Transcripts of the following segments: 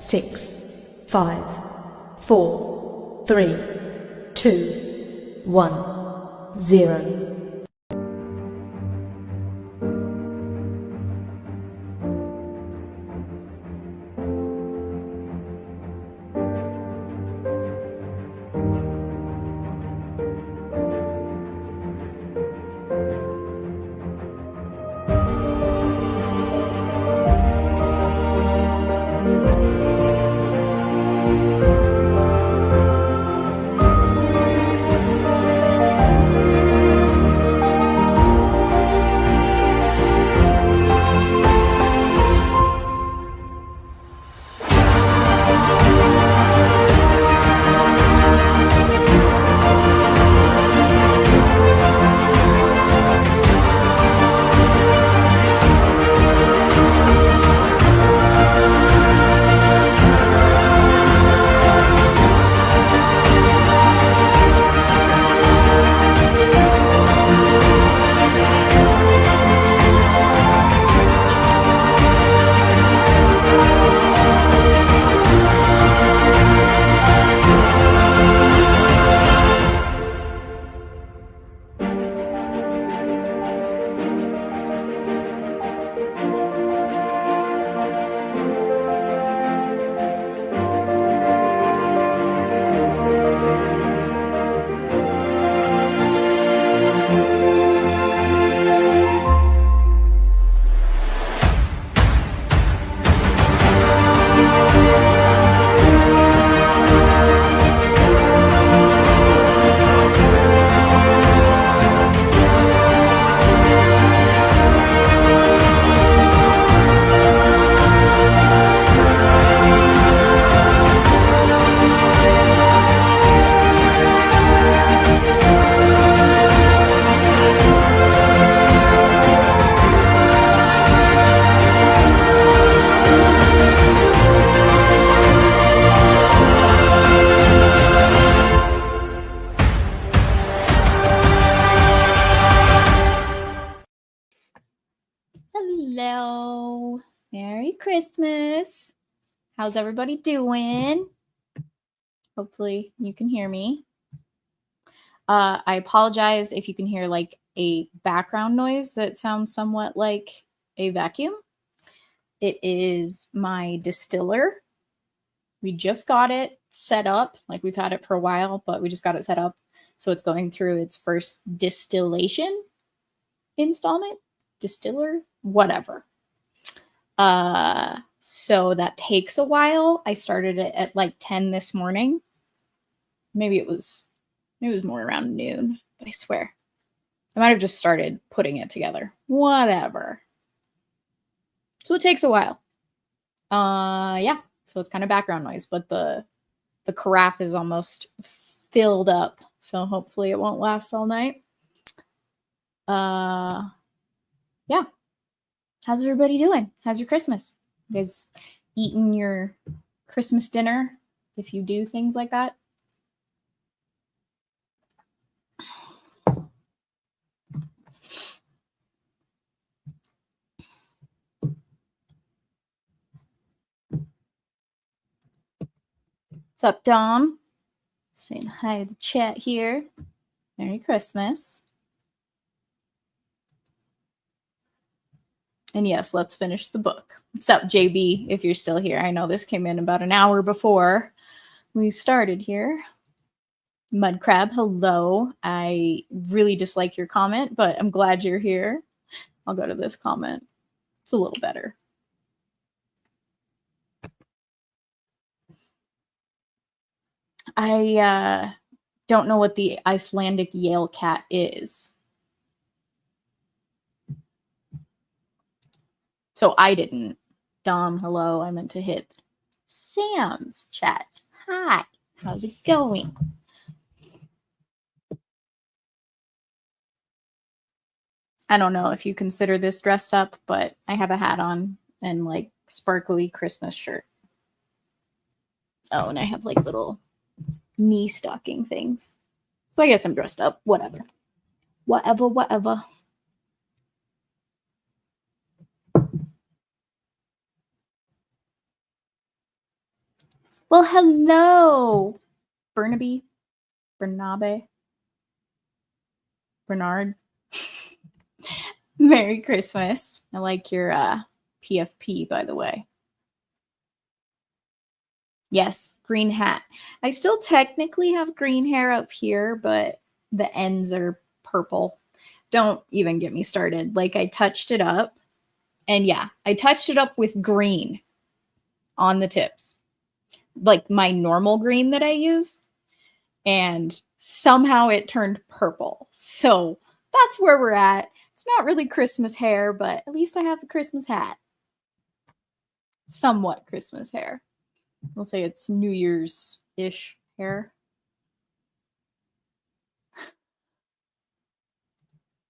6, 5, 4, 3, 2, 1, 0. Hello. Merry Christmas. How's everybody doing? Hopefully you can hear me. I apologize if you can hear like a background noise that sounds somewhat like a vacuum. It is my distiller. We just got it set up. Like we've had it for a while, but we just got it set up. So it's going through its first distillation installment. Distiller, whatever. So that takes a while. I started it at like 10 this morning. Maybe it was more around noon, but I swear I might have just started putting it together. Whatever. So it takes a while. Yeah. So it's kind of background noise, but the carafe is almost filled up. So hopefully it won't last all night. Yeah. How's everybody doing? How's your Christmas? You guys eating your Christmas dinner if you do things like that? What's up, Dom? Saying hi to the chat here. Merry Christmas. And yes, let's finish the book. What's up, JB, if you're still here? I know this came in about an hour before we started here. Mud Crab, hello. I really dislike your comment, but I'm glad you're here. I'll go to this comment. It's a little better. I don't know what the Icelandic Yale cat is. So I didn't. Dom, hello. I meant to hit Sam's chat. Hi. How's it going? I don't know if you consider this dressed up, but I have a hat on and like sparkly Christmas shirt. Oh, and I have like little knee stocking things. So I guess I'm dressed up. Whatever. Whatever. Well, hello, Burnaby, Bernabe, Bernard. Merry Christmas. I like your PFP, by the way. Yes, green hat. I still technically have green hair up here, but the ends are purple. Don't even get me started. Like, I touched it up, and yeah, I touched it up with green on the tips, like my normal green that I use, and somehow it turned purple. So that's where we're at. It's not really Christmas hair, but at least I have the Christmas hat. Somewhat Christmas hair. We'll say it's New Year's-ish hair.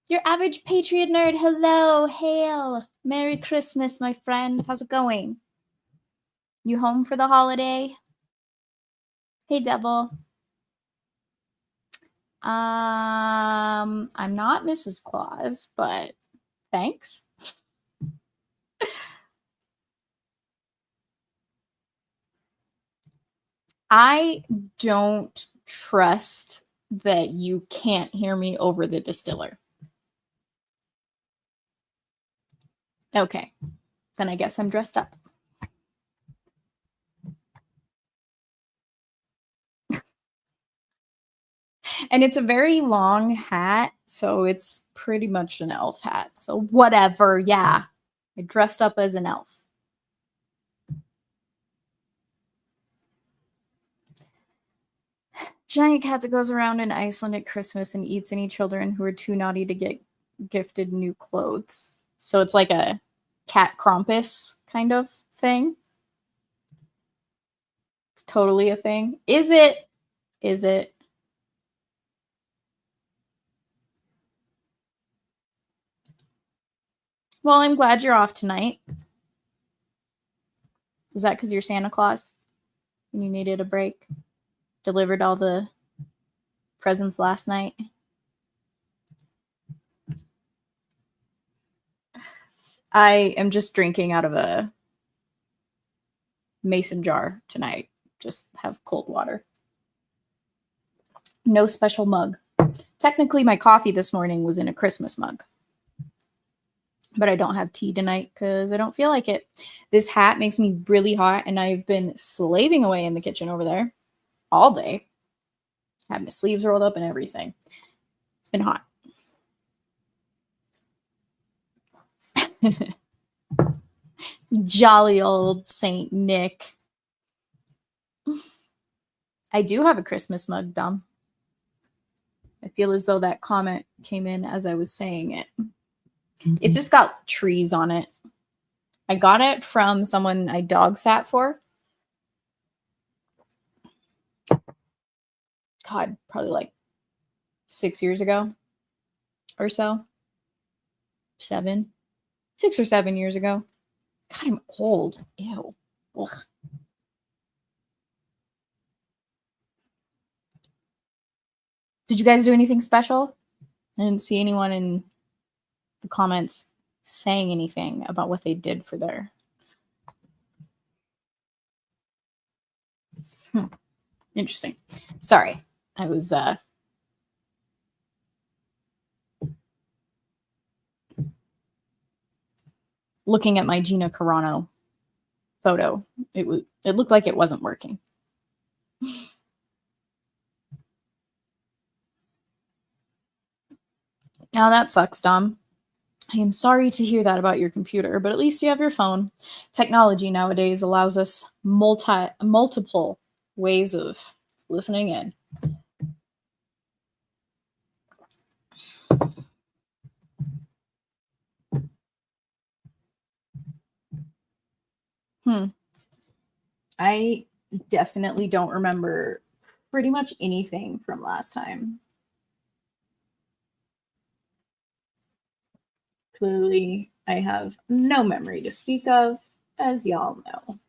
Your average Patriot nerd, hello, hail. Merry Christmas, my friend. How's it going? You home for the holiday? Hey, Devil. I'm not Mrs. Claus, but thanks. I don't trust that you can't hear me over the distiller. Okay, then I guess I'm dressed up. And it's a very long hat, so it's pretty much an elf hat. So whatever, yeah. I dressed up as an elf. Giant cat that goes around in Iceland at Christmas and eats any children who are too naughty to get gifted new clothes. So it's like a cat Krampus kind of thing. It's totally a thing. Is it? Is it? Well, I'm glad you're off tonight. Is that because you're Santa Claus and you needed a break? Delivered all the presents last night? I am just drinking out of a mason jar tonight. Just have cold water. No special mug. Technically, my coffee this morning was in a Christmas mug. But I don't have tea tonight because I don't feel like it. This hat makes me really hot, and I've been slaving away in the kitchen over there all day. Had my sleeves rolled up and everything. It's been hot. Jolly old Saint Nick. I do have a Christmas mug, Dom. I feel as though that comment came in as I was saying it. It's just got trees on it. I got it from someone I dog sat for. God, probably like 6 years ago or so. 6 or 7 years ago. God, I'm old. Ew. Ugh. Did you guys do anything special? I didn't see anyone in the comments saying anything about what they did for their... Interesting. Sorry. I was looking at my Gina Carano photo. It looked like it wasn't working. Now that sucks, Dom. I am sorry to hear that about your computer, but at least you have your phone. Technology nowadays allows us multiple ways of listening in. I definitely don't remember pretty much anything from last time. Clearly, I have no memory to speak of, as y'all know.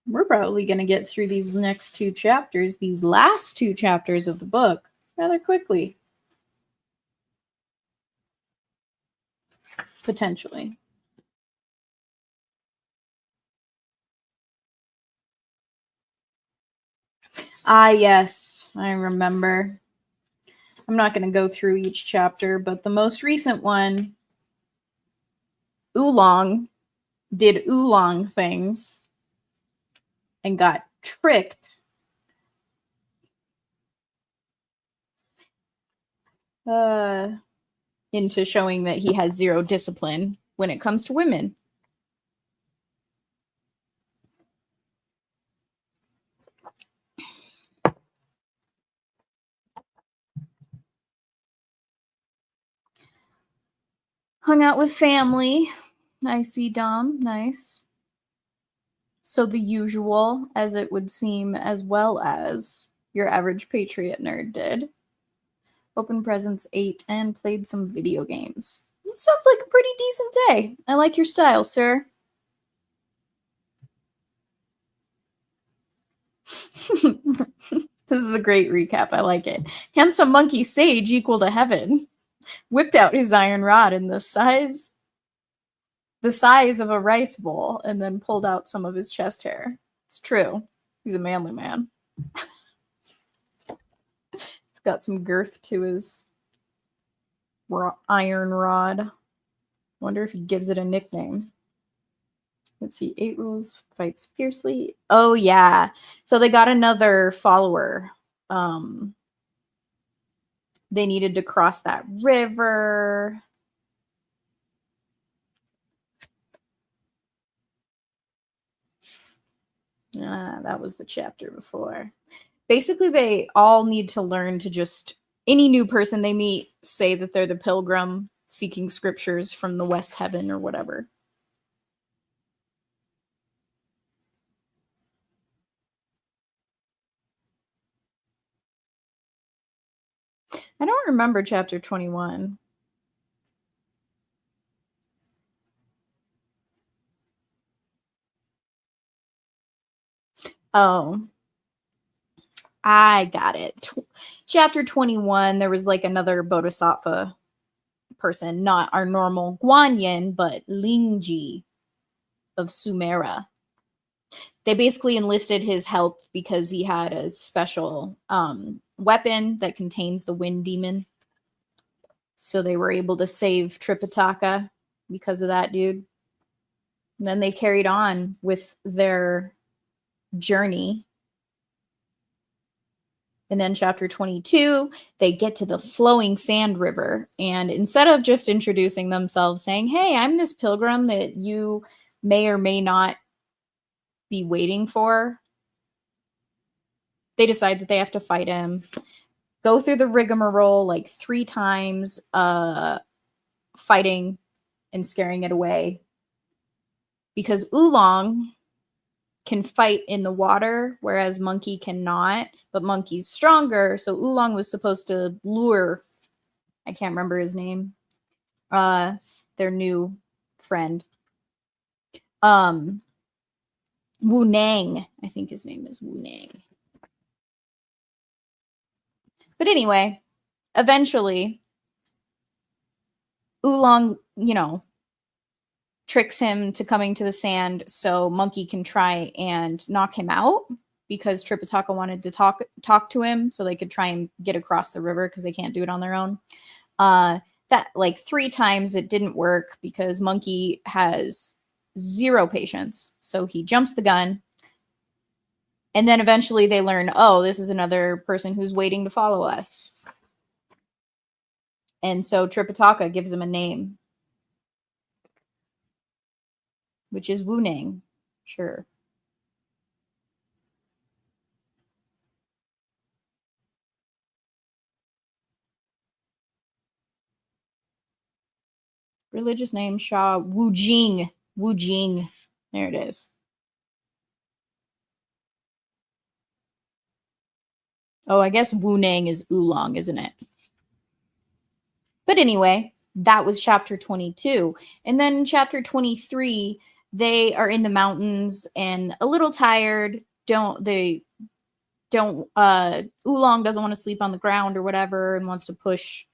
We're probably going to get through these next 2 chapters, these last 2 chapters of the book, rather quickly. Potentially. Ah, yes, I remember. I'm not going to go through each chapter, but the most recent one, Oolong did Oolong things and got tricked into showing that he has zero discipline when it comes to women. Hung out with family. I see, Dom. Nice. So the usual, as it would seem, as well as your average Patriot nerd did. Opened presents, ate, and played some video games. It sounds like a pretty decent day. I like your style, sir. This is a great recap. I like it. Handsome monkey sage equal to heaven. Whipped out his iron rod in the size of a rice bowl and then pulled out some of his chest hair. It's true. He's a manly man. He's got some girth to his iron rod. Wonder if he gives it a nickname. Let's see. 8 rules, fights fiercely. Oh, yeah. So they got another follower. They needed to cross that river. That was the chapter before. Basically, they all need to learn to just, any new person they meet, say that they're the pilgrim seeking scriptures from the West Heaven or whatever. I don't remember chapter 21. Oh, I got it. Chapter 21, there was like another bodhisattva person, not our normal Guanyin, but Lingji of Sumera. They basically enlisted his help because he had a special weapon that contains the wind demon. So they were able to save Tripitaka because of that dude. And then they carried on with their journey. And then chapter 22, they get to the flowing sand river. And instead of just introducing themselves saying, hey, I'm this pilgrim that you may or may not be waiting for, they decide that they have to fight him, go through the rigmarole like 3 times, fighting and scaring it away. Because Oolong can fight in the water, whereas Monkey cannot, but Monkey's stronger. So Oolong was supposed to lure, I can't remember his name, their new friend. Wu Nang, I think his name is Wu Nang. But anyway, eventually, Oolong, tricks him to coming to the sand so Monkey can try and knock him out, because Tripitaka wanted to talk to him so they could try and get across the river because they can't do it on their own. That like 3 times it didn't work because Monkey has 0 patience. So he jumps the gun. And then eventually they learn, oh, this is another person who's waiting to follow us. And so Tripitaka gives him a name, which is Wu Nang. Sure. Religious name, Sha Wu Jing. Wu Jing. There it is. Oh, I guess Wu Nang is Oolong, isn't it? But anyway, that was chapter 22. And then chapter 23, they are in the mountains and a little tired. Oolong doesn't want to sleep on the ground or whatever and wants to push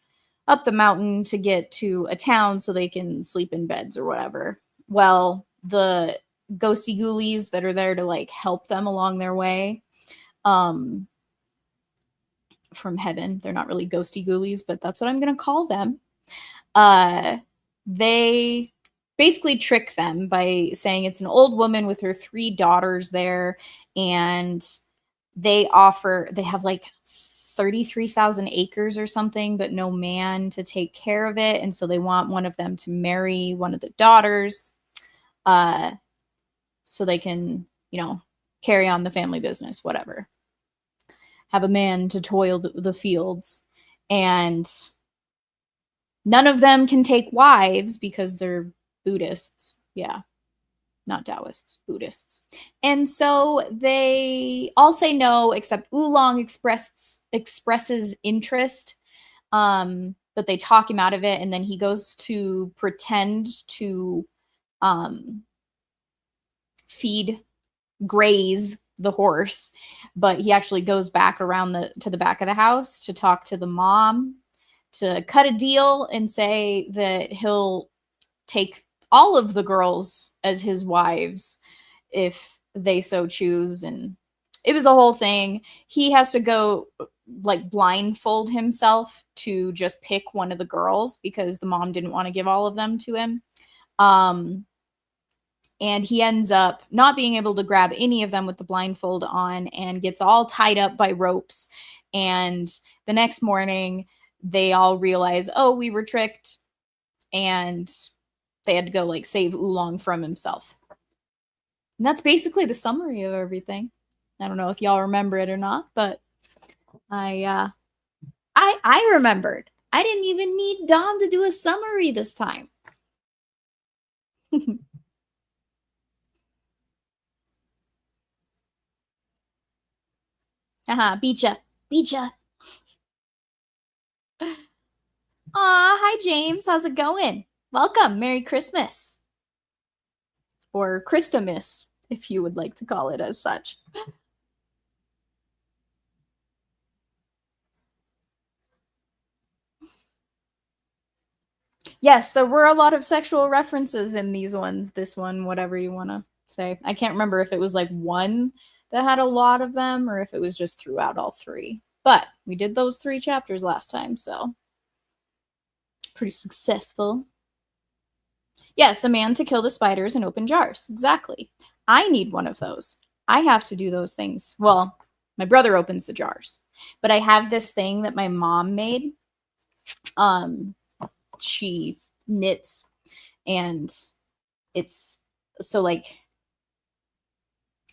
up the mountain to get to a town so they can sleep in beds or whatever. Well, the ghosty ghoulies that are there to like help them along their way, from heaven. They're not really ghosty ghoulies, but that's what I'm going to call them. They basically trick them by saying it's an old woman with her 3 daughters there, and they have like 33,000 acres or something, but no man to take care of it. And so they want one of them to marry one of the daughters, so they can, carry on the family business, whatever. Have a man to toil the fields. And none of them can take wives because they're Buddhists. Yeah. Not Taoists, Buddhists. And so they all say no, except Oolong expresses interest. But they talk him out of it. And then he goes to pretend to graze the horse, but he actually goes back around to the back of the house to talk to the mom, to cut a deal and say that he'll take all of the girls as his wives if they so choose. And it was a whole thing. He has to go like blindfold himself to just pick one of the girls because the mom didn't want to give all of them to him. And he ends up not being able to grab any of them with the blindfold on and gets all tied up by ropes. And the next morning, they all realize, oh, we were tricked. And they had to go like save Oolong from himself. And that's basically the summary of everything. I don't know if y'all remember it or not, but I remembered. I didn't even need Dom to do a summary this time. Beat ya. Aw, hi James, how's it going? Welcome, Merry Christmas. Or Christmas, if you would like to call it as such. Yes, there were a lot of sexual references in these ones. This one, whatever you want to say. I can't remember if it was like one that had a lot of them or if it was just throughout all 3. But we did those 3 chapters last time, so pretty successful. Yes, a man to kill the spiders and open jars. Exactly. I need one of those. I have to do those things. Well, my brother opens the jars, but I have this thing that my mom made. She knits, and it's so like,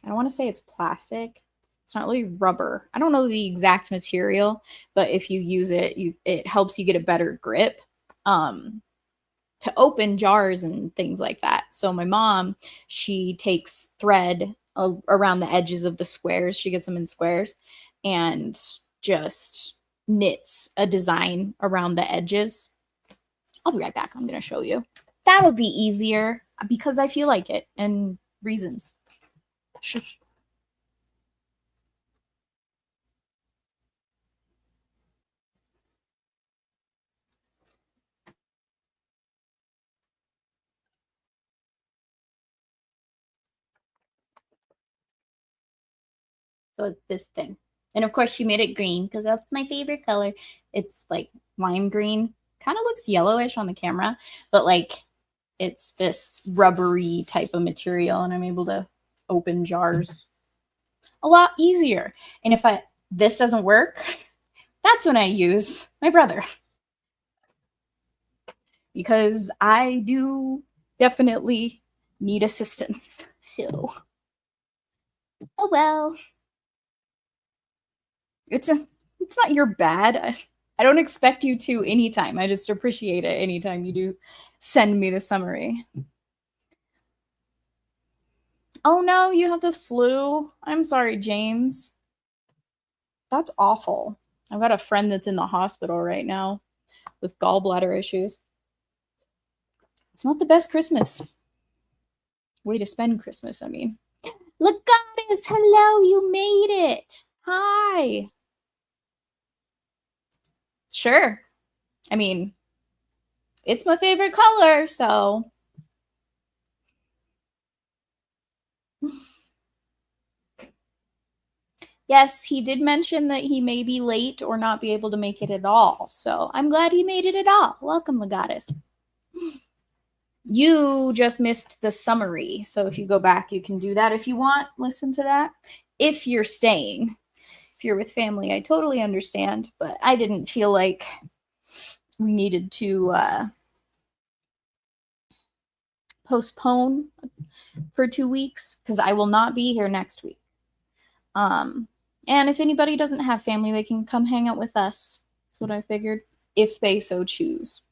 I don't want to say it's plastic. It's not really rubber. I don't know the exact material, but if you use it, it helps you get a better grip to open jars and things like that. So my mom, she takes thread around the edges of the squares. She gets them in squares and just knits a design around the edges. I'll be right back. I'm going to show you. That'll be easier because I feel like it and reasons. Shush. So it's this thing. And of course she made it green because that's my favorite color. It's like lime green. Kind of looks yellowish on the camera, but like it's this rubbery type of material, and I'm able to open jars a lot easier. And if this doesn't work, that's when I use my brother. Because I do definitely need assistance. So, oh well. It's not your bad. I don't expect you to anytime. I just appreciate it anytime you do send me the summary. Oh no, you have the flu. I'm sorry, James. That's awful. I've got a friend that's in the hospital right now with gallbladder issues. It's not the best Christmas. Way to spend Christmas, I mean. Legatus, hello, you made it. Hi. Sure. I mean, it's my favorite color, so. Yes, he did mention that he may be late or not be able to make it at all. So I'm glad he made it at all. Welcome, Legatus. You just missed the summary. So if you go back, you can do that if you want. Listen to that. If you're staying. If you're with family, I totally understand. But I didn't feel like we needed to postpone for 2 weeks because I will not be here next week. And if anybody doesn't have family, they can come hang out with us. That's what I figured, if they so choose.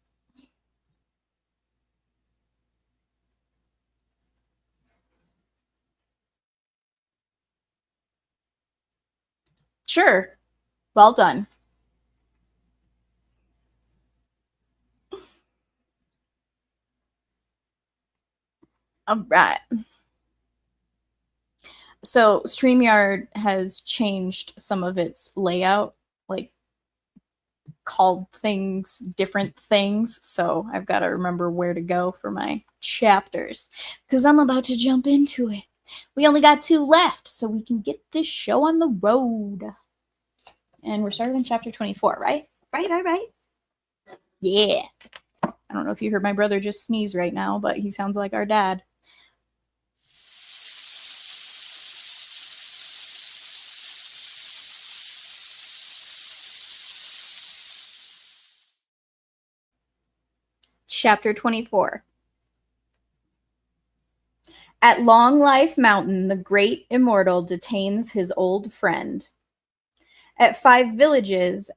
Sure. Well done. All right. So StreamYard has changed some of its layout, like called things different things. So I've got to remember where to go for my chapters because I'm about to jump into it. We only got 2 left, so we can get this show on the road. And we're starting in chapter 24, right? Right. Yeah. I don't know if you heard my brother just sneeze right now, but he sounds like our dad. Chapter 24. At Long Life Mountain, the great immortal detains his old friend. At Five Villages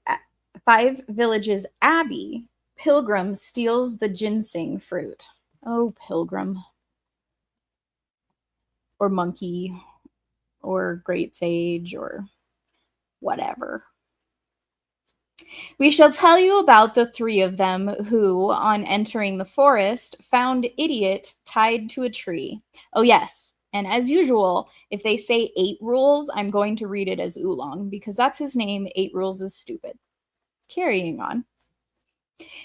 Abbey, Pilgrim steals the ginseng fruit. Oh, Pilgrim. Or Monkey. Or Great Sage. Or whatever. We shall tell you about the 3 of them who, on entering the forest, found Idiot tied to a tree. Oh, yes. And as usual, if they say 8 rules, I'm going to read it as Oolong, because that's his name. 8 rules is stupid. Carrying on.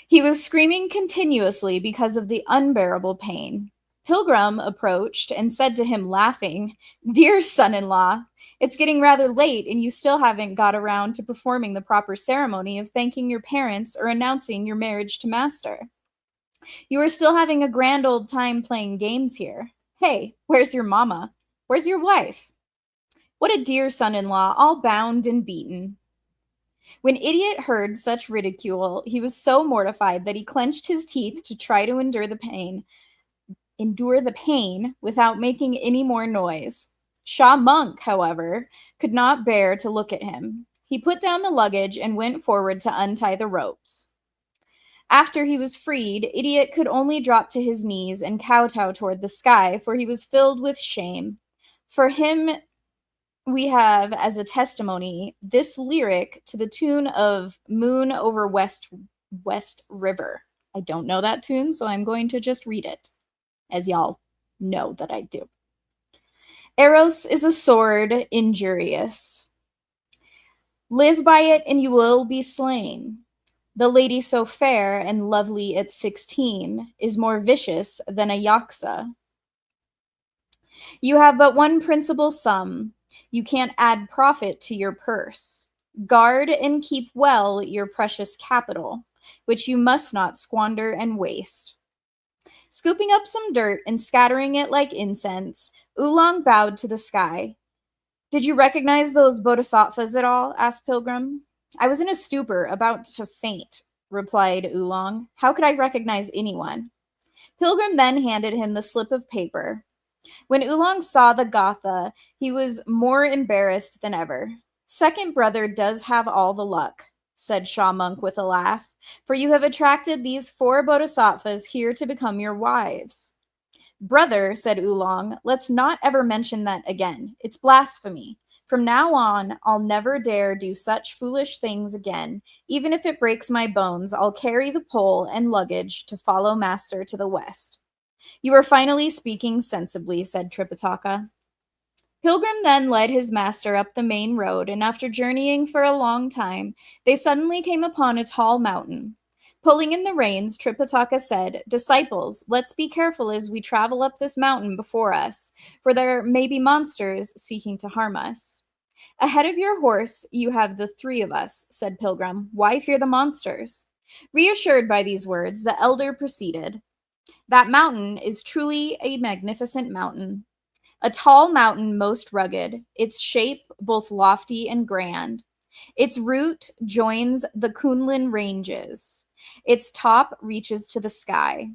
He was screaming continuously because of the unbearable pain. Pilgrim approached and said to him, laughing, "Dear son-in-law, it's getting rather late and you still haven't got around to performing the proper ceremony of thanking your parents or announcing your marriage to master. You are still having a grand old time playing games here. Hey, where's your mama? Where's your wife? What a dear son-in-law, all bound and beaten." When Idiot heard such ridicule, he was so mortified that he clenched his teeth to try to endure the pain without making any more noise. Shaw Monk, however, could not bear to look at him. He put down the luggage and went forward to untie the ropes. After he was freed, Idiot could only drop to his knees and kowtow toward the sky, for he was filled with shame. For him, we have as a testimony this lyric to the tune of Moon Over West River. I don't know that tune, so I'm going to just read it, as y'all know that I do. Eros is a sword injurious. Live by it and you will be slain. The lady so fair and lovely at 16 is more vicious than a yaksa. You have but one principal sum. You can't add profit to your purse. Guard and keep well your precious capital, which you must not squander and waste. Scooping up some dirt and scattering it like incense, Oolong bowed to the sky. "Did you recognize those bodhisattvas at all?" asked Pilgrim. "I was in a stupor, about to faint," replied Oolong. "How could I recognize anyone?" Pilgrim then handed him the slip of paper. When Oolong saw the Gotha, he was more embarrassed than ever. "Second brother does have all the luck," said Shaw Monk with a laugh, "for you have attracted these 4 bodhisattvas here to become your wives." "Brother," said Oolong, "let's not ever mention that again. It's blasphemy. From now on, I'll never dare do such foolish things again. Even if it breaks my bones, I'll carry the pole and luggage to follow master to the west." "You are finally speaking sensibly," said Tripitaka. Pilgrim then led his master up the main road, and after journeying for a long time, they suddenly came upon a tall mountain. Pulling in the reins, Tripitaka said, "Disciples, let's be careful as we travel up this mountain before us, for there may be monsters seeking to harm us." Ahead of your horse, you have the three of us, said Pilgrim. Why fear the monsters? Reassured by these words, the elder proceeded. That mountain is truly a magnificent mountain. A tall mountain most rugged, its shape both lofty and grand. Its root joins the Kunlun ranges. Its top reaches to the sky.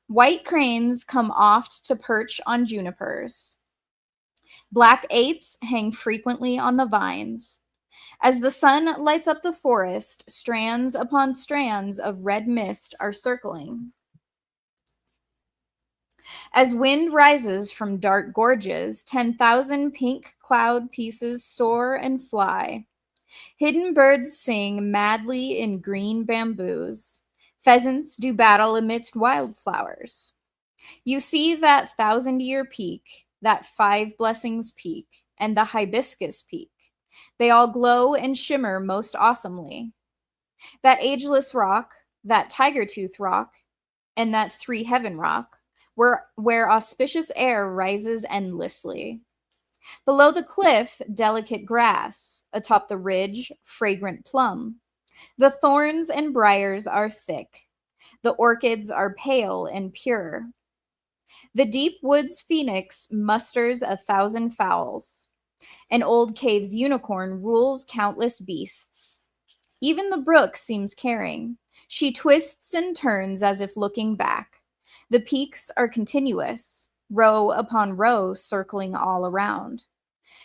White cranes come oft to perch on junipers. Black apes hang frequently on the vines. As the sun lights up the forest, strands upon strands of red mist are circling. As wind rises from dark gorges, 10,000 pink cloud pieces soar and fly. Hidden birds sing madly in green bamboos. Pheasants do battle amidst wildflowers. You see that 1,000-year peak, that 5 blessings peak, and the hibiscus peak. They all glow and shimmer most awesomely. That ageless rock, that tiger tooth rock, and that 3 heaven rock, where auspicious air rises endlessly. Below the cliff, delicate grass. Atop the ridge, fragrant plum. The thorns and briars are thick. The orchids are pale and pure. The deep woods phoenix musters 1,000 fowls. An old cave's unicorn rules countless beasts. Even the brook seems caring. She twists and turns as if looking back. The peaks are continuous, row upon row circling all around.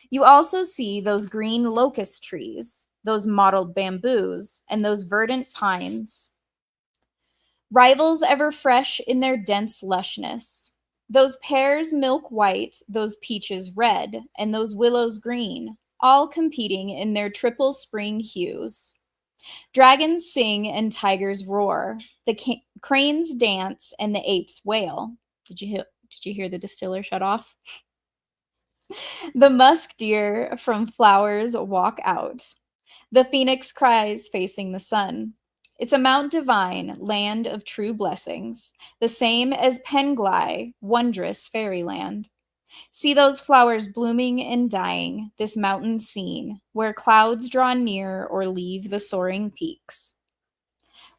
You also see those green locust trees, those mottled bamboos, and those verdant pines. Rivals ever fresh in their dense lushness. Those pears milk white, those peaches red, and those willows green, all competing in their triple spring hues. Dragons sing and tigers roar. The cranes dance and the apes wail. Did you hear the distiller shut off? The musk deer from flowers walk out. The phoenix cries facing the sun. It's a mount divine, land of true blessings, the same as Penglai, wondrous fairyland. See those flowers blooming and dying, this mountain scene, where clouds draw near or leave the soaring peaks.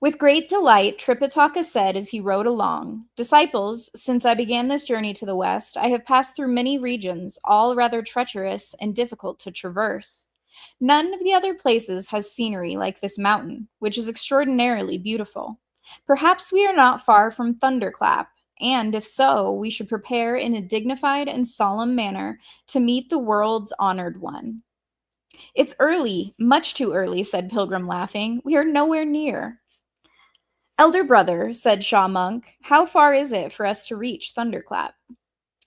With great delight, Tripitaka said as he rode along, Disciples, since I began this journey to the west, I have passed through many regions, all rather treacherous and difficult to traverse. None of the other places has scenery like this mountain, which is extraordinarily beautiful. Perhaps we are not far from Thunderclap, and if so, we should prepare in a dignified and solemn manner to meet the world's honored one. It's early, much too early, said Pilgrim, laughing. We are nowhere near. Elder brother, said Shaw Monk, how far is it for us to reach Thunderclap?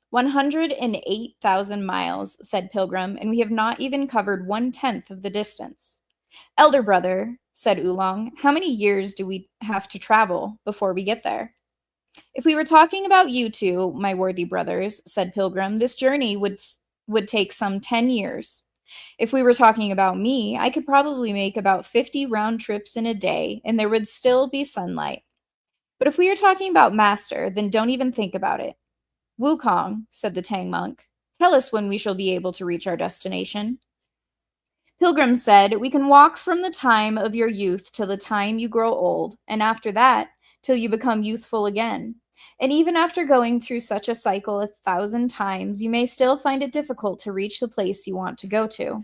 108,000 miles, said Pilgrim, and we have not even covered 1/10 of the distance. Elder brother, said Oolong, how many years do we have to travel before we get there? If we were talking about you two, my worthy brothers, said Pilgrim, this journey would take some 10 years. If we were talking about me, I could probably make about 50 round trips in a day, and there would still be sunlight. But if we are talking about Master, then don't even think about it. Wukong, said the Tang monk, tell us when we shall be able to reach our destination. Pilgrim said, we can walk from the time of your youth till the time you grow old, and after that, till you become youthful again. And even after going through such a cycle 1,000 times, you may still find it difficult to reach the place you want to go to.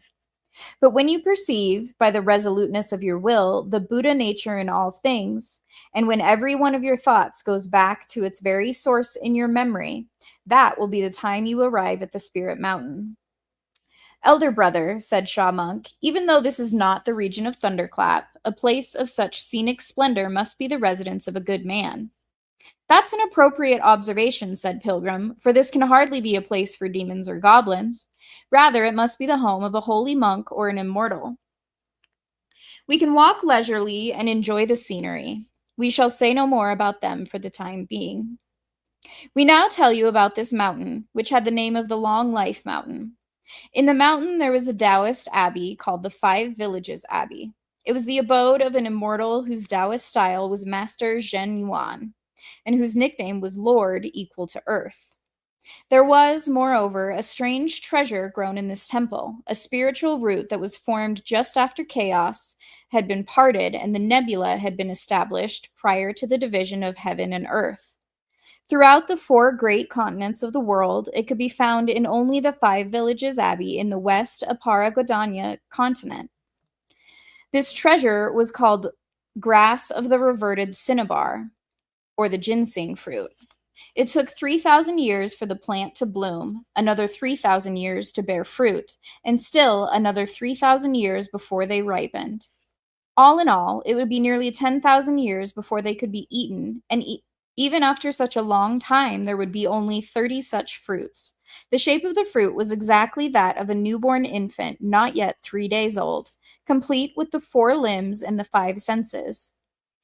But when you perceive, by the resoluteness of your will, the Buddha nature in all things, and when every one of your thoughts goes back to its very source in your memory, that will be the time you arrive at the Spirit Mountain. Elder brother, said Shaw Monk, even though this is not the region of Thunderclap, a place of such scenic splendor must be the residence of a good man. That's an appropriate observation, said Pilgrim, for this can hardly be a place for demons or goblins. Rather, it must be the home of a holy monk or an immortal. We can walk leisurely and enjoy the scenery. We shall say no more about them for the time being. We now tell you about this mountain, which had the name of the Long Life Mountain. In the mountain there was a Taoist abbey called the 5 Villages Abbey. It was the abode of an immortal whose Taoist style was Master Zhen Yuan, and whose nickname was Lord Equal to Earth. There was, moreover, a strange treasure grown in this temple, a spiritual root that was formed just after chaos had been parted and the nebula had been established prior to the division of heaven and earth. Throughout the 4 great continents of the world, it could be found in only the 5 villages abbey in the West Aparagodanya continent. This treasure was called grass of the reverted cinnabar, or the ginseng fruit. It took 3,000 years for the plant to bloom, another 3,000 years to bear fruit, and still another 3,000 years before they ripened. All in all, it would be nearly 10,000 years before they could be eaten, and even after such a long time, there would be only 30 such fruits. The shape of the fruit was exactly that of a newborn infant, not yet 3 days old, complete with the 4 limbs and the 5 senses.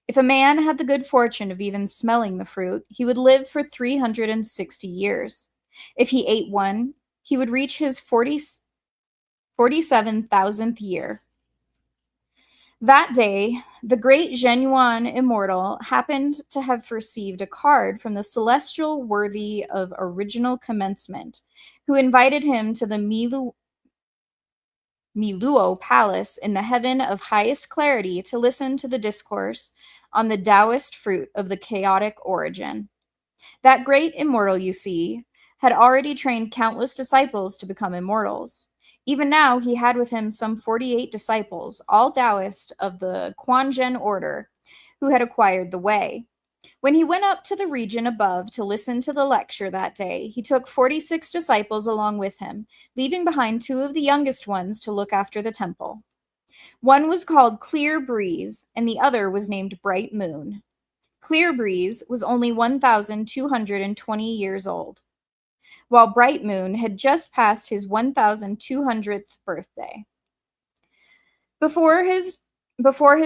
If a man had the good fortune of even smelling the fruit, he would live for 360 years. If he ate one, he would reach his 47,000th year. That day, the great genuine immortal happened to have received a card from the celestial worthy of original commencement, who invited him to the Miluo Palace in the heaven of highest clarity to listen to the discourse on the Taoist fruit of the chaotic origin. That great immortal, you see, had already trained countless disciples to become immortals. Even now, he had with him some 48 disciples, all Taoist of the Quanzhen order, who had acquired the way. When he went up to the region above to listen to the lecture that day, he took 46 disciples along with him, leaving behind 2 of the youngest ones to look after the temple. One was called Clear Breeze, and the other was named Bright Moon. Clear Breeze was only 1,220 years old, while Bright Moon had just passed his 1,200th birthday. Before his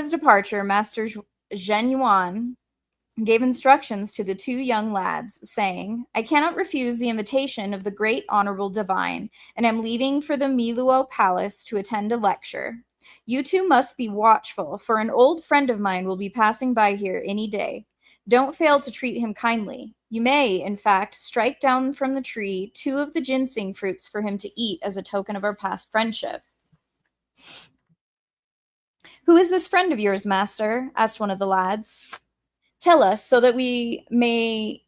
departure, Master Zhen Yuan gave instructions to the 2 young lads, saying, I cannot refuse the invitation of the great honorable divine, and am leaving for the Miluo Palace to attend a lecture. You 2 must be watchful, for an old friend of mine will be passing by here any day. Don't fail to treat him kindly. You may, in fact, strike down from the tree 2 of the ginseng fruits for him to eat as a token of our past friendship. Who is this friend of yours, master? Asked one of the lads. Tell us, so that we may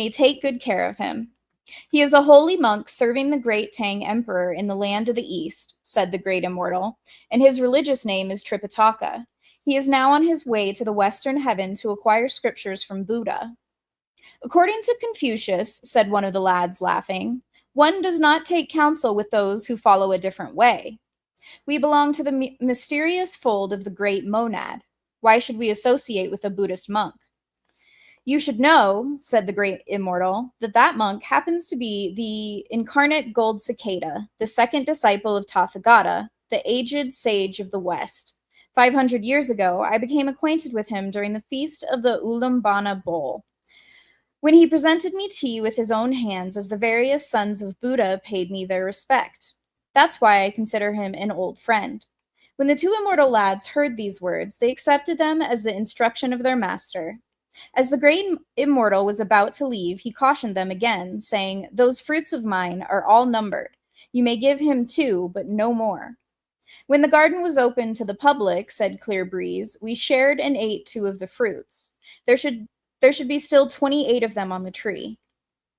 take good care of him. He is a holy monk serving the great Tang emperor in the land of the east, said the great immortal, and his religious name is Tripitaka. He is now on his way to the western heaven to acquire scriptures from Buddha. According to Confucius, said one of the lads, laughing, one does not take counsel with those who follow a different way. We belong to the mysterious fold of the great monad. Why should we associate with a Buddhist monk? You should know, said the great immortal, that monk happens to be the incarnate gold cicada, the second disciple of Tathagata, the aged sage of the West. 500 years ago, I became acquainted with him during the feast of the Ulambana bowl, when he presented me tea with his own hands as the various sons of Buddha paid me their respect. That's why I consider him an old friend. When the 2 immortal lads heard these words, they accepted them as the instruction of their master. As the great immortal was about to leave, he cautioned them again, saying, Those fruits of mine are all numbered. You may give him 2, but no more. When the garden was open to the public, said Clear Breeze, we shared and ate 2 of the fruits. There should be still 28 of them on the tree.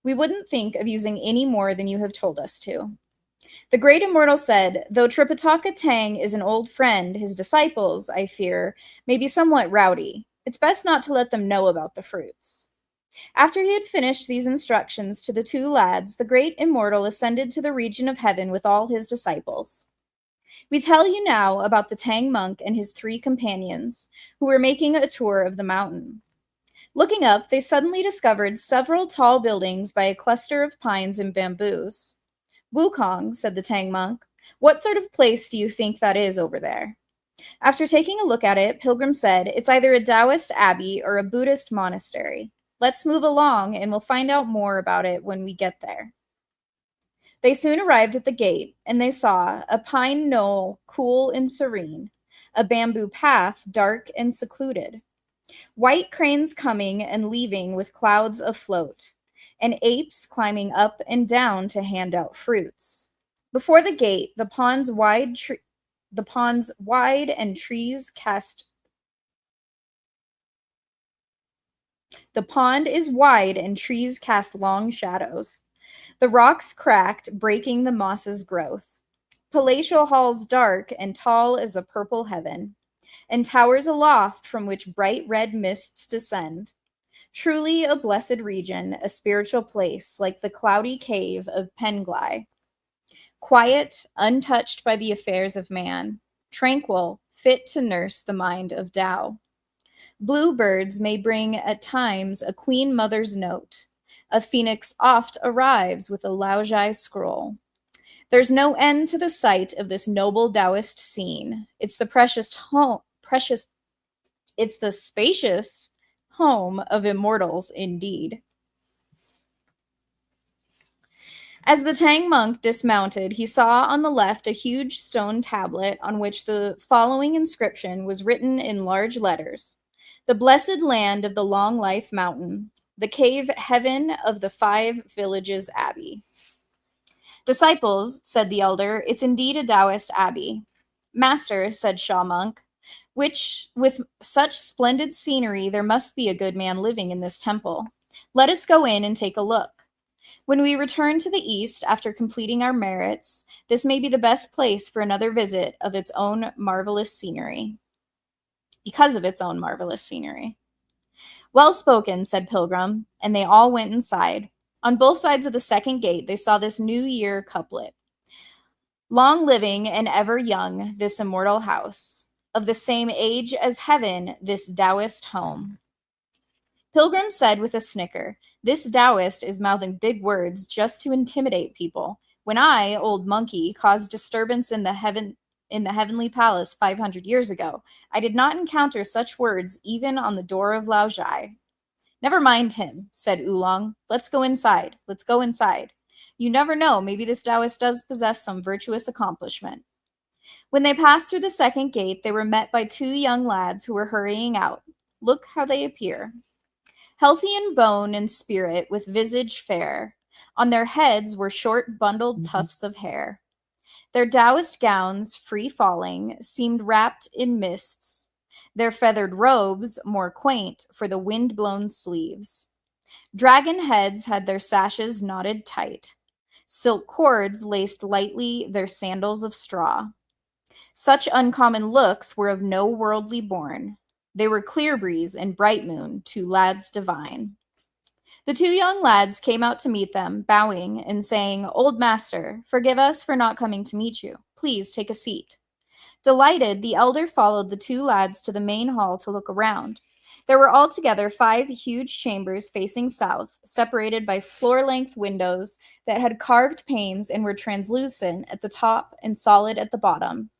We wouldn't think of using any more than you have told us to. The great immortal said, Though Tripitaka Tang is an old friend, his disciples, I fear, may be somewhat rowdy. It's best not to let them know about the fruits. After he had finished these instructions to the 2 lads, the great immortal ascended to the region of heaven with all his disciples. We tell you now about the Tang monk and his 3 companions, who were making a tour of the mountain. Looking up, they suddenly discovered several tall buildings by a cluster of pines and bamboos. Wukong, said the Tang monk, what sort of place do you think that is over there? After taking a look at it, Pilgrim said, It's either a Taoist abbey or a Buddhist monastery. Let's move along, and we'll find out more about it when we get there. They soon arrived at the gate, and they saw a pine knoll cool and serene, a bamboo path dark and secluded, white cranes coming and leaving with clouds afloat, and apes climbing up and down to hand out fruits. Before the gate, the pond's wide and trees cast The pond is wide and trees cast long shadows. The rocks cracked, breaking the moss's growth. Palatial halls dark and tall as the purple heaven, and towers aloft from which bright red mists descend. Truly a blessed region, a spiritual place, like the cloudy cave of Penglai. Quiet, untouched by the affairs of man, tranquil, fit to nurse the mind of Tao. Bluebirds may bring at times a queen mother's note. A phoenix oft arrives with a Laojai scroll. There's no end to the sight of this noble Taoist scene. It's the spacious home of immortals indeed. As the Tang monk dismounted, he saw on the left a huge stone tablet on which the following inscription was written in large letters: "The blessed land of the Long Life Mountain, the cave heaven of the 5 villages abbey." "Disciples," said the elder, "it's indeed a Taoist abbey." "Master," said Shaw monk, "with such splendid scenery, there must be a good man living in this temple. Let us go in and take a look. When we return to the east after completing our merits, this may be the best place for another visit of its own marvelous scenery." Because of its own marvelous scenery. "Well spoken," said Pilgrim, and they all went inside. On both sides of the second gate, they saw this New Year couplet: "Long living and ever young, this immortal house, of the same age as heaven, this Taoist home." Pilgrim said with a snicker, "This Taoist is mouthing big words just to intimidate people. When I, old monkey, caused disturbance in the heavenly palace 500 years ago, I did not encounter such words even on the door of Laojai." "Never mind him," said Oolong. Let's go inside. You never know, maybe this Taoist does possess some virtuous accomplishment." When they passed through the second gate, they were met by 2 young lads who were hurrying out. Look how they appear. Healthy in bone and spirit, with visage fair. On their heads were short bundled tufts of hair. Their Taoist gowns, free-falling, seemed wrapped in mists. Their feathered robes, more quaint, for the wind-blown sleeves. Dragon heads had their sashes knotted tight. Silk cords laced lightly their sandals of straw. Such uncommon looks were of no worldly born. They were Clear Breeze and Bright Moon, 2 lads divine. The 2 young lads came out to meet them, bowing and saying, "Old master, forgive us for not coming to meet you. Please take a seat." Delighted, the elder followed the 2 lads to the main hall to look around. There were altogether 5 huge chambers facing south, separated by floor-length windows that had carved panes and were translucent at the top and solid at the bottom.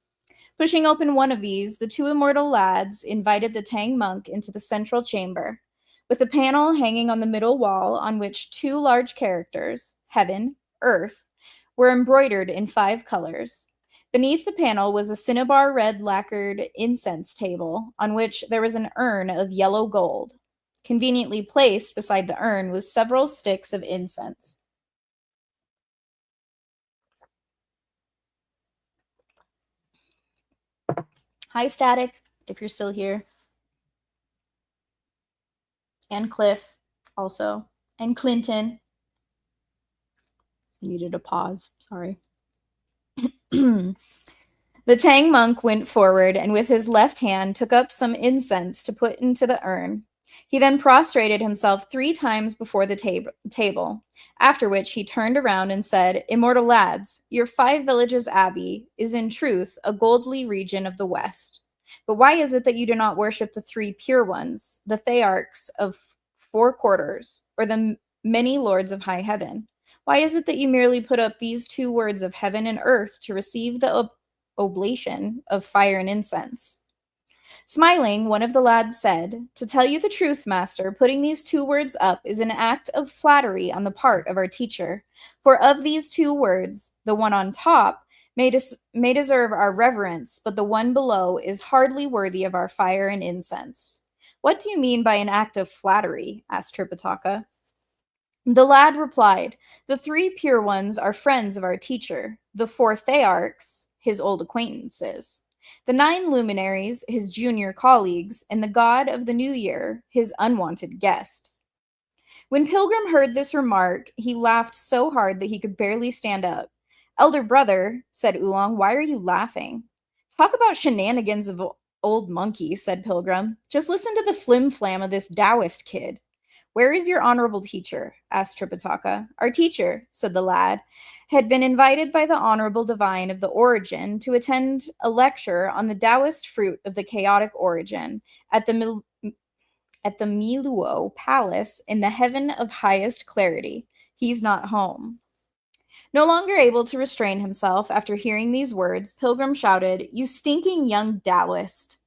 Pushing open one of these, the 2 immortal lads invited the Tang monk into the central chamber, with a panel hanging on the middle wall on which 2 large characters, heaven, earth, were embroidered in 5 colors. Beneath the panel was a cinnabar red lacquered incense table on which there was an urn of yellow gold. Conveniently placed beside the urn was several sticks of incense. Hi, Static, if you're still here. And Cliff, also. And Clinton. Needed a pause, sorry. The Tang monk went forward and with his left hand took up some incense to put into the urn. He then prostrated himself 3 times before the table, after which he turned around and said, "Immortal lads, your 5 villages abbey is in truth a goldly region of the west. But why is it that you do not worship the 3 pure ones, the Thearchs of 4 quarters, or the many lords of high heaven? Why is it that you merely put up these 2 words of heaven and earth to receive the oblation of fire and incense?" Smiling, one of the lads said, "To tell you the truth, master, putting these 2 words up is an act of flattery on the part of our teacher. For of these 2 words, the one on top may deserve our reverence, but the one below is hardly worthy of our fire and incense." "What do you mean by an act of flattery?" asked Tripitaka. The lad replied, "The 3 pure ones are friends of our teacher, the 4 thearchs, his old acquaintances, the 9 luminaries, his junior colleagues, and the god of the new year, his unwanted guest." When Pilgrim heard this remark, he laughed so hard that he could barely stand up. "Elder brother," said Oolong, "why are you laughing?" "Talk about shenanigans of old monkey," said Pilgrim. "Just listen to the flim-flam of this Taoist kid." "Where is your honorable teacher?" asked Tripitaka. "Our teacher," said the lad, "had been invited by the honorable divine of the origin to attend a lecture on the Taoist fruit of the chaotic origin at the Miluo Palace in the heaven of highest clarity. He's not home." No longer able to restrain himself after hearing these words, Pilgrim shouted, "You stinking young Taoist!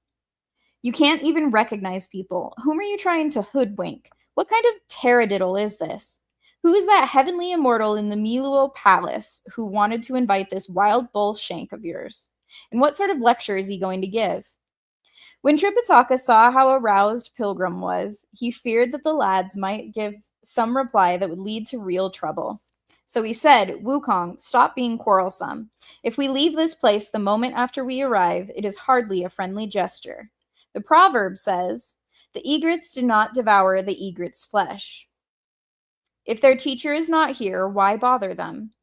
You can't even recognize people. Whom are you trying to hoodwink? What kind of taradiddle is this? Who is that heavenly immortal in the Miluo Palace who wanted to invite this wild bull shank of yours? And what sort of lecture is he going to give?" When Tripitaka saw how aroused Pilgrim was, he feared that the lads might give some reply that would lead to real trouble. So he said, "Wukong, stop being quarrelsome. If we leave this place the moment after we arrive, it is hardly a friendly gesture. The proverb says, 'The egrets do not devour the egret's flesh.' If their teacher is not here, why bother them?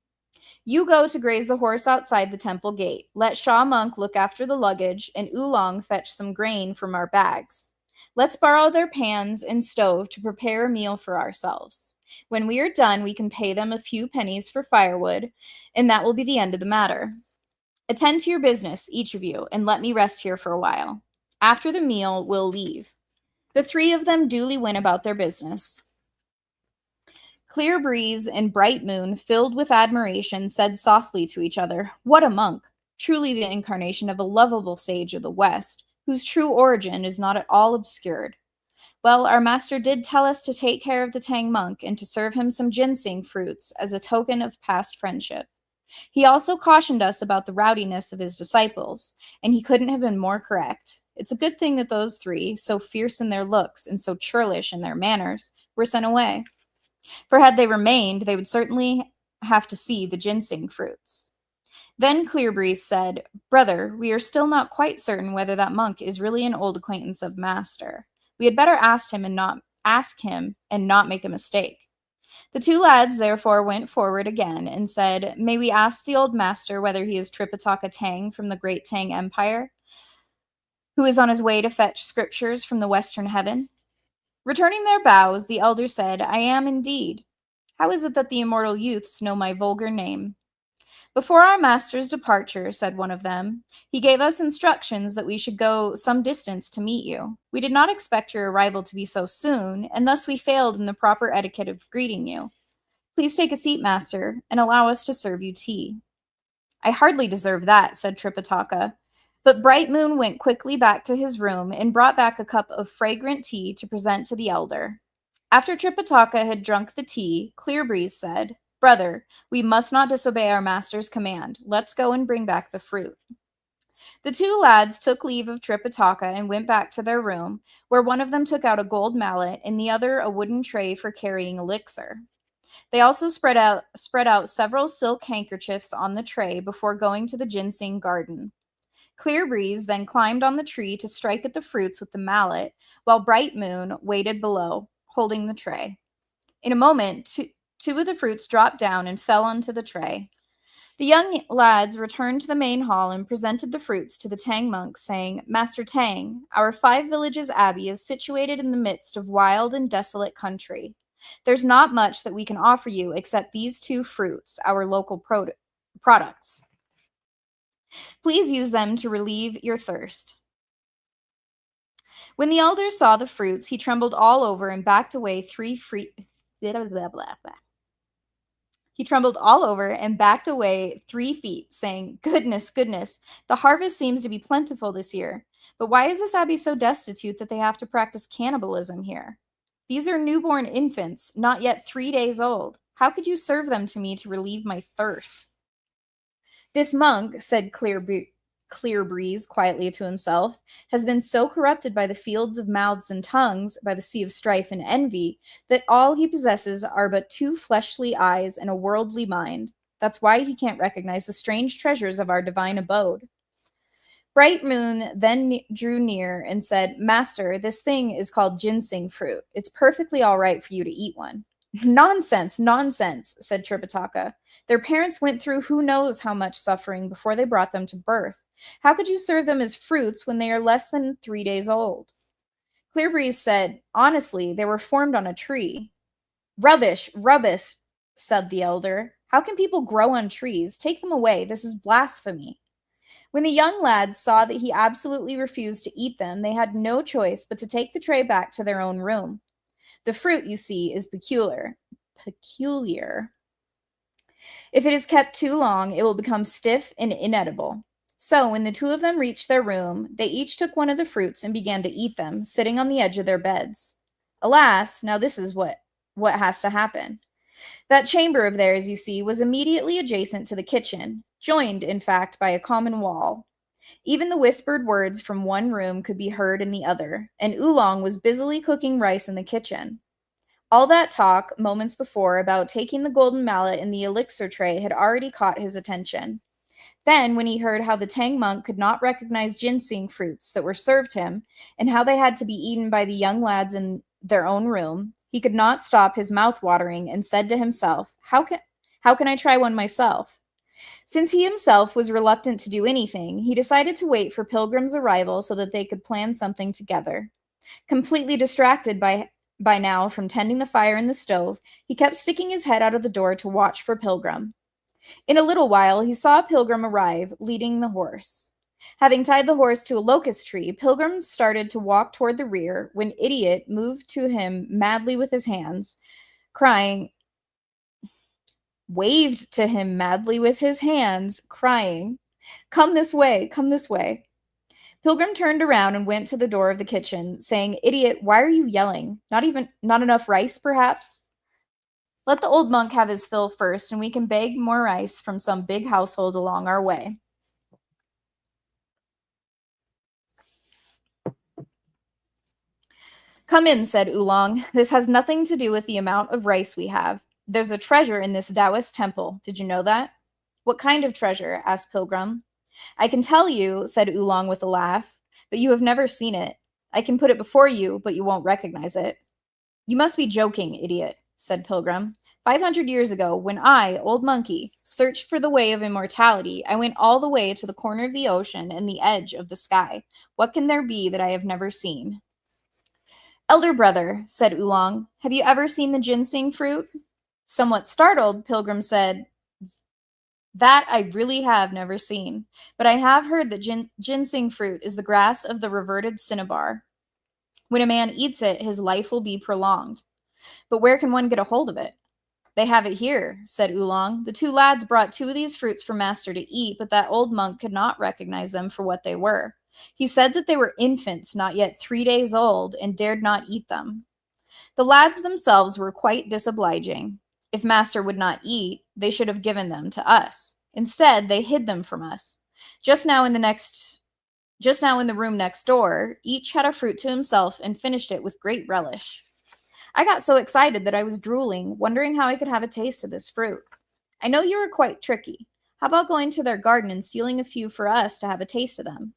You go to graze the horse outside the temple gate. Let Shaw Monk look after the luggage, and Oolong fetch some grain from our bags. Let's borrow their pans and stove to prepare a meal for ourselves. When we are done, we can pay them a few pennies for firewood, and that will be the end of the matter. Attend to your business, each of you, and let me rest here for a while. After the meal, we'll leave." The 3 of them duly went about their business. Clear Breeze and Bright Moon, filled with admiration, said softly to each other, "What a monk! Truly the incarnation of a lovable sage of the West, whose true origin is not at all obscured. Well, our master did tell us to take care of the Tang monk and to serve him some ginseng fruits as a token of past friendship. He also cautioned us about the rowdiness of his disciples, and he couldn't have been more correct. It's a good thing that those 3, so fierce in their looks and so churlish in their manners, were sent away. For had they remained, they would certainly have to see the ginseng fruits." Then Clearbreeze said, "Brother, we are still not quite certain whether that monk is really an old acquaintance of master. We had better ask him and not make a mistake." The 2 lads therefore went forward again and said, "May we ask the old master whether he is Tripitaka Tang from the great Tang Empire, who is on his way to fetch scriptures from the western heaven?" Returning their bows, the elder said, "I am indeed. How is it that the immortal youths know my vulgar name?" "Before our master's departure," said one of them, "he gave us instructions that we should go some distance to meet you. We did not expect your arrival to be so soon, and thus we failed in the proper etiquette of greeting you. Please take a seat, master, and allow us to serve you tea." "I hardly deserve that," said Tripitaka. But Bright Moon went quickly back to his room and brought back a cup of fragrant tea to present to the elder. After Tripitaka had drunk the tea, Clearbreeze said, "Brother, we must not disobey our master's command. Let's go and bring back the fruit." The 2 lads took leave of Tripitaka and went back to their room, where one of them took out a gold mallet and the other a wooden tray for carrying elixir. They also spread out several silk handkerchiefs on the tray before going to the ginseng garden. Clearbreeze then climbed on the tree to strike at the fruits with the mallet, while Bright Moon waited below, holding the tray. In a moment, two of the fruits dropped down and fell onto the tray. The young lads returned to the main hall and presented the fruits to the Tang monk, saying, "Master Tang, our 5 villages abbey is situated in the midst of wild and desolate country. There's not much that we can offer you except these 2 fruits, our local products. Please use them to relieve your thirst." When the elder saw the fruits, he trembled all over and backed away 3 feet. He trembled all over and backed away 3 feet, saying, "Goodness, goodness, the harvest seems to be plentiful this year. But why is this abbey so destitute that they have to practice cannibalism here? These are newborn infants, not yet 3 days old. How could you serve them to me to relieve my thirst?" "This monk," said Clearbreeze, Clearbreeze quietly to himself, has been so corrupted by the fields of mouths and tongues, by the sea of strife and envy, that all he possesses are but two fleshly eyes and a worldly mind. That's why he can't recognize the strange treasures of our divine abode. Bright Moon then drew near and said, Master, this thing is called ginseng fruit. It's perfectly all right for you to eat one. Nonsense, nonsense, said Tripitaka. Their parents went through who knows how much suffering before they brought them to birth. How could you serve them as fruits when they are less than 3 days old? Clearbreeze said, Honestly, they were formed on a tree. Rubbish, rubbish, said the elder. How can people grow on trees? Take them away. This is blasphemy. When the young lads saw that he absolutely refused to eat them, they had no choice but to take the tray back to their own room. The fruit, you see, is peculiar. Peculiar. If it is kept too long, it will become stiff and inedible. So, when the two of them reached their room, they each took one of the fruits and began to eat them, sitting on the edge of their beds. Alas, now this is what has to happen. That chamber of theirs, you see, was immediately adjacent to the kitchen, joined, in fact, by a common wall. Even the whispered words from one room could be heard in the other, and Oolong was busily cooking rice in the kitchen. All that talk, moments before, about taking the golden mallet and the elixir tray had already caught his attention. Then, when he heard how the Tang monk could not recognize ginseng fruits that were served him, and how they had to be eaten by the young lads in their own room, he could not stop his mouth watering and said to himself, How can I try one myself? Since he himself was reluctant to do anything, he decided to wait for Pilgrim's arrival so that they could plan something together. Completely distracted by now from tending the fire in the stove, he kept sticking his head out of the door to watch for Pilgrim. In a little while, he saw Pilgrim arrive, leading the horse. Having tied the horse to a locust tree, Pilgrim started to walk toward the rear when Idiot moved to him madly with his hands, waved to him madly with his hands, crying, Come this way, come this way. Pilgrim turned around and went to the door of the kitchen, saying, Idiot, why are you yelling? Not enough rice, perhaps? Let the old monk have his fill first, and we can beg more rice from some big household along our way. Come in, said Oolong. This has nothing to do with the amount of rice we have. There's a treasure in this Taoist temple. Did you know that? What kind of treasure? Asked Pilgrim. I can tell you, said Oolong with a laugh, but you have never seen it. I can put it before you, but you won't recognize it. You must be joking, Idiot, said Pilgrim. 500 years ago, when I, Old Monkey, searched for the way of immortality, I went all the way to the corner of the ocean and the edge of the sky. What can there be that I have never seen? Elder brother, said Oolong, have you ever seen the ginseng fruit? Somewhat startled, Pilgrim said, That I really have never seen, but I have heard that ginseng fruit is the grass of the reverted cinnabar. When a man eats it, his life will be prolonged. But where can one get a hold of it? They have it here, said Oolong. The two lads brought 2 of these fruits for Master to eat, but that old monk could not recognize them for what they were. He said that they were infants, not yet 3 days old, and dared not eat them. The lads themselves were quite disobliging. If Master would not eat, they should have given them to us. Instead, they hid them from us. Just now in the room next door, each had a fruit to himself and finished it with great relish. I got so excited that I was drooling, wondering how I could have a taste of this fruit. I know you are quite tricky. How about going to their garden and stealing a few for us to have a taste of them?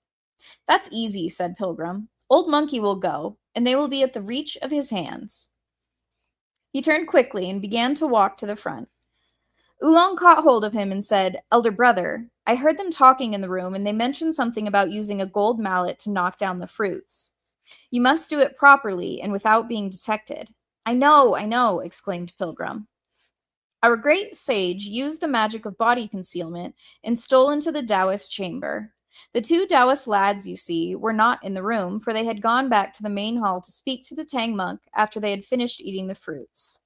That's easy, said Pilgrim. Old Monkey will go, and they will be at the reach of his hands. He turned quickly and began to walk to the front. Oolong caught hold of him and said, Elder brother, I heard them talking in the room, and they mentioned something about using a gold mallet to knock down the fruits. You must do it properly and without being detected. I know, exclaimed Pilgrim. Our great sage used the magic of body concealment and stole into the Taoist chamber. The 2 Taoist lads, you see, were not in the room, for they had gone back to the main hall to speak to the Tang monk after they had finished eating the fruits.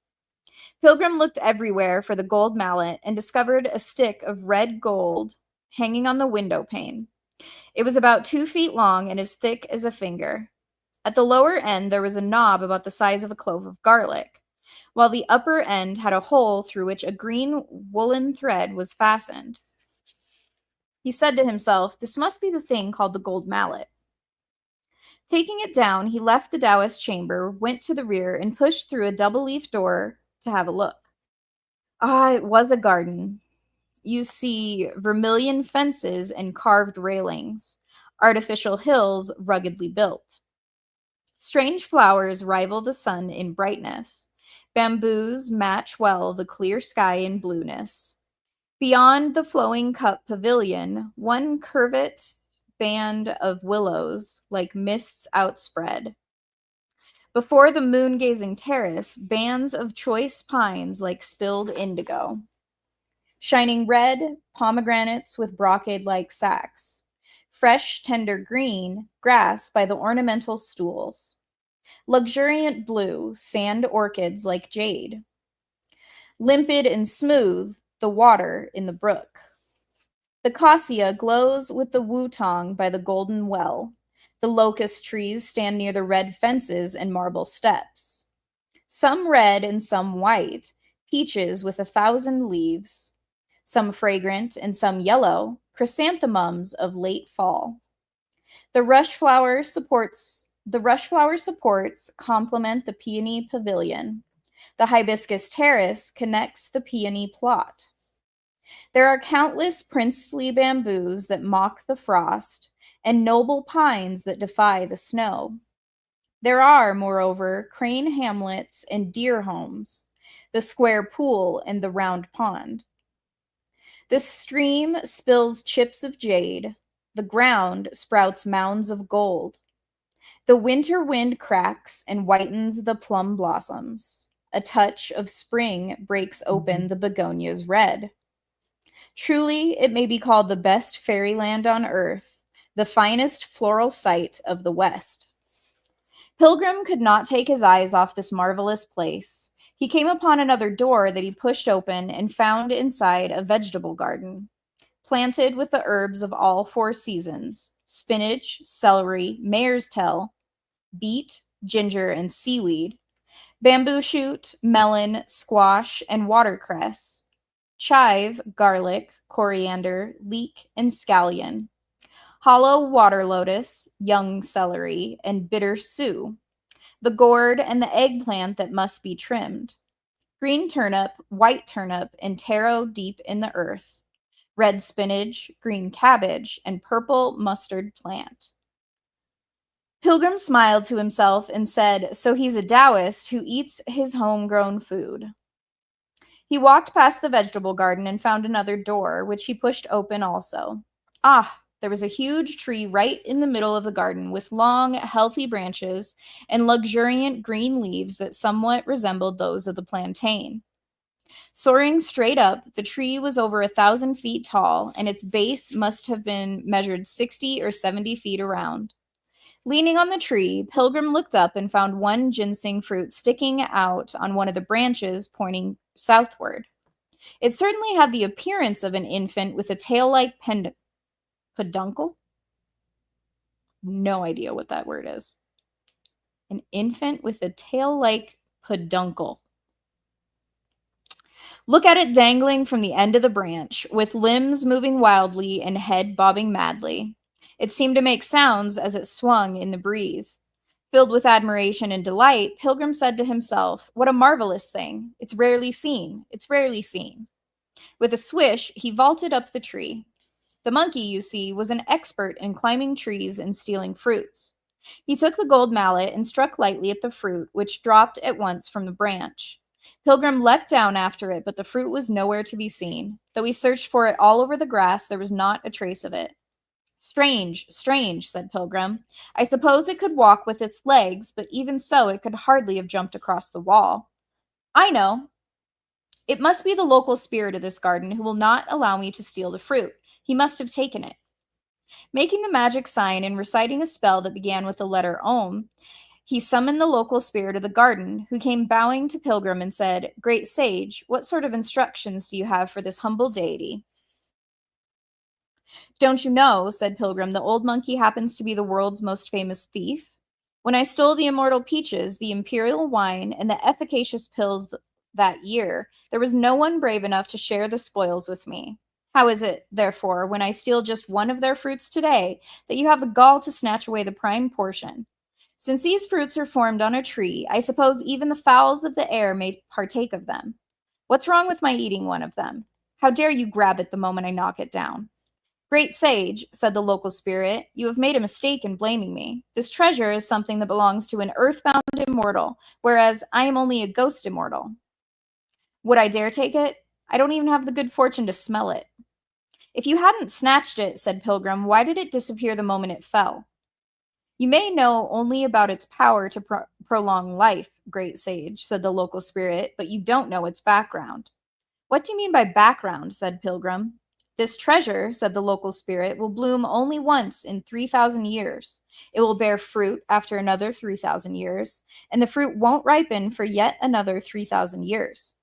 Pilgrim looked everywhere for the gold mallet and discovered a stick of red gold hanging on the window pane. It was about 2 feet long and as thick as a finger. At the lower end, there was a knob about the size of a clove of garlic, while the upper end had a hole through which a green woolen thread was fastened. He said to himself, "This must be the thing called the gold mallet." Taking it down, he left the Taoist chamber, went to the rear, and pushed through a double-leaf door to have a look. Ah, it was a garden. You see vermilion fences and carved railings, artificial hills ruggedly built. Strange flowers rival the sun in brightness. Bamboos match well the clear sky in blueness. Beyond the flowing cup pavilion, one curved band of willows like mists outspread. Before the moon-gazing terrace, bands of choice pines like spilled indigo. Shining red, pomegranates with brocade-like sacks. Fresh, tender green, grass by the ornamental stools. Luxuriant blue, sand orchids like jade. Limpid and smooth, the water in the brook. The cassia glows with the wutong by the golden well. The locust trees stand near the red fences and marble steps. Some red and some white, peaches with 1,000 leaves. Some fragrant and some yellow, chrysanthemums of late fall. The rush flower supports complement the peony pavilion. The hibiscus terrace connects the peony plot. There are countless princely bamboos that mock the frost, and noble pines that defy the snow. There are, moreover, crane hamlets and deer homes, the square pool and the round pond. The stream spills chips of jade, the ground sprouts mounds of gold. The winter wind cracks and whitens the plum blossoms. A touch of spring breaks open the begonias red. Truly, it may be called the best fairyland on earth, the finest floral sight of the West. Pilgrim could not take his eyes off this marvelous place. He came upon another door that he pushed open and found inside a vegetable garden, planted with the herbs of all 4 seasons: spinach, celery, mare's tail, beet, ginger, and seaweed, bamboo shoot, melon, squash, and watercress, chive, garlic, coriander, leek, and scallion, hollow water lotus, young celery, and bitter sue, the gourd and the eggplant that must be trimmed, green turnip, white turnip, and taro deep in the earth, red spinach, green cabbage, and purple mustard plant. Pilgrim smiled to himself and said, "So he's a Taoist who eats his homegrown food." He walked past the vegetable garden and found another door, which he pushed open also. Ah, there was a huge tree right in the middle of the garden with long, healthy branches and luxuriant green leaves that somewhat resembled those of the plantain. Soaring straight up, the tree was over 1,000 feet tall, and its base must have been measured 60 or 70 feet around. Leaning on the tree, Pilgrim looked up and found one ginseng fruit sticking out on one of the branches pointing southward. It certainly had the appearance of an infant with a tail-like peduncle? No idea what that word is. An infant with a tail-like peduncle. Look at it dangling from the end of the branch, with limbs moving wildly and head bobbing madly. It seemed to make sounds as it swung in the breeze. Filled with admiration and delight, Pilgrim said to himself, "What a marvelous thing! It's rarely seen. It's rarely seen." With a swish, he vaulted up the tree. The monkey, you see, was an expert in climbing trees and stealing fruits. He took the gold mallet and struck lightly at the fruit, which dropped at once from the branch. Pilgrim leapt down after it, but the fruit was nowhere to be seen. Though he searched for it all over the grass, there was not a trace of it. "Strange, strange," said Pilgrim. "I suppose it could walk with its legs, but even so it could hardly have jumped across the wall. I know. It must be the local spirit of this garden who will not allow me to steal the fruit. He must have taken it." Making the magic sign and reciting a spell that began with the letter Om, he summoned the local spirit of the garden, who came bowing to Pilgrim and said, "Great sage, what sort of instructions do you have for this humble deity?" "Don't you know," said Pilgrim, "the old monkey happens to be the world's most famous thief? When I stole the immortal peaches, the imperial wine, and the efficacious pills that year, there was no one brave enough to share the spoils with me. How is it, therefore, when I steal just one of their fruits today, that you have the gall to snatch away the prime portion? Since these fruits are formed on a tree, I suppose even the fowls of the air may partake of them. What's wrong with my eating one of them? How dare you grab it the moment I knock it down? Great sage, said the local spirit, you have made a mistake in blaming me. This treasure is something that belongs to an earthbound immortal, whereas I am only a ghost immortal. Would I dare take it? I don't even have the good fortune to smell it. If you hadn't snatched it, said Pilgrim, why did it disappear the moment it fell? You may know only about its power to prolong life, great sage, said the local spirit, but you don't know its background. What do you mean by background, said Pilgrim. This treasure, said the local spirit, will bloom only once in 3,000 years. It will bear fruit after another 3,000 years, and the fruit won't ripen for yet another 3,000 years.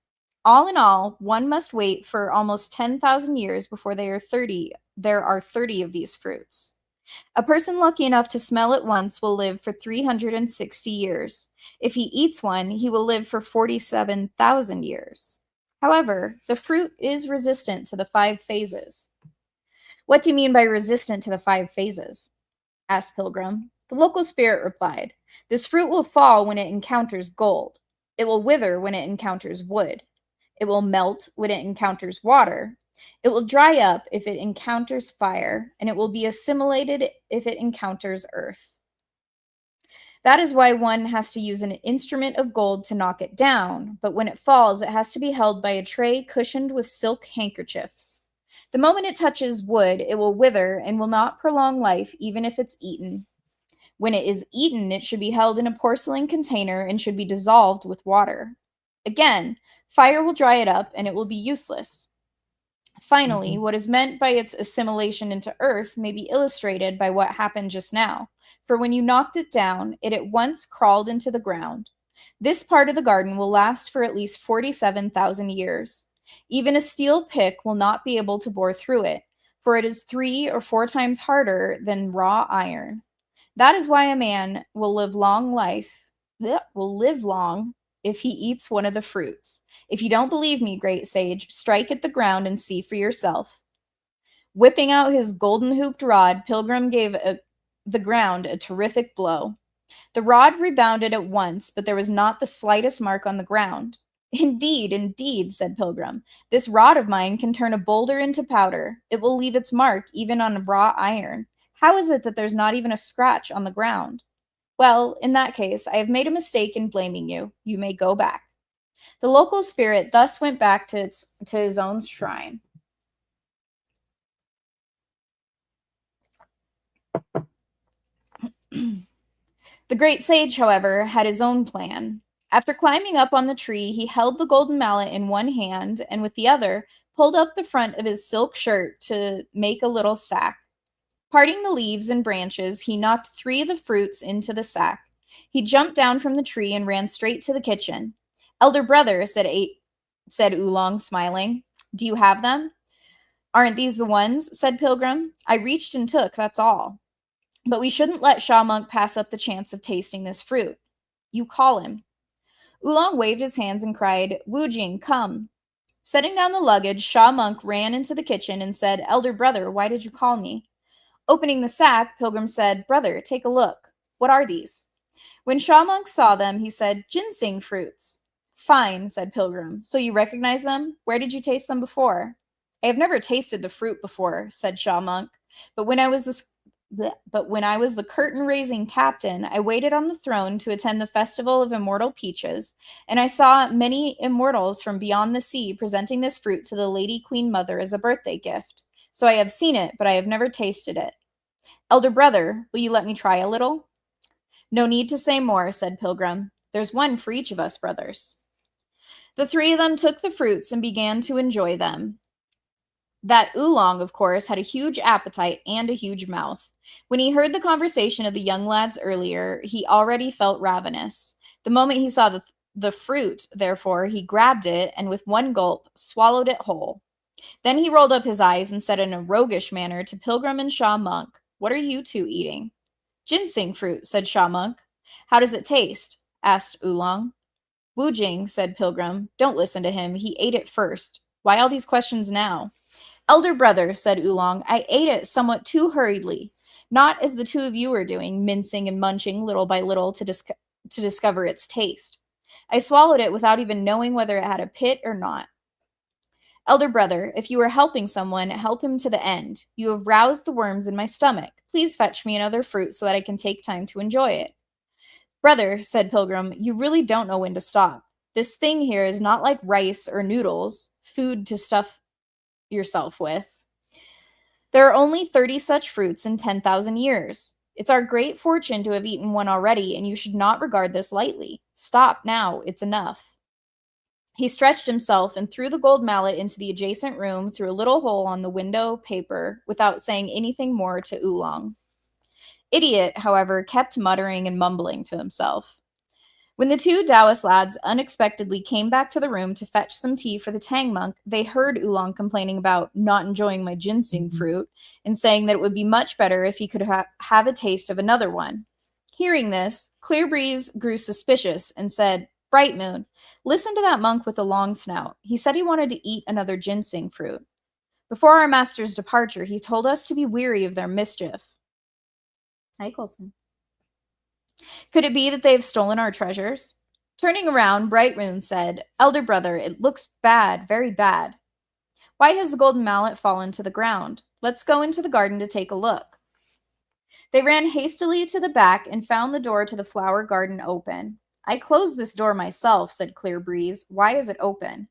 All in all, one must wait for almost 10,000 years before there are 30 of these fruits. A person lucky enough to smell it once will live for 360 years. If he eats one, he will live for 47,000 years. However, the fruit is resistant to the 5 phases. What do you mean by resistant to the 5 phases? Asked Pilgrim. The local spirit replied, this fruit will fall when it encounters gold. It will wither when it encounters wood. It will melt when it encounters water. It will dry up if it encounters fire, and it will be assimilated if it encounters earth. That is why one has to use an instrument of gold to knock it down, but when it falls, it has to be held by a tray cushioned with silk handkerchiefs. The moment it touches wood, it will wither and will not prolong life even if it's eaten. When it is eaten, it should be held in a porcelain container and should be dissolved with water. Again, fire will dry it up and it will be useless. Finally, what is meant by its assimilation into earth may be illustrated by what happened just now, for when you knocked it down, it at once crawled into the ground. This part of the garden will last for at least 47,000 years. Even a steel pick will not be able to bore through it, for it is 3 or 4 times harder than raw iron. That is why a man will live long if he eats one of the fruits. If you don't believe me, great sage, strike at the ground and see for yourself. Whipping out his golden-hooped rod, Pilgrim gave the ground a terrific blow. The rod rebounded at once, but there was not the slightest mark on the ground. Indeed, said Pilgrim. This rod of mine can turn a boulder into powder. It will leave its mark even on raw iron. How is it that there's not even a scratch on the ground? Well, in that case, I have made a mistake in blaming you. You may go back. The local spirit thus went back to his own shrine. The great sage, however, had his own plan. After climbing up on the tree, he held the golden mallet in one hand and with the other pulled up the front of his silk shirt to make a little sack. Parting the leaves and branches, he knocked 3 of the fruits into the sack. He jumped down from the tree and ran straight to the kitchen. Elder brother, said Oolong, smiling. Do you have them? Aren't these the ones? Said Pilgrim. I reached and took, that's all. But we shouldn't let Shaw Monk pass up the chance of tasting this fruit. You call him. Oolong waved his hands and cried, Wu Jing, come. Setting down the luggage, Shaw Monk ran into the kitchen and said, Elder brother, why did you call me? Opening the sack, Pilgrim said, Brother, take a look. What are these? When Shaw Monk saw them, he said, Ginseng fruits. Fine, said Pilgrim. So you recognize them? Where did you taste them before? I have never tasted the fruit before, said Shaw Monk. But when I was the curtain-raising captain, I waited on the throne to attend the festival of immortal peaches, and I saw many immortals from beyond the sea presenting this fruit to the Lady Queen Mother as a birthday gift. So I have seen it, but I have never tasted it. Elder brother, will you let me try a little? No need to say more, said Pilgrim. There's one for each of us, brothers. The 3 of them took the fruits and began to enjoy them. That Oolong, of course, had a huge appetite and a huge mouth. When he heard the conversation of the young lads earlier, he already felt ravenous. The moment he saw the fruit, therefore, he grabbed it and with one gulp swallowed it whole. Then he rolled up his eyes and said in a roguish manner to Pilgrim and Shaw Monk, What are you 2 eating? Ginseng fruit, said Shaw Monk. How does it taste? Asked Oolong. Wu Jing, said Pilgrim. Don't listen to him. He ate it first. Why all these questions now? Elder brother, said Oolong, I ate it somewhat too hurriedly, not as the two of you are doing, mincing and munching little by little to discover its taste. I swallowed it without even knowing whether it had a pit or not. Elder brother, if you are helping someone, help him to the end. You have roused the worms in my stomach. Please fetch me another fruit so that I can take time to enjoy it. Brother, said Pilgrim, you really don't know when to stop. This thing here is not like rice or noodles, food to stuff yourself with. There are only 30 such fruits in 10,000 years. It's our great fortune to have eaten one already, and you should not regard this lightly. Stop now, it's enough. He stretched himself and threw the gold mallet into the adjacent room through a little hole on the window paper without saying anything more to Oolong. Idiot, however, kept muttering and mumbling to himself. When the two Taoist lads unexpectedly came back to the room to fetch some tea for the Tang monk, they heard Oolong complaining about not enjoying my ginseng fruit and saying that it would be much better if he could have a taste of another one. Hearing this, Clearbreeze grew suspicious and said, Bright Moon, listen to that monk with the long snout. He said he wanted to eat another ginseng fruit. Before our master's departure, he told us to be weary of their mischief. Hi, Colson. Could it be that they have stolen our treasures? Turning around, Bright Moon said, Elder brother, it looks bad, very bad. Why has the golden mallet fallen to the ground? Let's go into the garden to take a look. They ran hastily to the back and found the door to the flower garden open. I closed this door myself, said Clearbreeze. Why is it open?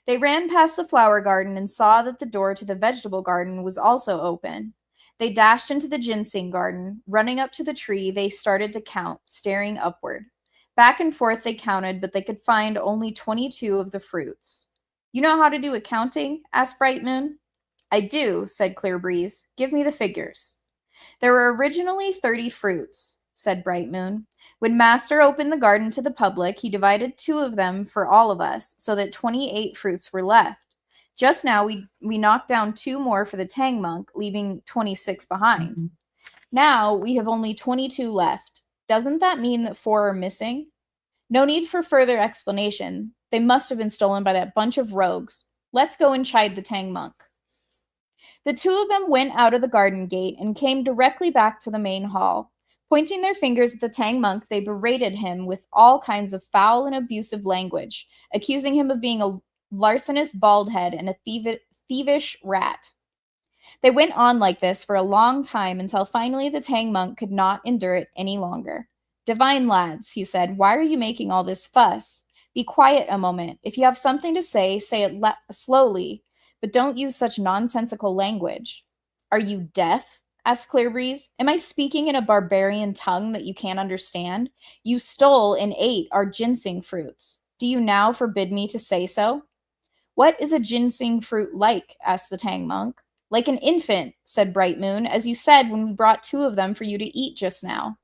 They ran past the flower garden and saw that the door to the vegetable garden was also open. They dashed into the ginseng garden. Running up to the tree, they started to count, staring upward. Back and forth they counted, but they could find only 22 of the fruits. You know how to do accounting? Asked Bright Moon. I do, said Clearbreeze. Give me the figures. There were originally 30 fruits, said Bright Moon. When Master opened the garden to the public, he divided 2 of them for all of us, so that 28 fruits were left. Just now, we knocked down 2 more for the Tang monk, leaving 26 behind. Mm-hmm. Now, we have only 22 left. Doesn't that mean that 4 are missing? No need for further explanation. They must have been stolen by that bunch of rogues. Let's go and chide the Tang monk. The 2 of them went out of the garden gate and came directly back to the main hall. Pointing their fingers at the Tang monk, they berated him with all kinds of foul and abusive language, accusing him of being a larcenous baldhead and a thievish rat. They went on like this for a long time until finally the Tang monk could not endure it any longer. Divine lads, he said, why are you making all this fuss? Be quiet a moment. If you have something to say it slowly, but don't use such nonsensical language. Are you deaf? Asked Clearbreeze. Am I speaking in a barbarian tongue that you can't understand? You stole and ate our ginseng fruits. Do you now forbid me to say so? What is a ginseng fruit like? Asked the Tang monk. Like an infant, said Bright Moon, as you said when we brought 2 of them for you to eat just now.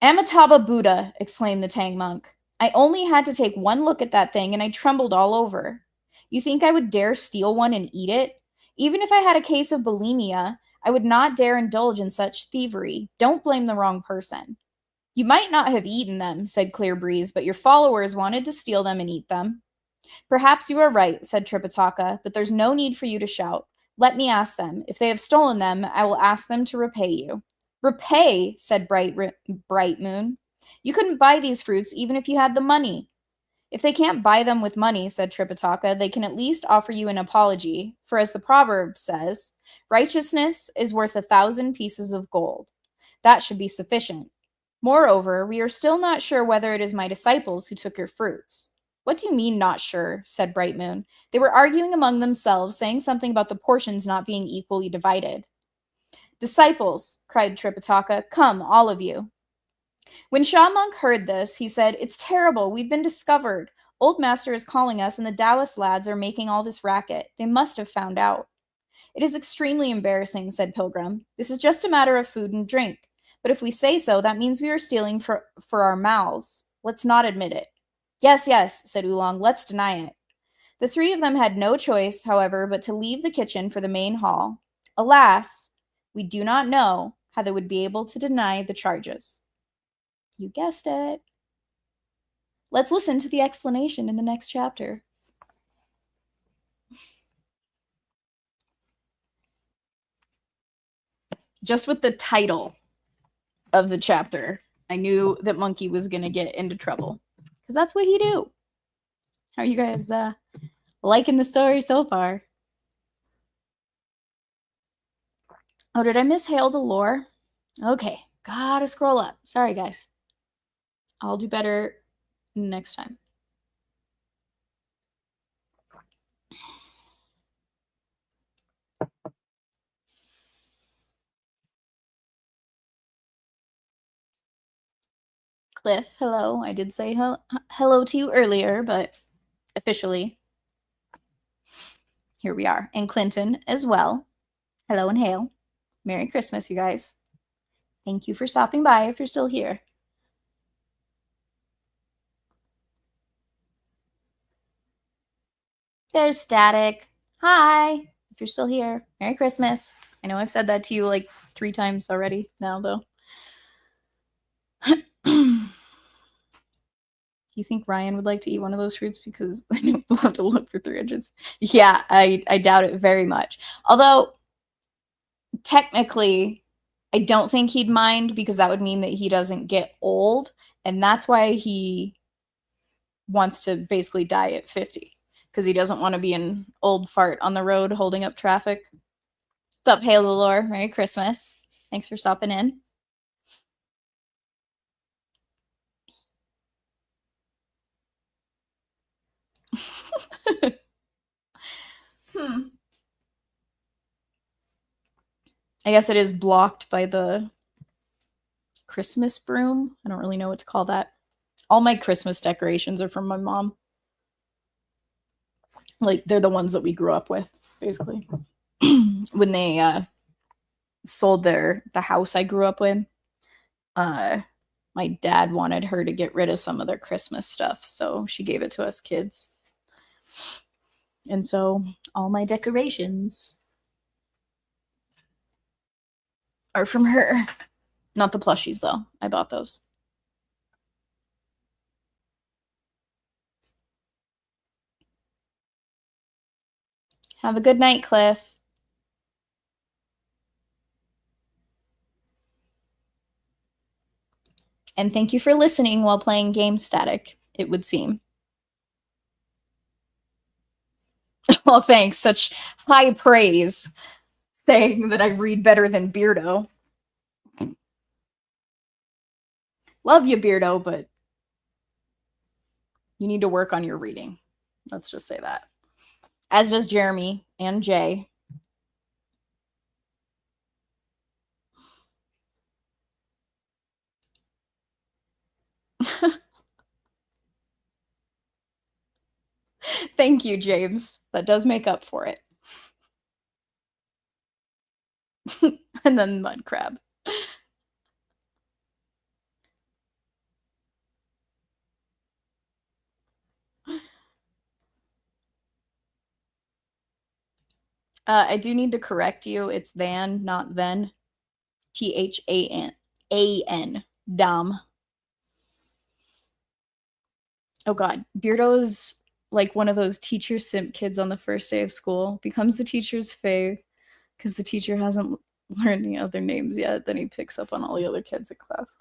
Amitabha Buddha, exclaimed the Tang monk. I only had to take one look at that thing and I trembled all over. You think I would dare steal one and eat it? Even if I had a case of bulimia, I would not dare indulge in such thievery. Don't blame the wrong person. You might not have eaten them, said Clearbreeze, but your followers wanted to steal them and eat them. Perhaps you are right, said Tripitaka, but there's no need for you to shout. Let me ask them. If they have stolen them, I will ask them to repay you. Repay, said Bright Moon. You couldn't buy these fruits even if you had the money. If they can't buy them with money, said Tripitaka, they can at least offer you an apology, for as the proverb says, righteousness is worth 1,000 pieces of gold. That should be sufficient. Moreover, we are still not sure whether it is my disciples who took your fruits. What do you mean, not sure? Said Bright Moon. They were arguing among themselves, saying something about the portions not being equally divided. Disciples, cried Tripitaka, come, all of you. When Sha Monk heard this, he said, It's terrible, we've been discovered. Old Master is calling us, and the Taoist lads are making all this racket. They must have found out. It is extremely embarrassing, said Pilgrim. This is just a matter of food and drink. But if we say so, that means we are stealing for our mouths. Let's not admit it. Yes, said Oolong, let's deny it. The 3 of them had no choice, however, but to leave the kitchen for the main hall. Alas, we do not know how they would be able to deny the charges. You guessed it. Let's listen to the explanation in the next chapter. just with the title of the chapter, I knew that Monkey was going to get into trouble because that's what he do. How are you guys liking the story so far? Oh, did I miss Hail the Lore? Okay, gotta scroll up. Sorry, guys. I'll do better next time. Cliff, hello. I did say hello to you earlier, but officially, here we are. And Clinton as well. Hello and hail. Merry Christmas, you guys. Thank you for stopping by if you're still here. There's Static. Hi. If you're still here, Merry Christmas. I know I've said that to you like 3 times already now, though. You think Ryan would like to eat one of those fruits? Because I don't want to look for 3 inches. Yeah, I doubt it very much. Although, technically, I don't think he'd mind because that would mean that he doesn't get old. And that's why he wants to basically die at 50. Because he doesn't want to be an old fart on the road holding up traffic. What's up, Hail the Lore? Merry Christmas. Thanks for stopping in. I guess it is blocked by the Christmas broom. I don't really know what to call that. All my Christmas decorations are from my mom. Like, they're the ones that we grew up with, basically. When they sold the house I grew up in, my dad wanted her to get rid of some of their Christmas stuff, so she gave it to us kids. And so all my decorations are from her. Not the plushies, though. I bought those. Have a good night, Cliff. And thank you for listening while playing Game Static, it would seem. Well, thanks. Such high praise, saying that I read better than Beardo. Love you, Beardo, but you need to work on your reading. Let's just say that. As does Jeremy and Jay. Thank you, James. That does make up for it. And then Mud Crab. I do need to correct you. It's than, not then. THAN. Dom. Oh God, Beardo's like one of those teacher simp kids on the first day of school. Becomes the teacher's fave because the teacher hasn't learned the other names yet. Then he picks up on all the other kids in class.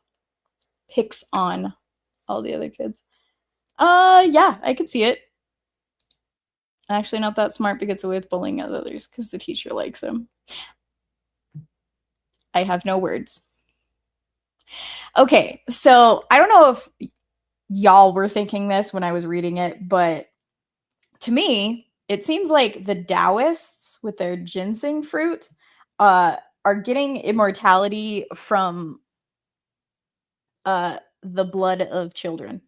Picks on all the other kids. Yeah, I could see it. Actually, not that smart, but gets away with bullying others because the teacher likes him. I have no words. Okay, so I don't know if y'all were thinking this when I was reading it, but to me, it seems like the Taoists with their ginseng fruit are getting immortality from the blood of children.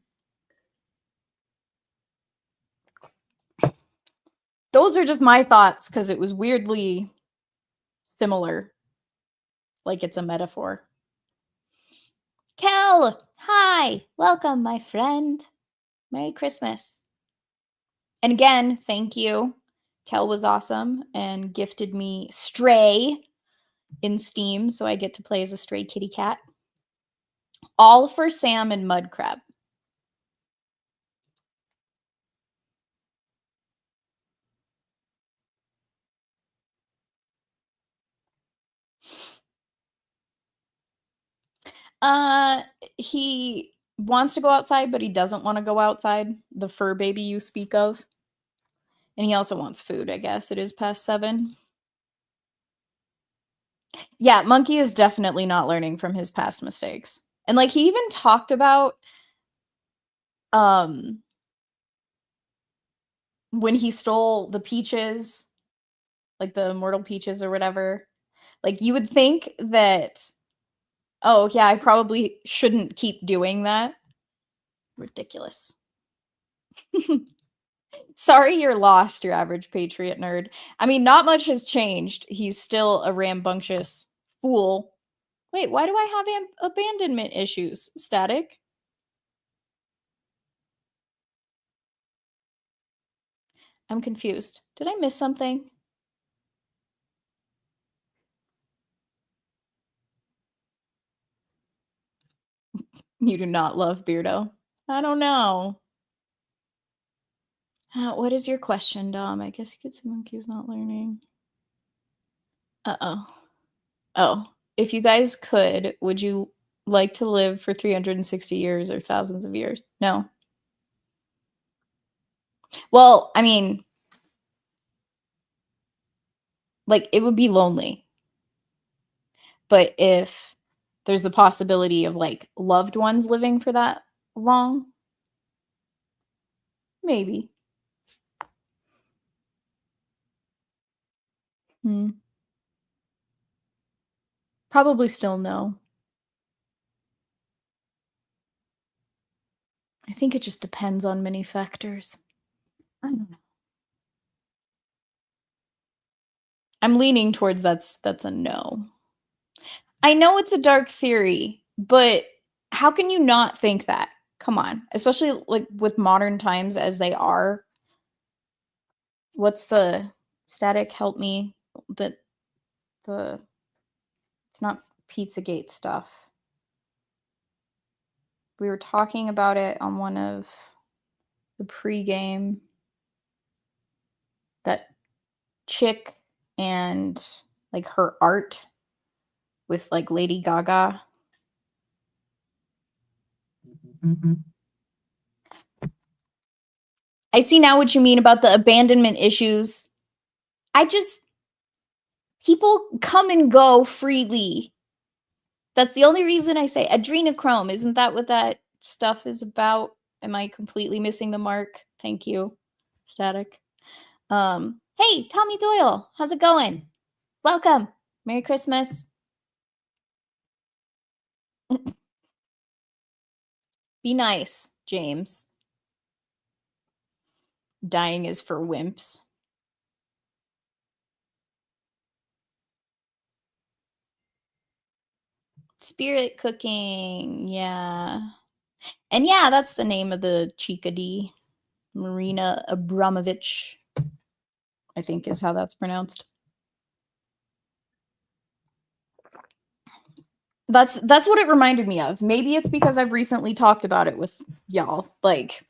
Those are just my thoughts because it was weirdly similar. Like it's a metaphor. Kel, hi, welcome, my friend. Merry Christmas. And again, thank you. Kel was awesome and gifted me Stray in Steam, so I get to play as a stray kitty cat. All for Sam and Mud Crab. Uh, he wants to go outside, but he doesn't want to go outside. The fur baby you speak of. And he also wants food, I guess. It is past 7. Yeah, Monkey is definitely not learning from his past mistakes. And like he even talked about um when he stole the peaches, like the immortal peaches or whatever. Like you would think that, oh yeah, I probably shouldn't keep doing that. Ridiculous. Sorry you're lost, your average patriot nerd. I mean, not much has changed. He's still a rambunctious fool. Wait, why do I have abandonment issues? Static? I'm confused. Did I miss something? You do not love Beardo. I don't know. What is your question, Dom? I guess you could say monkey's not learning. Uh-oh. Oh, if you guys could, would you like to live for 360 years or thousands of years? No. Well, I mean, like it would be lonely. But if there's the possibility of like loved ones living for that long, maybe. Hmm. Probably still no. I think it just depends on many factors. I don't know. I'm leaning towards that's a no. I know it's a dark theory, but how can you not think that? Come on, especially like with modern times as they are. What's the static? Help me. That the it's not Pizzagate stuff. We were talking about it on one of the pregame. That chick and like her art with like Lady Gaga. Mm-hmm. I see now what you mean about the abandonment issues. I just, people come and go freely. That's the only reason I say adrenochrome. Isn't that what that stuff is about? Am I completely missing the mark? Thank you, Static. Hey, Tommy Doyle, how's it going? Welcome. Merry Christmas. Be nice, James. Dying is for wimps. Spirit cooking, yeah. And yeah, that's the name of the Chickadee. Marina Abramovich, I think is how that's pronounced. That's what it reminded me of. Maybe it's because I've recently talked about it with y'all. Like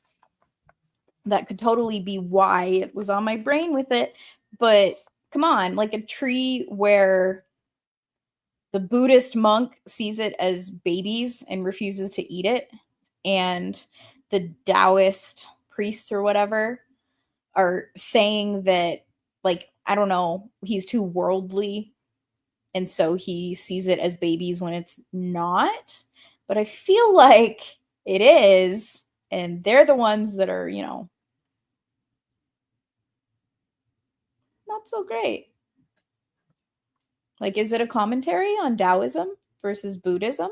that could totally be why it was on my brain with it. But come on, like a tree where the Buddhist monk sees it as babies and refuses to eat it, and the Taoist priests or whatever are saying that, like, I don't know, he's too worldly and so he sees it as babies when it's not. But I feel like it is, and they're the ones that are, not so great. Like, is it a commentary on Taoism versus Buddhism?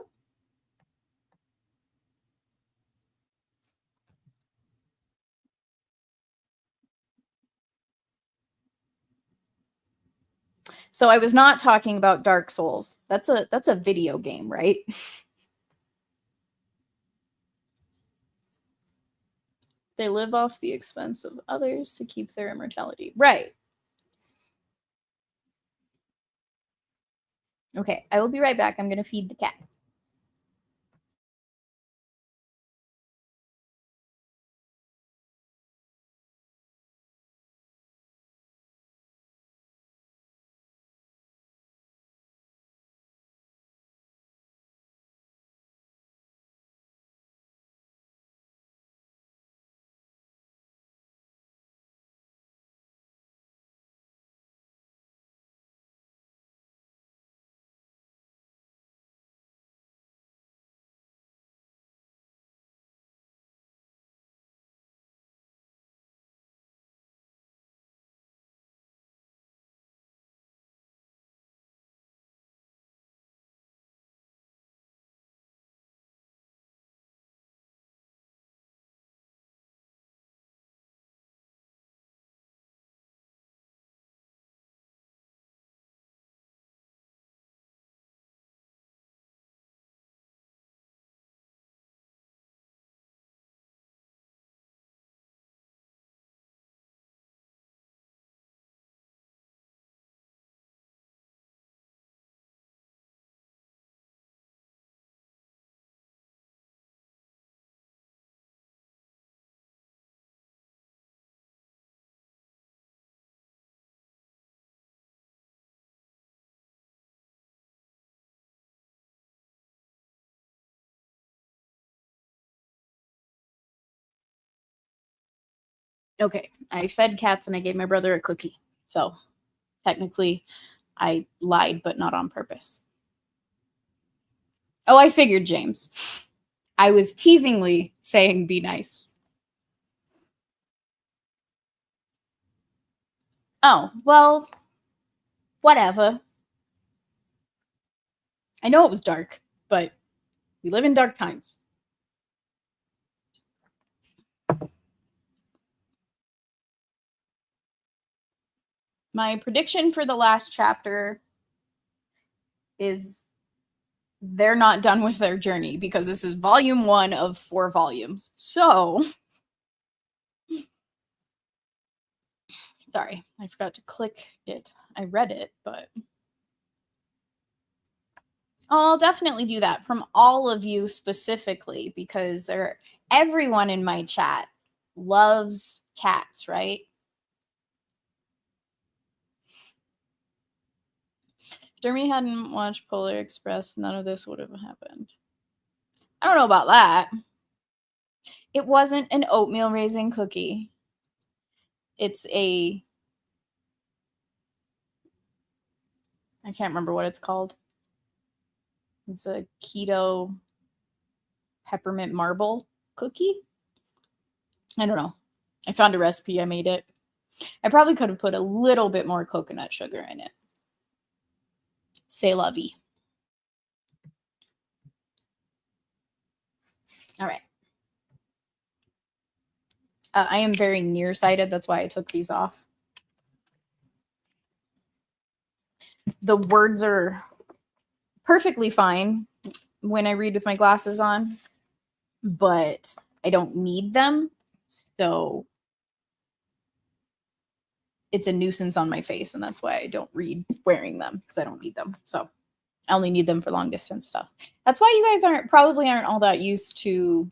So I was not talking about Dark Souls. That's a video game, right? They live off the expense of others to keep their immortality. Right. Okay, I will be right back. I'm going to feed the cat. Okay, I fed cats and I gave my brother a cookie. So technically, I lied, but not on purpose. Oh, I figured, James. I was teasingly saying be nice. Oh, well, whatever. I know it was dark, but we live in dark times. My prediction for the last chapter is they're not done with their journey because this is volume 1 of 4 volumes. So, sorry, I forgot to click it. I read it, but I'll definitely do that from all of you specifically because everyone in my chat loves cats, right? If Dermy hadn't watched Polar Express, none of this would have happened. I don't know about that. It wasn't an oatmeal raisin cookie. It's I can't remember what it's called. It's a keto peppermint marble cookie. I don't know. I found a recipe. I made it. I probably could have put a little bit more coconut sugar in it. C'est la vie. All right. I am very nearsighted. That's why I took these off. The words are perfectly fine when I read with my glasses on, but I don't need them. So it's a nuisance on my face, and that's why I don't read wearing them because I don't need them. So I only need them for long distance stuff. That's why you guys probably aren't all that used to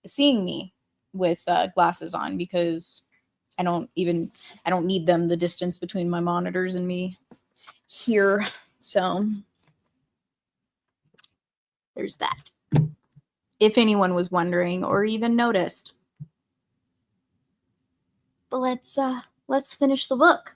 seeing me with glasses on because I don't need them. The distance between my monitors and me here. So there's that. If anyone was wondering or even noticed. But let's finish the book.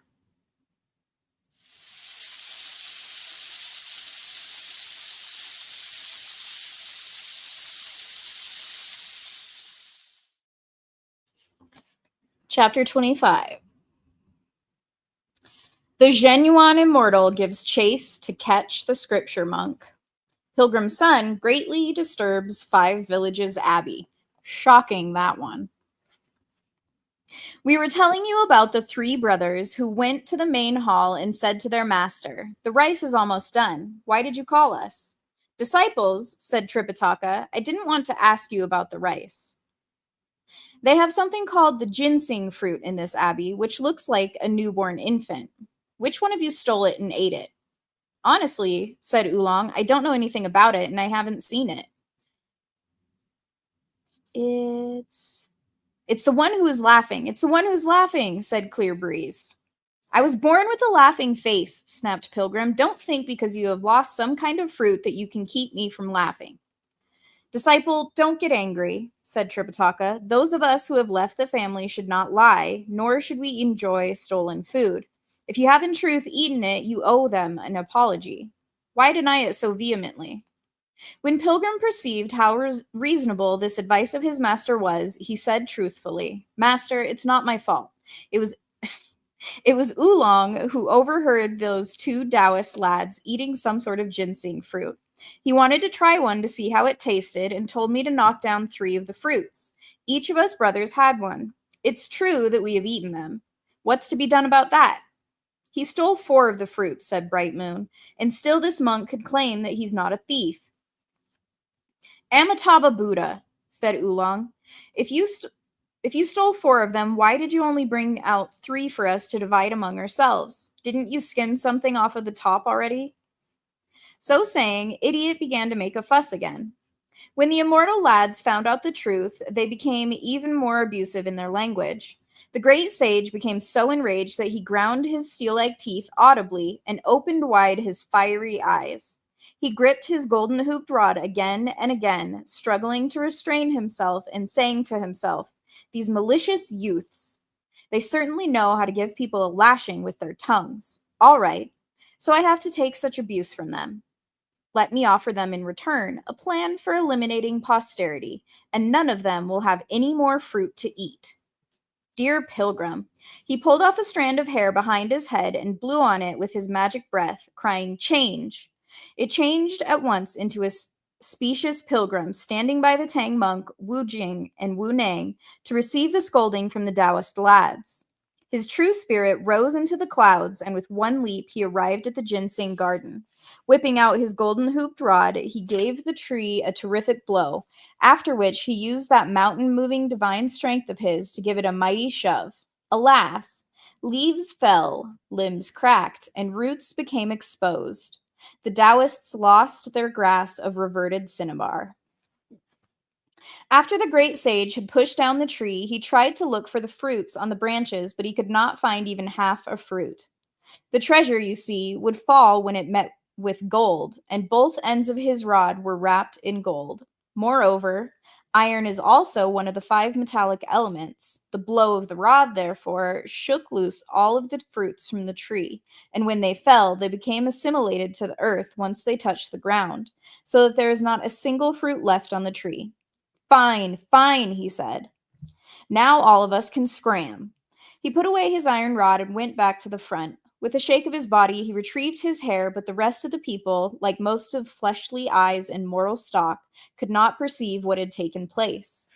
Chapter 25. The genuine immortal gives chase to catch the scripture monk. Pilgrim's son greatly disturbs 5 villages abbey. Shocking, that one. We were telling you about the 3 brothers who went to the main hall and said to their master, "The rice is almost done. Why did you call us?" "Disciples," said Tripitaka, "I didn't want to ask you about the rice. They have something called the ginseng fruit in this abbey, which looks like a newborn infant. Which one of you stole it and ate it?" "Honestly," said Oolong, "I don't know anything about it and I haven't seen it." It's the one who is laughing. It's the one who's laughing, said Clear Breeze. "I was born with a laughing face," snapped Pilgrim. "Don't think because you have lost some kind of fruit that you can keep me from laughing." "Disciple, don't get angry," said Tripitaka. "Those of us who have left the family should not lie, nor should we enjoy stolen food. If you have in truth eaten it, you owe them an apology. Why deny it so vehemently?" When Pilgrim perceived how reasonable this advice of his master was, he said truthfully, "Master, it's not my fault. It was Oolong who overheard those 2 Taoist lads eating some sort of ginseng fruit. He wanted to try one to see how it tasted and told me to knock down 3 of the fruits. Each of us brothers had one. It's true that we have eaten them. What's to be done about that?" "He stole 4 of the fruits," said Bright Moon, "and still this monk could claim that he's not a thief." "Amitabha Buddha," said Oolong, if you stole 4 of them, why did you only bring out 3 for us to divide among ourselves? Didn't you skim something off of the top already?" So saying, Idiot began to make a fuss again. When the immortal lads found out the truth, they became even more abusive in their language. The great sage became so enraged that he ground his steel-like teeth audibly and opened wide his fiery eyes. He gripped his golden-hooped rod again and again, struggling to restrain himself and saying to himself, "These malicious youths." They certainly know how to give people a lashing with their tongues. All right, so I have to take such abuse from them. Let me offer them in return a plan for eliminating posterity, and none of them will have any more fruit to eat. Dear Pilgrim, he pulled off a strand of hair behind his head and blew on it with his magic breath, crying, "Change!" It changed at once into a specious pilgrim standing by the Tang monk Wu Jing and Wu Nang to receive the scolding from the Taoist lads. His true spirit rose into the clouds, and with one leap he arrived at the ginseng garden. Whipping out his golden hooped rod, he gave the tree a terrific blow, after which he used that mountain-moving divine strength of his to give it a mighty shove. Alas! Leaves fell, limbs cracked, and roots became exposed. The Taoists lost their grasp of reverted cinnabar. After the great sage had pushed down the tree, he tried to look for the fruits on the branches, but he could not find even half a fruit. The treasure, you see, would fall when it met with gold, and both ends of his rod were wrapped in gold. Moreover, iron is also one of the 5 metallic elements. The blow of the rod, therefore, shook loose all of the fruits from the tree, and when they fell, they became assimilated to the earth once they touched the ground, so that there is not a single fruit left on the tree. Fine, fine, he said. Now all of us can scram. He put away his iron rod and went back to the front. With a shake of his body, he retrieved his hair, but the rest of the people, like most of fleshly eyes and moral stock, could not perceive what had taken place.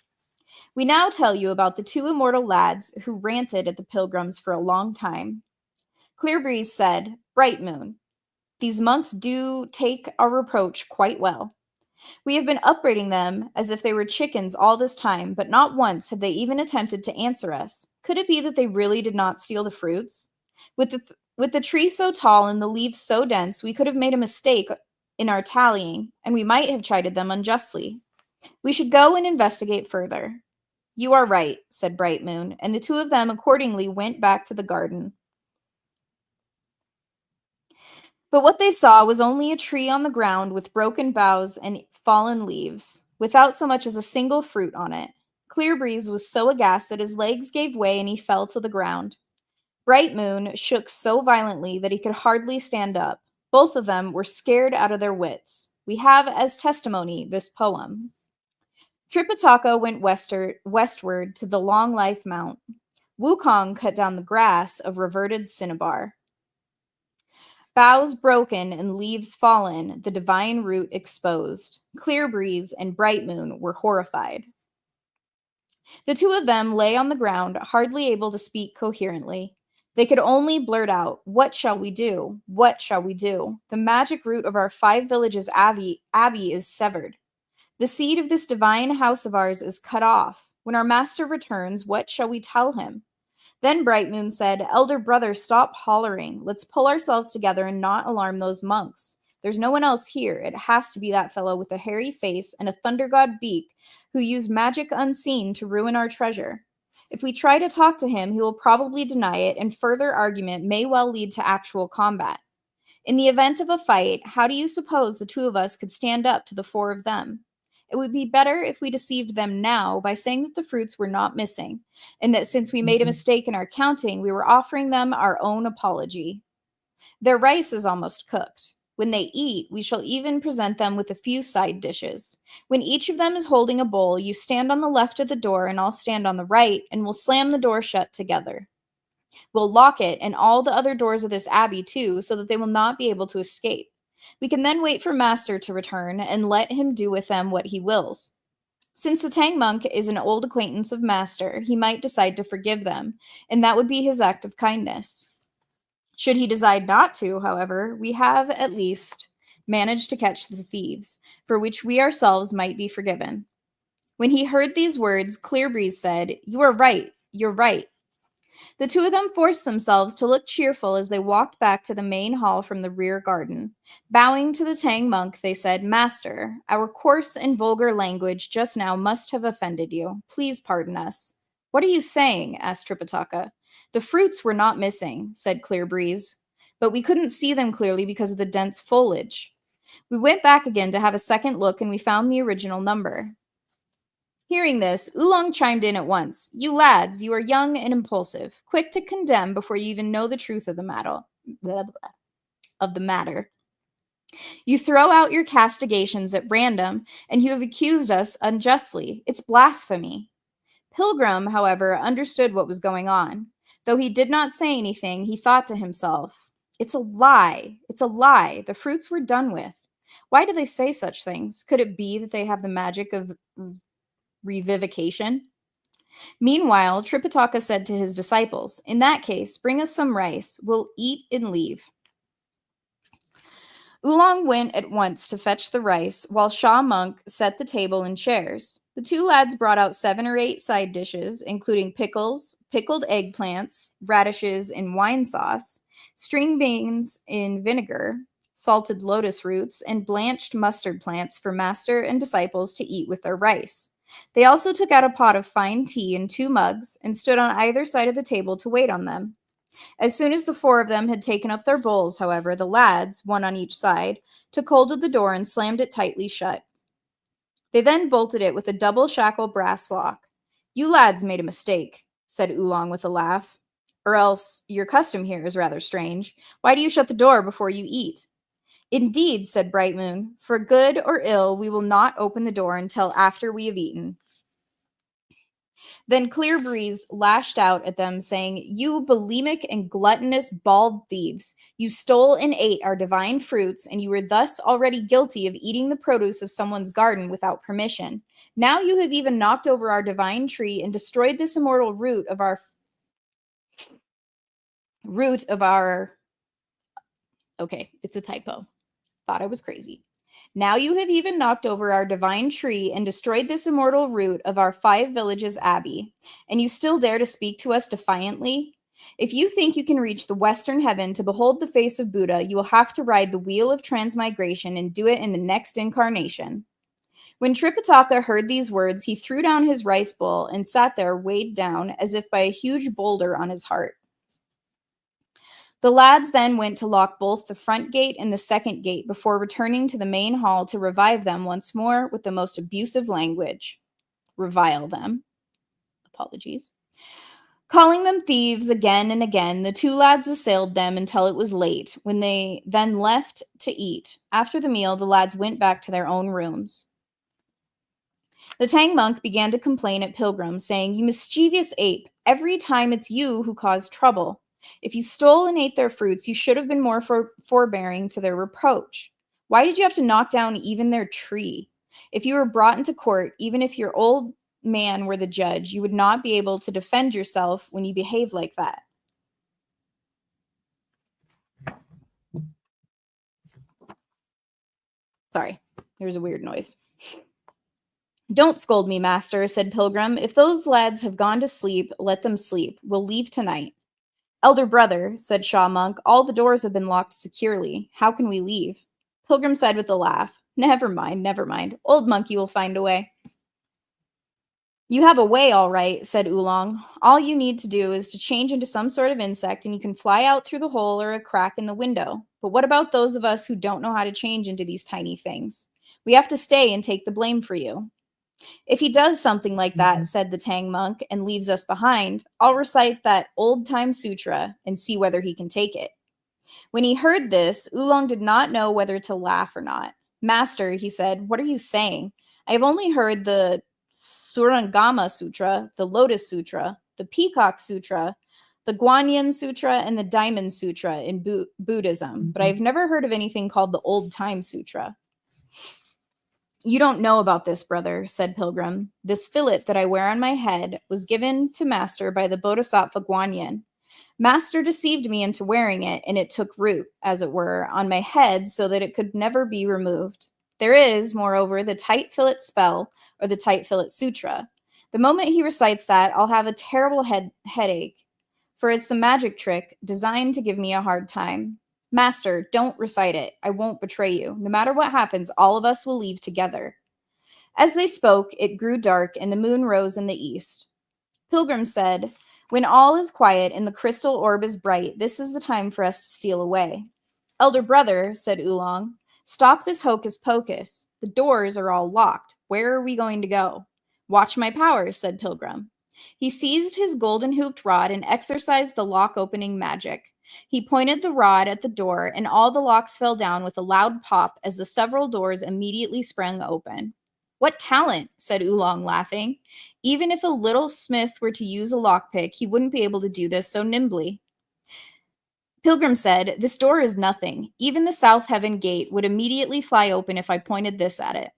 We now tell you about the 2 immortal lads who ranted at the pilgrims for a long time. Clearbreeze said, "Bright Moon, these monks do take our reproach quite well. We have been upbraiding them as if they were chickens all this time, but not once have they even attempted to answer us. Could it be that they really did not steal the fruits? With the tree so tall and the leaves so dense, we could have made a mistake in our tallying, and we might have chided them unjustly. We should go and investigate further." "You are right," said Bright Moon, and the 2 of them accordingly went back to the garden. But what they saw was only a tree on the ground with broken boughs and fallen leaves, without so much as a single fruit on it. Clearbreeze was so aghast that his legs gave way and he fell to the ground. Bright Moon shook so violently that he could hardly stand up. Both of them were scared out of their wits. We have as testimony this poem. Tripitaka went westward to the Long Life Mount. Wukong cut down the grass of reverted cinnabar. Boughs broken and leaves fallen, the divine root exposed. Clearbreeze and Bright Moon were horrified. The 2 of them lay on the ground, hardly able to speak coherently. They could only blurt out, "What shall we do? What shall we do? The magic root of our 5 villages' abbey is severed. The seed of this divine house of ours is cut off. When our master returns, what shall we tell him?" Then Bright Moon said, "Elder brother, stop hollering. Let's pull ourselves together and not alarm those monks. There's no one else here. It has to be that fellow with a hairy face and a thunder god beak who used magic unseen to ruin our treasure. If we try to talk to him, he will probably deny it, and further argument may well lead to actual combat. In the event of a fight, how do you suppose the 2 of us could stand up to the 4 of them? It would be better if we deceived them now by saying that the fruits were not missing, and that since we made a mistake in our counting, we were offering them our own apology. Their rice is almost cooked. When they eat, we shall even present them with a few side dishes. When each of them is holding a bowl, you stand on the left of the door and I'll stand on the right, and we'll slam the door shut together. We'll lock it and all the other doors of this abbey too, so that they will not be able to escape. We can then wait for Master to return and let him do with them what he wills. Since the Tang monk is an old acquaintance of Master, he might decide to forgive them, and that would be his act of kindness. Should he decide not to, however, we have at least managed to catch the thieves, for which we ourselves might be forgiven." When he heard these words, Clearbreeze said, "You are right, you're right." The 2 of them forced themselves to look cheerful as they walked back to the main hall from the rear garden. Bowing to the Tang monk, they said, "Master, our coarse and vulgar language just now must have offended you. Please pardon us." "What are you saying?" asked Tripitaka. "The fruits were not missing," said Clearbreeze, "but we couldn't see them clearly because of the dense foliage. We went back again to have a second look, and we found the original number. Hearing this, Oolong chimed in at once. You lads, you are young and impulsive, quick to condemn before you even know the truth of the matter. You throw out your castigations at random, and you have accused us unjustly. It's blasphemy. Pilgrim, however, understood what was going on. Though he did not say anything, he thought to himself, it's a lie. It's a lie. The fruits were done with. Why do they say such things? Could it be that they have the magic of revivification? Meanwhile, Tripitaka said to his disciples, in that case, bring us some rice. We'll eat and leave. Oolong went at once to fetch the rice, while Shaw Monk set the table and chairs. The two lads brought out 7 or 8 side dishes, including pickles, pickled eggplants, radishes in wine sauce, string beans in vinegar, salted lotus roots, and blanched mustard plants for master and disciples to eat with their rice. They also took out a pot of fine tea in 2 mugs and stood on either side of the table to wait on them. As soon as the 4 of them had taken up their bowls, however, the lads, one on each side, took hold of the door and slammed it tightly shut. They then bolted it with a double shackle brass lock. You lads made a mistake, said Oolong with a laugh. Or else your custom here is rather strange. Why do you shut the door before you eat? Indeed, said Bright Moon, for good or ill, we will not open the door until after we have eaten. Then Clear Breeze lashed out at them, saying, you bulimic and gluttonous bald thieves, you stole and ate our divine fruits, and you were thus already guilty of eating the produce of someone's garden without permission. Now you have even knocked over our divine tree and destroyed this immortal root of our okay, it's a typo. Thought I was crazy. Now you have even knocked over our divine tree and destroyed this immortal root of our 5 villages abbey, and you still dare to speak to us defiantly? If you think you can reach the western heaven to behold the face of Buddha, you will have to ride the wheel of transmigration and do it in the next incarnation. When Tripitaka heard these words, he threw down his rice bowl and sat there weighed down as if by a huge boulder on his heart. The lads then went to lock both the front gate and the second gate before returning to the main hall to revive them once more with the most abusive language. Revile them. Apologies. Calling them thieves again and again, the 2 lads assailed them until it was late, when they then left to eat. After the meal, the lads went back to their own rooms. The Tang monk began to complain at Pilgrim, saying, you mischievous ape, every time it's you who caused trouble. If you stole and ate their fruits, you should have been more forbearing to their reproach. Why did you have to knock down even their tree? If you were brought into court, even if your old man were the judge, you would not be able to defend yourself when you behave like that. Sorry, there was a weird noise. Don't scold me, master, said Pilgrim. If those lads have gone to sleep, let them sleep. We'll leave tonight. Elder brother, said Shaw Monk, all the doors have been locked securely. How can we leave? Pilgrim said with a laugh, never mind, never mind. Old monkey will find a way. You have a way, all right, said Oolong. All you need to do is to change into some sort of insect and you can fly out through the hole or a crack in the window. But what about those of us who don't know how to change into these tiny things? We have to stay and take the blame for you. If he does something like that, said the Tang monk, and leaves us behind, I'll recite that old-time sutra and see whether he can take it. When he heard this, Oolong did not know whether to laugh or not. Master, he said, what are you saying? I have only heard the Surangama Sutra, the Lotus Sutra, the Peacock Sutra, the Guanyin Sutra, and the Diamond Sutra in Buddhism, but I've never heard of anything called the Old-Time Sutra. You don't know about this, brother, said Pilgrim. This fillet that I wear on my head was given to Master by the Bodhisattva Guanyin. Master deceived me into wearing it, and it took root, as it were, on my head so that it could never be removed. There is, moreover, the tight fillet spell, or the tight fillet sutra. The moment he recites that, I'll have a terrible headache, for it's the magic trick designed to give me a hard time. Master, don't recite it. I won't betray you. No matter what happens, all of us will leave together. As they spoke, it grew dark, and the moon rose in the east. Pilgrim said, when all is quiet and the crystal orb is bright, this is the time for us to steal away. Elder brother, said Oolong, stop this hocus pocus. The doors are all locked. Where are we going to go? Watch my power, said Pilgrim. He seized his golden-hooped rod and exercised the lock-opening magic. He pointed the rod at the door, and all the locks fell down with a loud pop as the several doors immediately sprang open. What talent, said Oolong, laughing. Even if a little smith were to use a lockpick, he wouldn't be able to do this so nimbly. Pilgrim said, This door is nothing. Even the South Heaven gate would immediately fly open if I pointed this at it.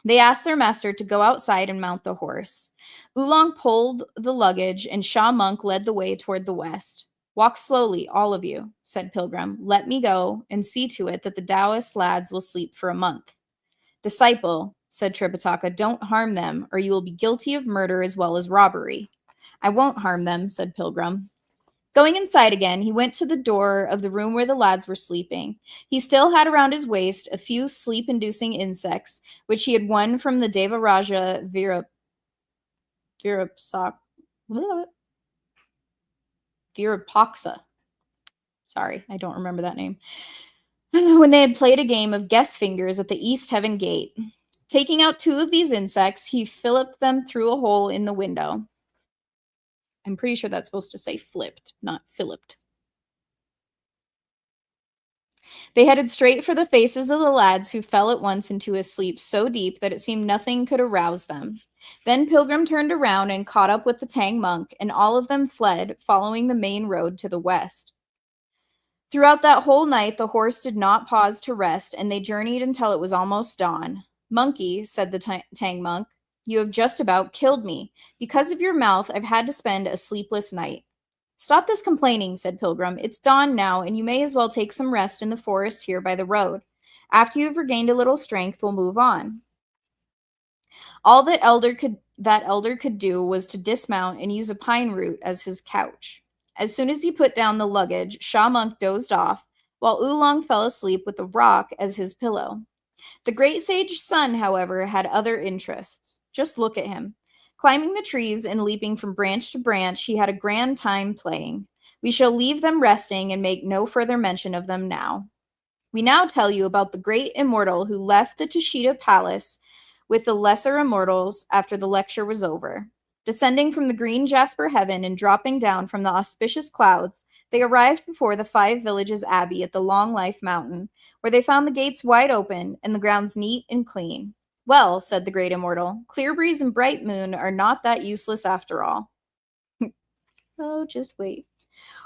They asked their master to go outside and mount the horse. Oolong pulled the luggage, and Sha Monk led the way toward the west. Walk slowly, all of you, said Pilgrim. Let me go and see to it that the Taoist lads will sleep for a month. Disciple, said Tripitaka, don't harm them, or you will be guilty of murder as well as robbery. I won't harm them, said Pilgrim. Going inside again, he went to the door of the room where the lads were sleeping. He still had around his waist a few sleep-inducing insects, which he had won from the Devaraja Virapaksa. Sorry, I don't remember that name. When they had played a game of guess fingers at the East Heaven Gate. Taking out 2 of these insects, he filliped them through a hole in the window. I'm pretty sure that's supposed to say flipped, not filliped. They headed straight for the faces of the lads, who fell at once into a sleep so deep that it seemed nothing could arouse them. Then Pilgrim turned around and caught up with the Tang monk, and all of them fled, following the main road to the west. Throughout that whole night, the horse did not pause to rest, and they journeyed until it was almost dawn. Monkey, said the Tang monk, you have just about killed me. Because of your mouth, I've had to spend a sleepless night. Stop this complaining, said Pilgrim. It's dawn now, and you may as well take some rest in the forest here by the road. After you've regained a little strength, we'll move on. All that elder could do was to dismount and use a pine root as his couch. As soon as he put down the luggage, Sha Monk dozed off, while Oolong fell asleep with a rock as his pillow. The great sage's son, however, had other interests. Just look at him. Climbing the trees and leaping from branch to branch, he had a grand time playing. We shall leave them resting and make no further mention of them now. We now tell you about the great immortal who left the Tushita Palace with the lesser immortals after the lecture was over. Descending from the green jasper heaven and dropping down from the auspicious clouds, they arrived before the 5 villages abbey at the Long Life Mountain, where they found the gates wide open and the grounds neat and clean. Well, said the great immortal, Clear Breeze and Bright Moon are not that useless after all. Oh, just wait.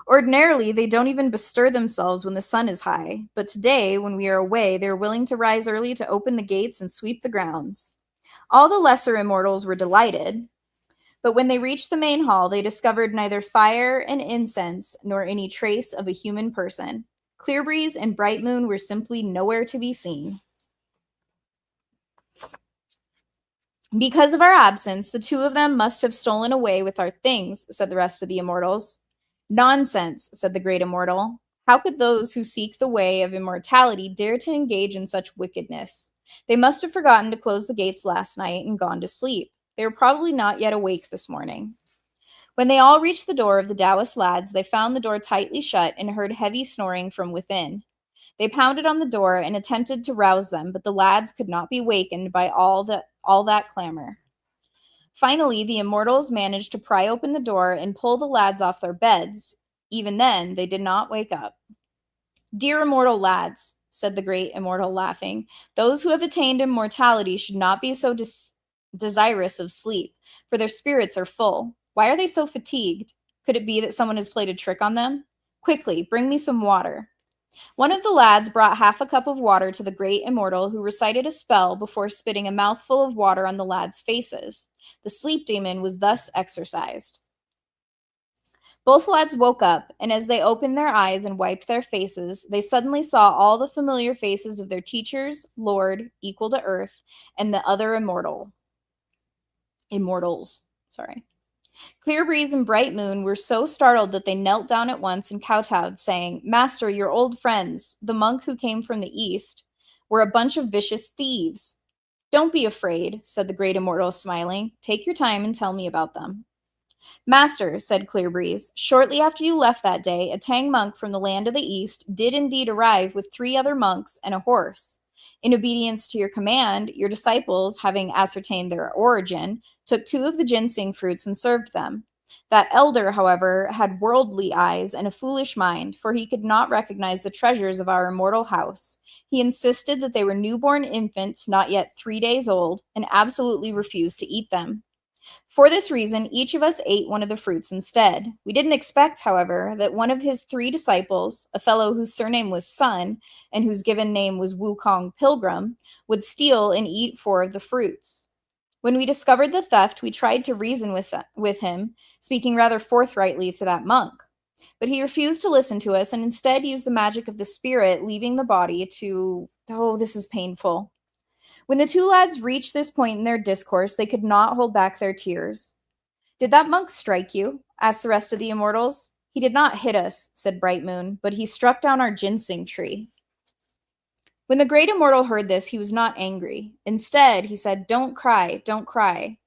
Ordinarily, they don't even bestir themselves when the sun is high, but today, when we are away, they are willing to rise early to open the gates and sweep the grounds. All the lesser immortals were delighted, but when they reached the main hall, they discovered neither fire and incense nor any trace of a human person. Clear Breeze and Bright Moon were simply nowhere to be seen. Because of our absence, the 2 of them must have stolen away with our things, said the rest of the immortals. Nonsense, said the great immortal. How could those who seek the way of immortality dare to engage in such wickedness? They must have forgotten to close the gates last night and gone to sleep. They were probably not yet awake this morning. When they all reached the door of the Taoist lads, they found the door tightly shut and heard heavy snoring from within. They pounded on the door and attempted to rouse them, but the lads could not be wakened by all that clamor. Finally, the immortals managed to pry open the door and pull the lads off their beds. Even then, they did not wake up. Dear immortal lads, said the great immortal, laughing, those who have attained immortality should not be so desirous of sleep, for their spirits are full. Why are they so fatigued? Could it be that someone has played a trick on them? Quickly, bring me some water. One of the lads brought half a cup of water to the great immortal, who recited a spell before spitting a mouthful of water on the lads' faces. The sleep demon was thus exorcised. Both lads woke up, and as they opened their eyes and wiped their faces, they suddenly saw all the familiar faces of their teachers, Lord, equal to earth, and the other immortals. Clear Breeze and Bright Moon were so startled that they knelt down at once and kowtowed, saying, Master, your old friends, the monk who came from the east, were a bunch of vicious thieves. Don't be afraid, said the great immortal, smiling. Take your time and tell me about them. Master, said Clear Breeze, shortly after you left that day, a Tang monk from the land of the east did indeed arrive with 3 other monks and a horse. In obedience to your command, your disciples, having ascertained their origin, took 2 of the ginseng fruits and served them. That elder, however, had worldly eyes and a foolish mind, for he could not recognize the treasures of our immortal house. He insisted that they were newborn infants not yet 3 days old, and absolutely refused to eat them. For this reason, each of us ate one of the fruits instead. We didn't expect, however, that one of his 3 disciples, a fellow whose surname was Sun and whose given name was Wukong Pilgrim, would steal and eat 4 of the fruits. When we discovered the theft, we tried to reason with him, speaking rather forthrightly to that monk. But he refused to listen to us and instead used the magic of the spirit, leaving the body to... Oh, this is painful. When the 2 lads reached this point in their discourse, they could not hold back their tears. "Did that monk strike you?" asked the rest of the immortals. "He did not hit us," said Bright Moon, "but he struck down our ginseng tree." When the great immortal heard this, he was not angry. Instead, he said, "Don't cry, don't cry.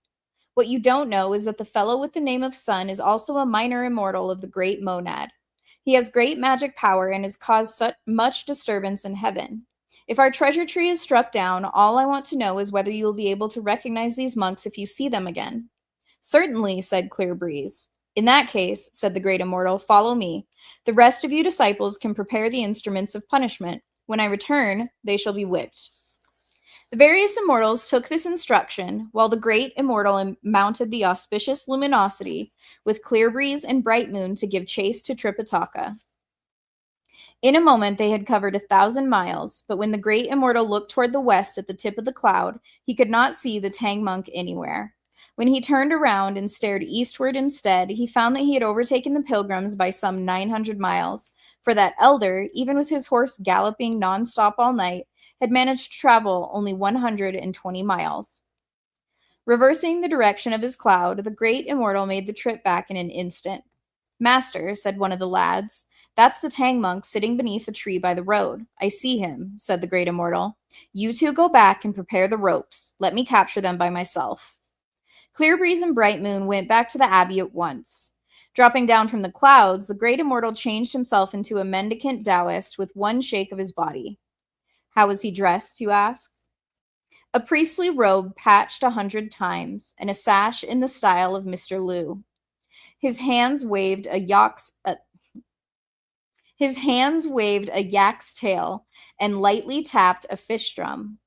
What you don't know is that the fellow with the name of Sun is also a minor immortal of the great monad. He has great magic power and has caused such much disturbance in heaven. If our treasure tree is struck down, all I want to know is whether you will be able to recognize these monks if you see them again." "Certainly," said Clear Breeze. "In that case," said the great immortal, "follow me. The rest of you disciples can prepare the instruments of punishment. When I return, they shall be whipped." The various immortals took this instruction, while the great immortal mounted the auspicious luminosity with Clear Breeze and Bright Moon to give chase to Tripitaka. In a moment they had covered 1,000 miles, but when the great immortal looked toward the west at the tip of the cloud, he could not see the Tang monk anywhere. When he turned around and stared eastward instead, he found that he had overtaken the pilgrims by some 900 miles, for that elder, even with his horse galloping nonstop all night, had managed to travel only 120 miles. Reversing the direction of his cloud, the great immortal made the trip back in an instant. "Master," said one of the lads, "that's the Tang monk sitting beneath a tree by the road." "I see him," said the great immortal. "You 2 go back and prepare the ropes. Let me capture them by myself." Clear Breeze and Bright Moon went back to the abbey at once. Dropping down from the clouds, the great immortal changed himself into a mendicant Taoist with one shake of his body. "How was he dressed?" you ask. "A priestly robe patched 100 times, and a sash in the style of Mr. Liu. His hands waved a yak's tail and lightly tapped a fish drum.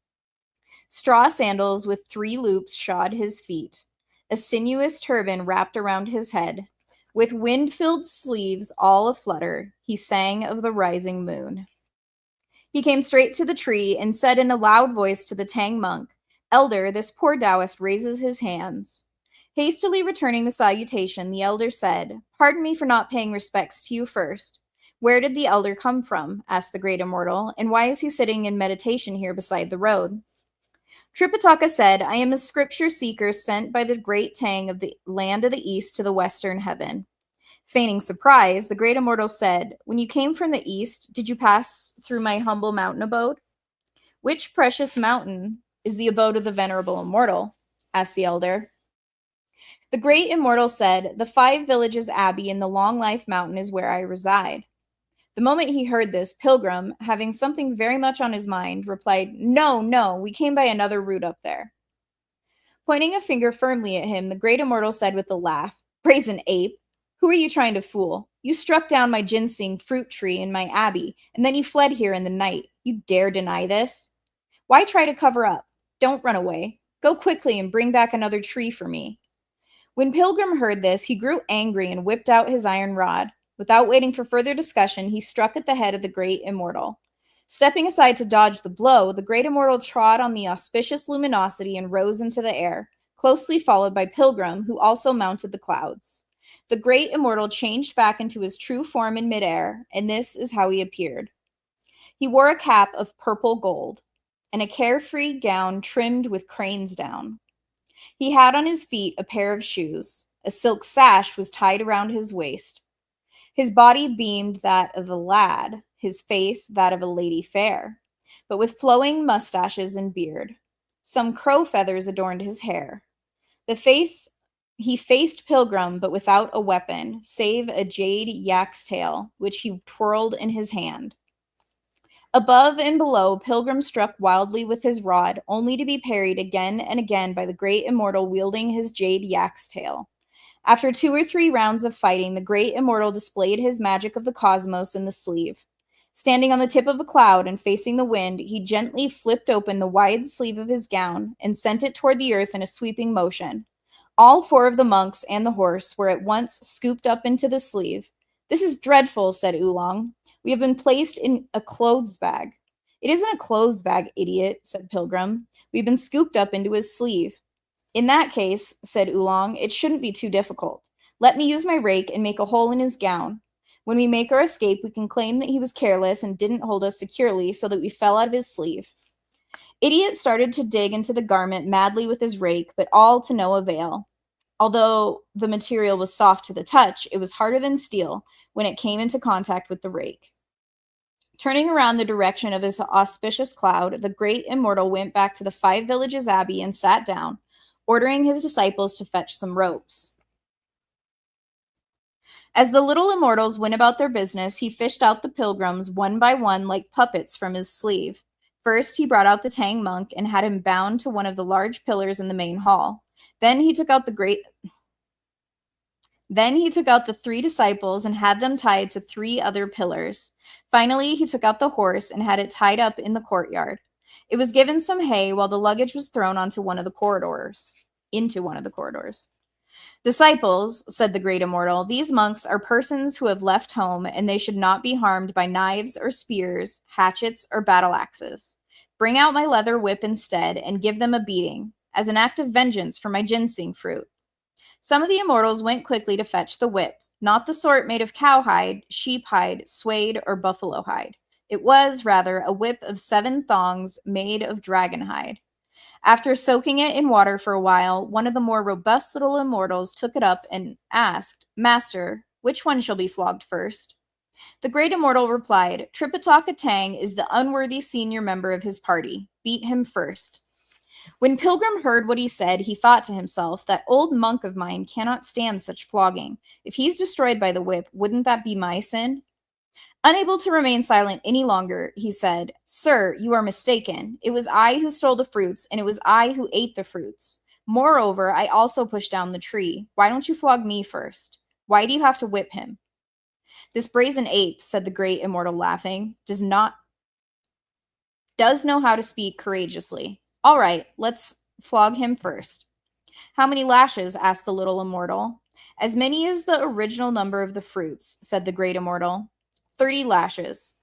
Straw sandals with 3 loops shod his feet. A sinuous turban wrapped around his head. With wind-filled sleeves all aflutter, he sang of the rising moon. He came straight to the tree and said in a loud voice to the Tang monk, 'Elder, this poor Taoist raises his hands.' Hastily returning the salutation, the elder said, 'Pardon me for not paying respects to you first.' 'Where did the elder come from?' asked the great immortal, 'and why is he sitting in meditation here beside the road?' Tripitaka said, 'I am a scripture seeker sent by the great Tang of the land of the east to the western heaven.' Feigning surprise, the great immortal said, 'When you came from the east, did you pass through my humble mountain abode?' 'Which precious mountain is the abode of the venerable immortal?' asked the elder. The great immortal said, 'The 5 Villages Abbey in the Long Life Mountain is where I reside.' The moment he heard this, Pilgrim, having something very much on his mind, replied, 'No, no, we came by another route up there.' Pointing a finger firmly at him, the great immortal said with a laugh, 'Brazen ape, who are you trying to fool? You struck down my ginseng fruit tree in my abbey, and then you fled here in the night. You dare deny this? Why try to cover up? Don't run away. Go quickly and bring back another tree for me.' When Pilgrim heard this, he grew angry and whipped out his iron rod. Without waiting for further discussion, he struck at the head of the great immortal. Stepping aside to dodge the blow, the great immortal trod on the auspicious luminosity and rose into the air, closely followed by Pilgrim, who also mounted the clouds. The great immortal changed back into his true form in midair, and this is how he appeared. He wore a cap of purple gold, and a carefree gown trimmed with crane's down. He had on his feet a pair of shoes. A silk sash was tied around his waist. His body beamed that of a lad, his face that of a lady fair, but with flowing mustaches and beard. Some crow feathers adorned his hair. He faced Pilgrim, but without a weapon, save a jade yak's tail, which he twirled in his hand. Above and below, Pilgrim struck wildly with his rod, only to be parried again and again by the great immortal wielding his jade yak's tail. After 2 or 3 rounds of fighting, the great immortal displayed his magic of the cosmos in the sleeve. Standing on the tip of a cloud and facing the wind, he gently flipped open the wide sleeve of his gown and sent it toward the earth in a sweeping motion. All 4 of the monks and the horse were at once scooped up into the sleeve. "This is dreadful," said Oolong. "We have been placed in a clothes bag." "It isn't a clothes bag, idiot," said Pilgrim. "We've been scooped up into his sleeve." "In that case," said Oolong, "it shouldn't be too difficult. Let me use my rake and make a hole in his gown. When we make our escape, we can claim that he was careless and didn't hold us securely so that we fell out of his sleeve." Idiot started to dig into the garment madly with his rake, but all to no avail. Although the material was soft to the touch, it was harder than steel when it came into contact with the rake. Turning around the direction of his auspicious cloud, the great immortal went back to the 5 Villages Abbey and sat down, ordering his disciples to fetch some ropes. As the little immortals went about their business, he fished out the pilgrims one by one like puppets from his sleeve. First, he brought out the Tang monk and had him bound to one of the large pillars in the main hall. Then he took out the 3 disciples and had them tied to 3 other pillars. Finally, he took out the horse and had it tied up in the courtyard. It was given some hay while the luggage was thrown into one of the corridors. "Disciples," said the great immortal, "these monks are persons who have left home, and they should not be harmed by knives or spears, hatchets or battle axes. Bring out my leather whip instead and give them a beating, as an act of vengeance for my ginseng fruit." Some of the immortals went quickly to fetch the whip, not the sort made of cowhide, sheep-hide, suede, or buffalo hide. It was, rather, a whip of 7 thongs made of dragon hide. After soaking it in water for a while, one of the more robust little immortals took it up and asked, "Master, which one shall be flogged first?" The great immortal replied, "Tripitaka Tang is the unworthy senior member of his party. Beat him first." When Pilgrim heard what he said, he thought to himself, "That old monk of mine cannot stand such flogging. If he's destroyed by the whip, wouldn't that be my sin?" Unable to remain silent any longer, he said, "Sir, you are mistaken. It was I who stole the fruits, and it was I who ate the fruits. Moreover, I also pushed down the tree. Why don't you flog me first? Why do you have to whip him?" "This brazen ape," said the great immortal, laughing, does know how to speak courageously. All right, let's flog him first." "How many lashes?" asked the little immortal. "As many as the original number of the fruits," said the great immortal. 30 lashes.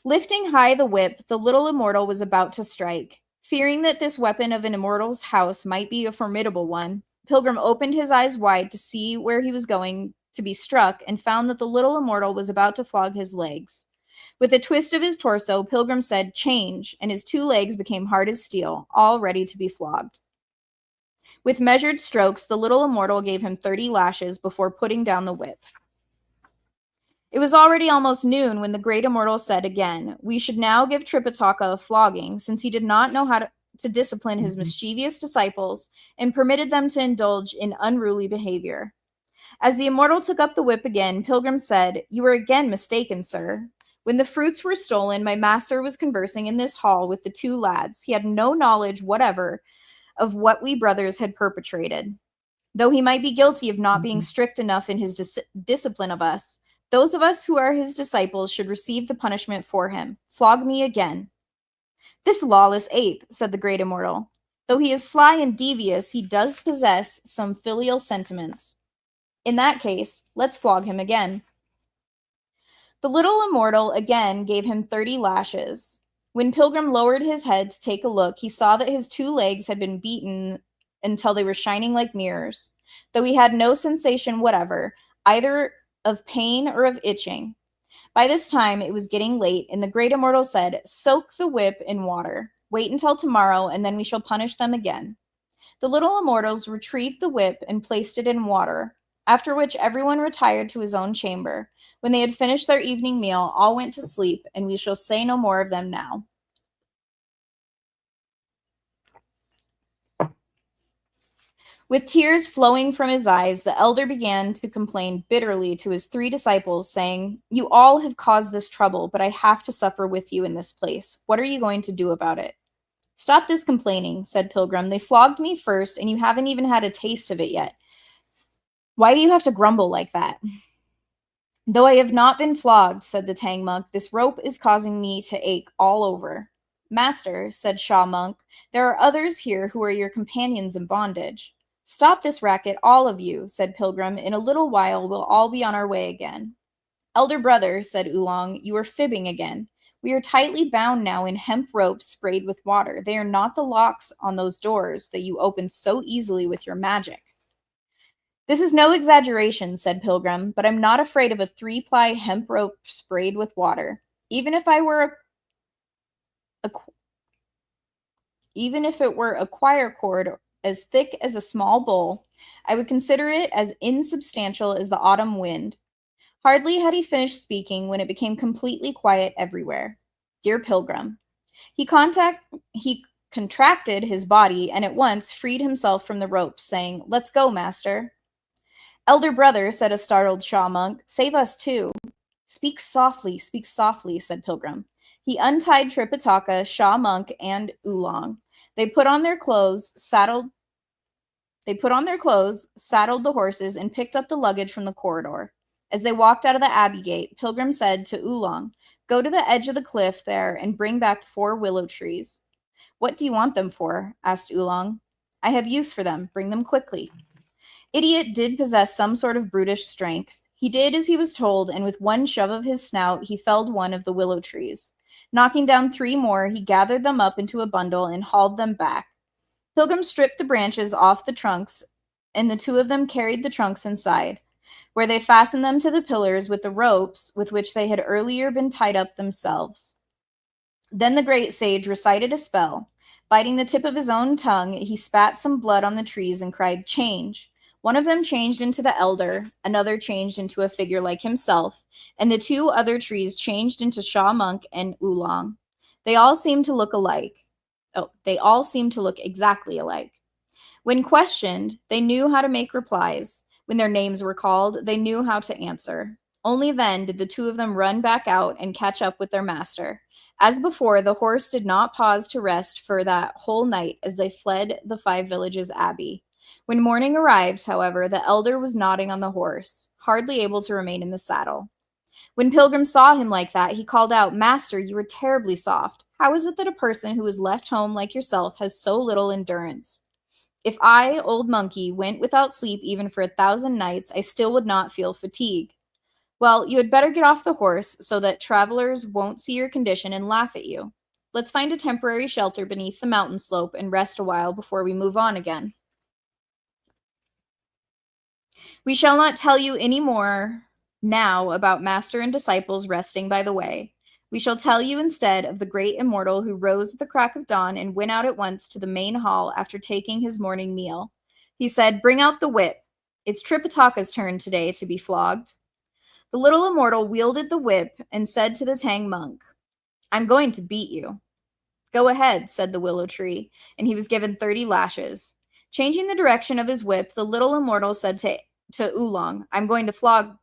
Lifting high the whip, the little immortal was about to strike. Fearing that this weapon of an immortal's house might be a formidable one, Pilgrim opened his eyes wide to see where he was going to be struck and found that the little immortal was about to flog his legs. With a twist of his torso, Pilgrim said, "Change," and his 2 legs became hard as steel, all ready to be flogged. With measured strokes, the little immortal gave him 30 lashes before putting down the whip. It was already almost noon when the great immortal said again, "We should now give Tripitaka a flogging, since he did not know how to discipline his mischievous disciples and permitted them to indulge in unruly behavior." As the immortal took up the whip again, Pilgrim said, "You are again mistaken, sir. When the fruits were stolen, my master was conversing in this hall with the 2 lads. He had no knowledge whatever of what we brothers had perpetrated. Though he might be guilty of not being strict enough in his discipline of us, those of us who are his disciples should receive the punishment for him. Flog me again." "This lawless ape," said the great immortal. "Though he is sly and devious, he does possess some filial sentiments. In that case, let's flog him again." The little immortal again gave him 30 lashes. When Pilgrim lowered his head to take a look, he saw that his 2 legs had been beaten until they were shining like mirrors, though he had no sensation whatever, either of pain or of itching. By this time, it was getting late, and the great immortal said, "Soak the whip in water. Wait until tomorrow, and then we shall punish them again." The little immortals retrieved the whip and placed it in water, after which everyone retired to his own chamber. When they had finished their evening meal, all went to sleep, and we shall say no more of them now. With tears flowing from his eyes, the elder began to complain bitterly to his 3 disciples, saying, "You all have caused this trouble, but I have to suffer with you in this place. What are you going to do about it?" "Stop this complaining," said Pilgrim. "They flogged me first, and you haven't even had a taste of it yet. Why do you have to grumble like that?" "Though I have not been flogged," said the Tang monk, "this rope is causing me to ache all over." "Master," said Sha monk, "there are others here who are your companions in bondage." "Stop this racket, all of you," said Pilgrim. "In a little while we'll all be on our way again." "Elder brother," said Oolong, "you are fibbing again. We are tightly bound now in hemp ropes sprayed with water. They are not the locks on those doors that you opened so easily with your magic." "This is no exaggeration," said Pilgrim, "but I'm not afraid of a 3-ply hemp rope sprayed with water. Even if it were a choir cord as thick as a small bowl, I would consider it as insubstantial as the autumn wind." Hardly had he finished speaking when it became completely quiet everywhere. Dear Pilgrim. He contracted his body and at once freed himself from the ropes, saying, "Let's go, master." "Elder brother," said a startled Sha monk, "save us too." Speak softly, said Pilgrim. He untied Tripitaka, Sha monk, and Oolong. They put on their clothes, saddled the horses, and picked up the luggage from the corridor. As they walked out of the abbey gate, Pilgrim said to Oolong, "Go to the edge of the cliff there and bring back 4 willow trees." "What do you want them for?" asked Oolong. "I have use for them. Bring them quickly." Idiot did possess some sort of brutish strength. He did as he was told, and with one shove of his snout, he felled one of the willow trees. Knocking down 3 more, he gathered them up into a bundle and hauled them back. Pilgrim stripped the branches off the trunks, and the 2 of them carried the trunks inside, where they fastened them to the pillars with the ropes with which they had earlier been tied up themselves. Then the great sage recited a spell. Biting the tip of his own tongue, he spat some blood on the trees and cried, "Change." One of them changed into the elder, another changed into a figure like himself, and the 2 other trees changed into Sha monk and Oolong. They all seemed to look exactly alike. When questioned, they knew how to make replies. When their names were called, they knew how to answer. Only then did the 2 of them run back out and catch up with their master. As before, the horse did not pause to rest for that whole night as they fled the 5 villages abbey. When morning arrived, however, the elder was nodding on the horse, hardly able to remain in the saddle. When Pilgrim saw him like that, he called out, "Master, you are terribly soft. How is it that a person who is left home like yourself has so little endurance?" "If I, old monkey, went without sleep even for 1,000 nights, I still would not feel fatigue." "Well, you had better get off the horse so that travelers won't see your condition and laugh at you. Let's find a temporary shelter beneath the mountain slope and rest a while before we move on again." We shall not tell you any more now about master and disciples resting by the way. We shall tell you instead of the great immortal who rose at the crack of dawn and went out at once to the main hall after taking his morning meal. He said, "Bring out the whip. It's Tripitaka's turn today to be flogged." The little immortal wielded the whip and said to the Tang monk, "I'm going to beat you." "Go ahead," said the willow tree, and he was given 30 lashes. Changing the direction of his whip, the little immortal said to Oolong, I'm going to flog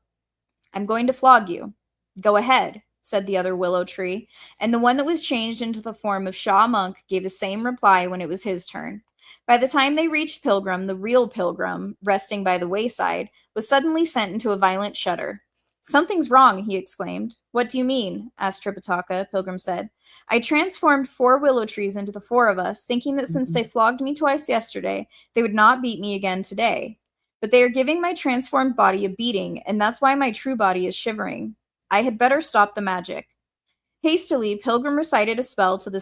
you." "Go ahead," said the other willow tree, and the one that was changed into the form of Sha monk gave the same reply when it was his turn. By the time they reached Pilgrim, the real Pilgrim, resting by the wayside, was suddenly sent into a violent shudder. "Something's wrong," he exclaimed. "What do you mean?" asked Tripitaka. Pilgrim said, "I transformed 4 willow trees into the 4 of us, thinking that since they flogged me twice yesterday, they would not beat me again today. But they are giving my transformed body a beating, and that's why my true body is shivering. I had better stop the magic." Hastily, Pilgrim recited a spell to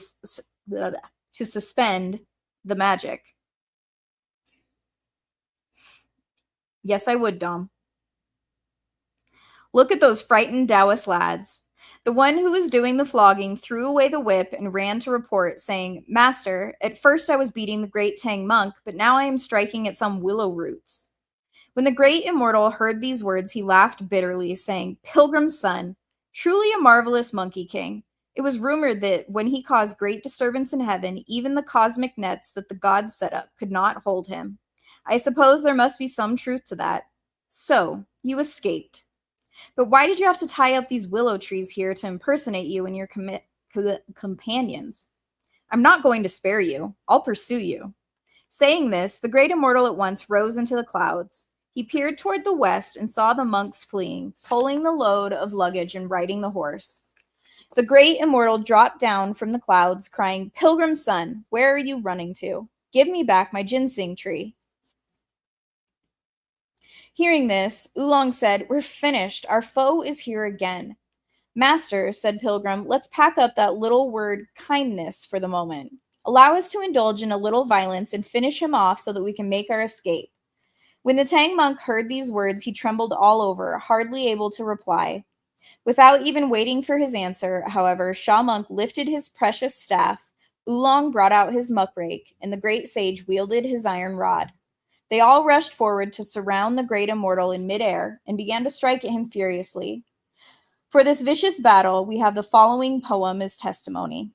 suspend the magic. "Yes, I would, Dom." Look at those frightened Taoist lads. The one who was doing the flogging threw away the whip and ran to report, saying, "Master, at first I was beating the great Tang monk, but now I am striking at some willow roots." When the great immortal heard these words, he laughed bitterly, saying, "Pilgrim's son, truly a marvelous monkey king. It was rumored that when he caused great disturbance in heaven, even the cosmic nets that the gods set up could not hold him. I suppose there must be some truth to that. So, you escaped. But why did you have to tie up these willow trees here to impersonate you and your companions? I'm not going to spare you. I'll pursue you. Saying this, the great immortal at once rose into the clouds. He peered toward the west and saw the monks fleeing, pulling the load of luggage and riding the horse. The great immortal dropped down from the clouds, crying, "Pilgrim son, where are you running to? Give me back my ginseng tree." Hearing this, Oolong said, "We're finished. Our foe is here again." "Master," said Pilgrim, "let's pack up that little word kindness for the moment. Allow us to indulge in a little violence and finish him off so that we can make our escape." When the Tang monk heard these words, he trembled all over, hardly able to reply. Without even waiting for his answer, however, Sha Monk lifted his precious staff, Oolong brought out his muckrake, and the great sage wielded his iron rod. They all rushed forward to surround the great immortal in midair and began to strike at him furiously. For this vicious battle, we have the following poem as testimony.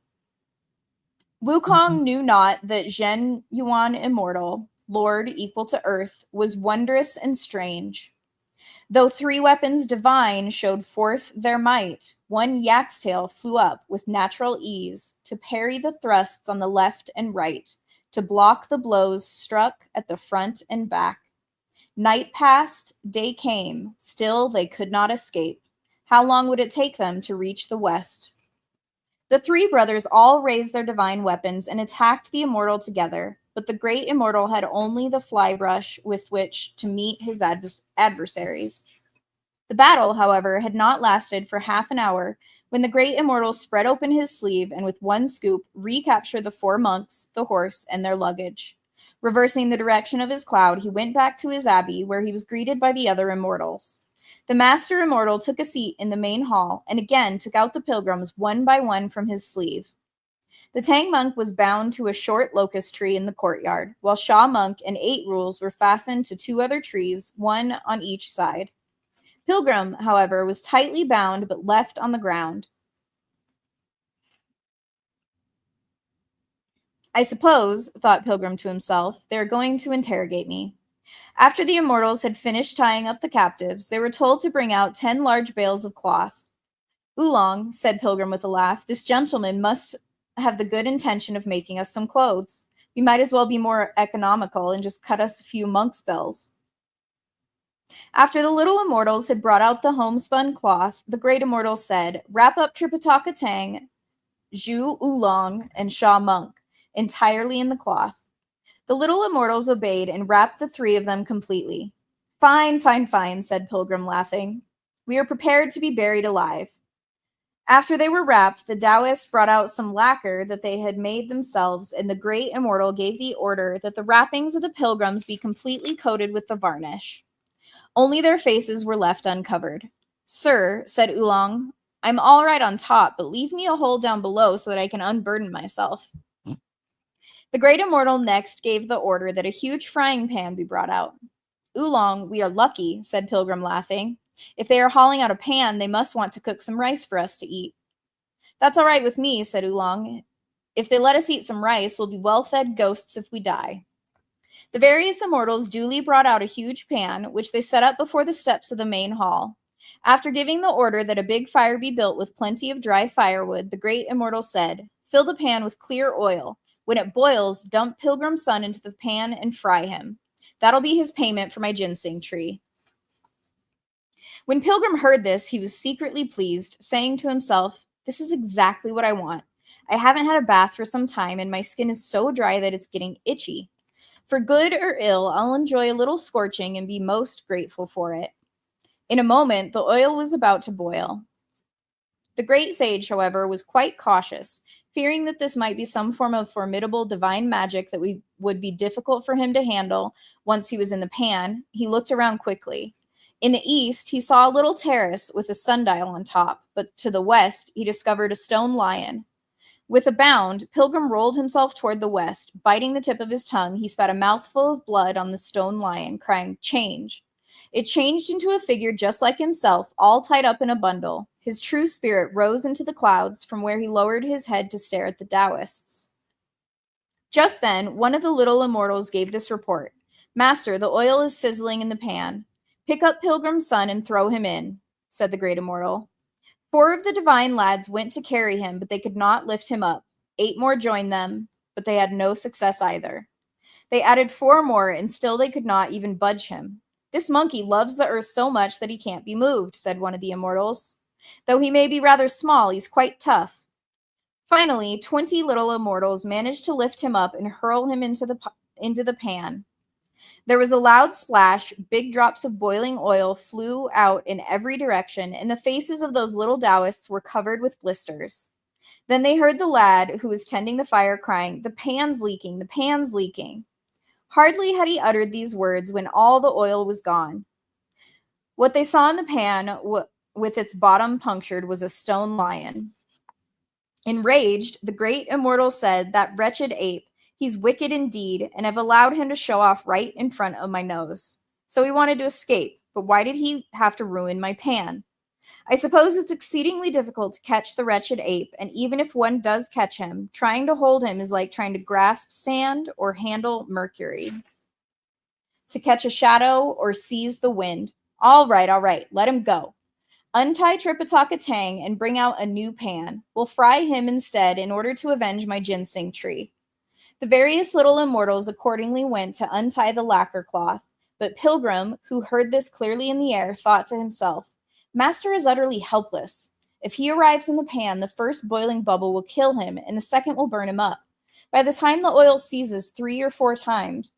Wukong knew not that Zhen Yuan immortal, lord equal to earth, was wondrous and strange. Though three weapons divine showed forth their might, one yak's tail flew up with natural ease to parry the thrusts on the left and right, to block the blows struck at the front and back. Night passed, day came, still they could not escape. How long would it take them to reach the west? The three brothers all raised their divine weapons and attacked the immortal together, but the great immortal had only the fly brush with which to meet his adversaries. The battle, however, had not lasted for half an hour when the great immortal spread open his sleeve and with one scoop recaptured the four monks, the horse, and their luggage. Reversing the direction of his cloud, he went back to his abbey where he was greeted by the other immortals. The master immortal took a seat in the main hall and again took out the pilgrims one by one from his sleeve. The Tang monk was bound to a short locust tree in the courtyard, while Sha monk and 8 rules were fastened to 2 other trees, one on each side. Pilgrim, however, was tightly bound but left on the ground. I suppose, thought Pilgrim to himself, they are going to interrogate me. After the immortals had finished tying up the captives, they were told to bring out 10 large bales of cloth. Oolong, said Pilgrim with a laugh, this gentleman must have the good intention of making us some clothes. We might as well be more economical and just cut us a few monk's bells. After the little immortals had brought out the homespun cloth, the great immortal said, wrap up Tripitaka Tang, Zhu Oolong, and Sha Monk entirely in the cloth. The little immortals obeyed and wrapped the 3 of them completely. Fine, fine, fine, said Pilgrim, laughing. We are prepared to be buried alive. After they were wrapped, the Taoists brought out some lacquer that they had made themselves, and the great immortal gave the order that the wrappings of the pilgrims be completely coated with the varnish. Only their faces were left uncovered. Sir, said Oolong, I'm all right on top, but leave me a hole down below so that I can unburden myself. The great immortal next gave the order that a huge frying pan be brought out. Oolong, we are lucky, said Pilgrim, laughing. If they are hauling out a pan, they must want to cook some rice for us to eat. That's all right with me, said Oolong. If they let us eat some rice, we'll be well-fed ghosts if we die. The various immortals duly brought out a huge pan, which they set up before the steps of the main hall. After giving the order that a big fire be built with plenty of dry firewood, the great immortal said, fill the pan with clear oil. When it boils, dump Pilgrim's son into the pan and fry him. That'll be his payment for my ginseng tree. When Pilgrim heard this, he was secretly pleased, saying to himself, this is exactly what I want. I haven't had a bath for some time, and my skin is so dry that it's getting itchy. For good or ill, I'll enjoy a little scorching and be most grateful for it. In a moment, the oil was about to boil. The great sage, however, was quite cautious, fearing that this might be some form of formidable divine magic that would be difficult for him to handle once he was in the pan. He looked around quickly. In the east, he saw a little terrace with a sundial on top, but to the west, he discovered a stone lion. With a bound, Pilgrim rolled himself toward the west. Biting the tip of his tongue, he spat a mouthful of blood on the stone lion, crying, change. It changed into a figure just like himself, all tied up in a bundle. His true spirit rose into the clouds, from where he lowered his head to stare at the Taoists. Just then, one of the little immortals gave this report. Master, the oil is sizzling in the pan. Pick up Pilgrim's son and throw him in, said the great immortal. 4 of the divine lads went to carry him, but they could not lift him up. 8 more joined them, but they had no success either. They added 4 more, and still they could not even budge him. This monkey loves the earth so much that he can't be moved, said one of the immortals. Though he may be rather small, he's quite tough. Finally, 20 little immortals managed to lift him up and hurl him into the pan. There was a loud splash, big drops of boiling oil flew out in every direction, and the faces of those little Taoists were covered with blisters. Then they heard the lad who was tending the fire crying, "The pan's leaking, the pan's leaking." Hardly had he uttered these words when all the oil was gone. What they saw in the pan, with its bottom punctured, was a stone lion. Enraged, the great immortal said, "That wretched ape, he's wicked indeed, and I've allowed him to show off right in front of my nose. So he wanted to escape, but why did he have to ruin my pan? I suppose it's exceedingly difficult to catch the wretched ape, and even if one does catch him, trying to hold him is like trying to grasp sand or handle mercury. To catch a shadow or seize the wind. All right, let him go. Untie Tripitaka-Tang and bring out a new pan. We'll fry him instead in order to avenge my ginseng tree." The various little immortals accordingly went to untie the lacquer cloth, but Pilgrim, who heard this clearly in the air, thought to himself, "Master is utterly helpless. If he arrives in the pan, the first boiling bubble will kill him, and the second will burn him up. By the time the oil sizzles 3 or 4 times,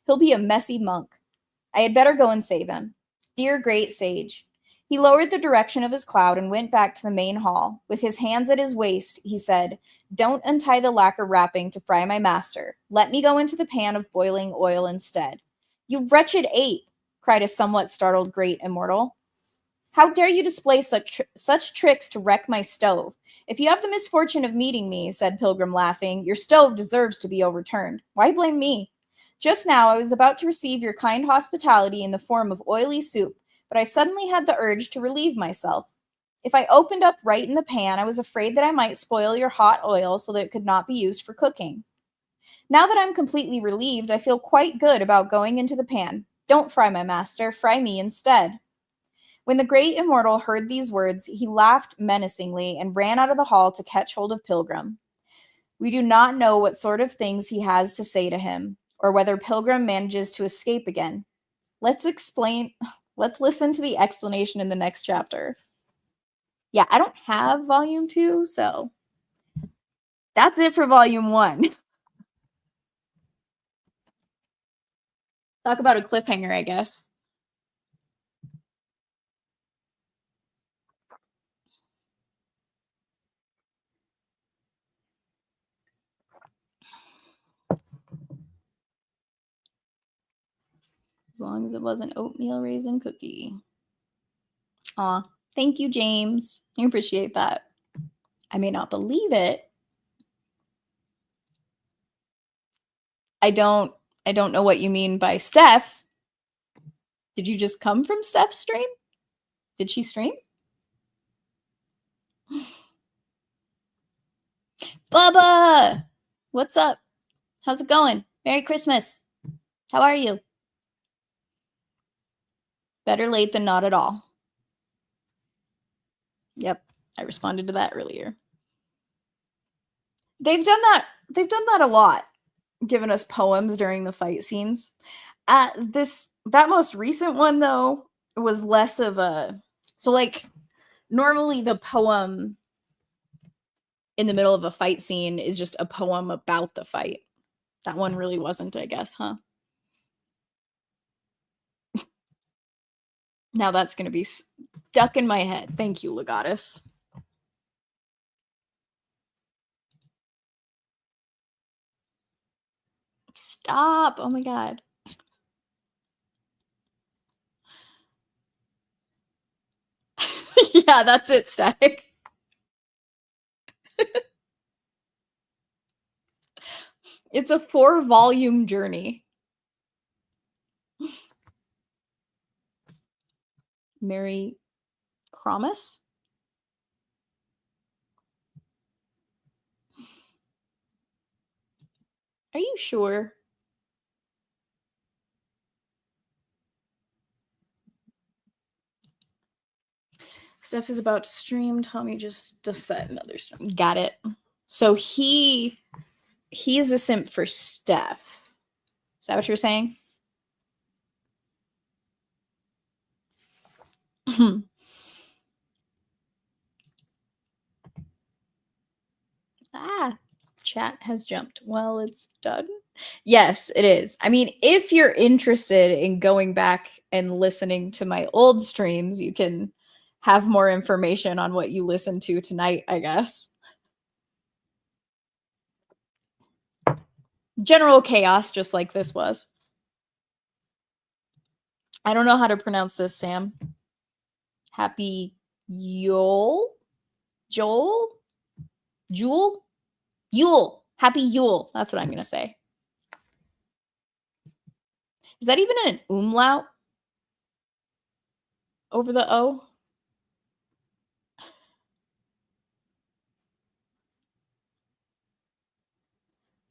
he'll be a messy monk. I had better go and save him. Dear great sage." He lowered the direction of his cloud and went back to the main hall. With his hands at his waist, he said, "Don't untie the lacquer wrapping to fry my master. Let me go into the pan of boiling oil instead." "You wretched ape!" cried a somewhat startled great immortal. "How dare you display such tricks to wreck my stove? If you have the misfortune of meeting me," said Pilgrim, laughing, "your stove deserves to be overturned. Why blame me? Just now I was about to receive your kind hospitality in the form of oily soup, but I suddenly had the urge to relieve myself. If I opened up right in the pan, I was afraid that I might spoil your hot oil so that it could not be used for cooking. Now that I'm completely relieved, I feel quite good about going into the pan. Don't fry my master, fry me instead." When the great immortal heard these words, he laughed menacingly and ran out of the hall to catch hold of Pilgrim. We do not know what sort of things he has to say to him, or whether Pilgrim manages to escape again. Let's listen to the explanation in the next chapter. Yeah, I don't have volume 2, so that's it for volume 1. Talk about a cliffhanger, I guess. As long as it wasn't oatmeal raisin cookie. Aw, thank you, James. I appreciate that. I may not believe it. I don't know what you mean by Steph. Did you just come from Steph's stream? Did she stream? Bubba! What's up? How's it going? Merry Christmas. How are you? Better late than not at all. Yep, I responded to that earlier. They've done that a lot, given us poems during the fight scenes. That most recent one though was less of a, so like normally the poem in the middle of a fight scene is just a poem about the fight. That one really wasn't, I guess, huh? Now that's going to be stuck in my head. Thank you, Legatus. Stop. Oh my God. Yeah, that's it, Static. It's a 4-volume journey. Mary Cromus? Are you sure? Steph is about to stream. Tommy just does that another stream. Got it. So he's a simp for Steph. Is that what you're saying? Chat has jumped. Well, it's done. Yes, it is. I mean, if you're interested in going back and listening to my old streams, you can have more information on what you listened to tonight, I guess. General chaos, just like this was. I don't know how to pronounce this, Sam. Happy Yule? Joel? Jewel? Yule. Happy Yule. That's what I'm going to say. Is that even an umlaut over the O?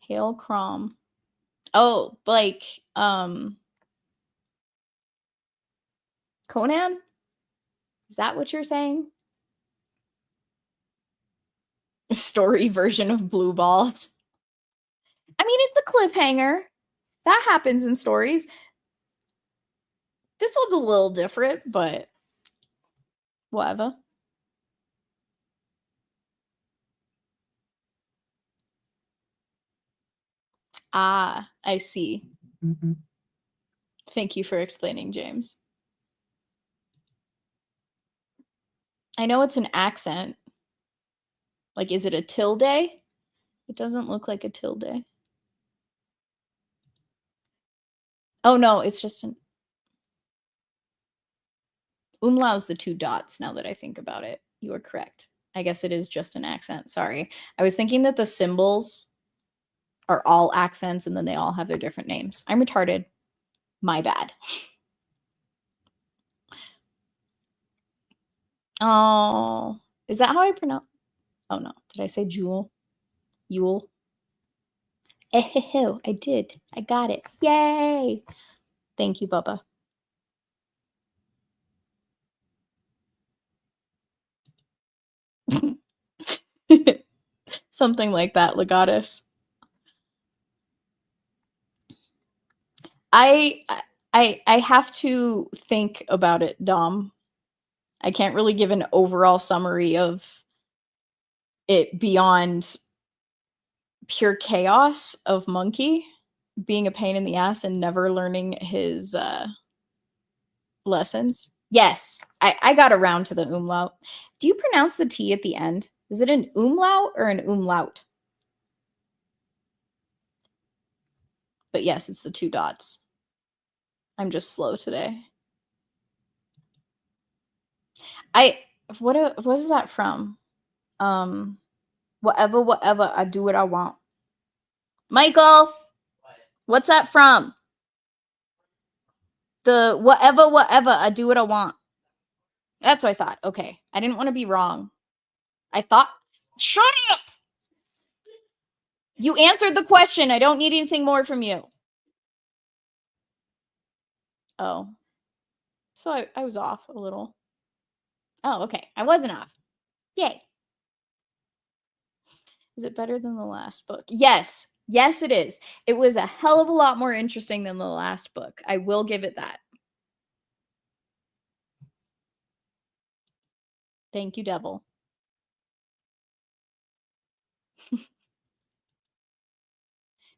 Hail Crom. Oh, like Conan? Is that what you're saying? A story version of Blue Balls. I mean, it's a cliffhanger. That happens in stories. This one's a little different, but whatever. Ah, I see. Mm-hmm. Thank you for explaining, James. I know it's an accent. Like, is it a tilde? It doesn't look like a tilde. Oh, no, it's just an... Umlaut's the 2 dots, now that I think about it. You are correct. I guess it is just an accent. Sorry. I was thinking that the symbols are all accents and then they all have their different names. I'm retarded. My bad. Oh, is that how I pronounce? Oh, no. Did I say Jewel? Yule? I did. I got it. Yay. Thank you, Bubba. Something like that, Legatus. I have to think about it, Dom. I can't really give an overall summary of it beyond pure chaos of Monkey being a pain in the ass and never learning his lessons. Yes, I got around to the umlaut. Do you pronounce the T at the end? Is it an umlaut or an umlaut? But yes, it's the 2 dots. I'm just slow today. What is that from? Whatever, I do what I want. Michael, what's that from? The whatever, I do what I want. That's what I thought. Okay. I didn't want to be wrong. I thought, shut up! You answered the question. I don't need anything more from you. Oh. So I was off a little. Oh, okay. I wasn't off. Yay. Is it better than the last book? Yes. Yes, it is. It was a hell of a lot more interesting than the last book. I will give it that. Thank you, Devil.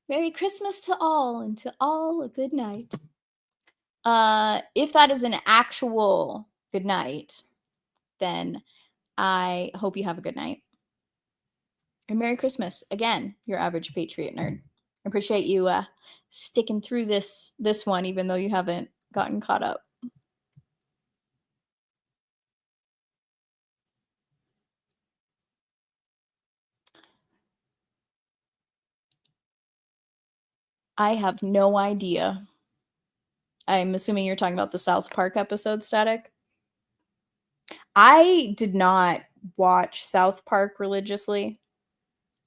Merry Christmas to all, and to all a good night. If that is an actual good night, then I hope you have a good night. And Merry Christmas again, your average Patriot nerd. I appreciate you sticking through this one, even though you haven't gotten caught up. I have no idea. I'm assuming you're talking about the South Park episode, Static. I did not watch South Park religiously.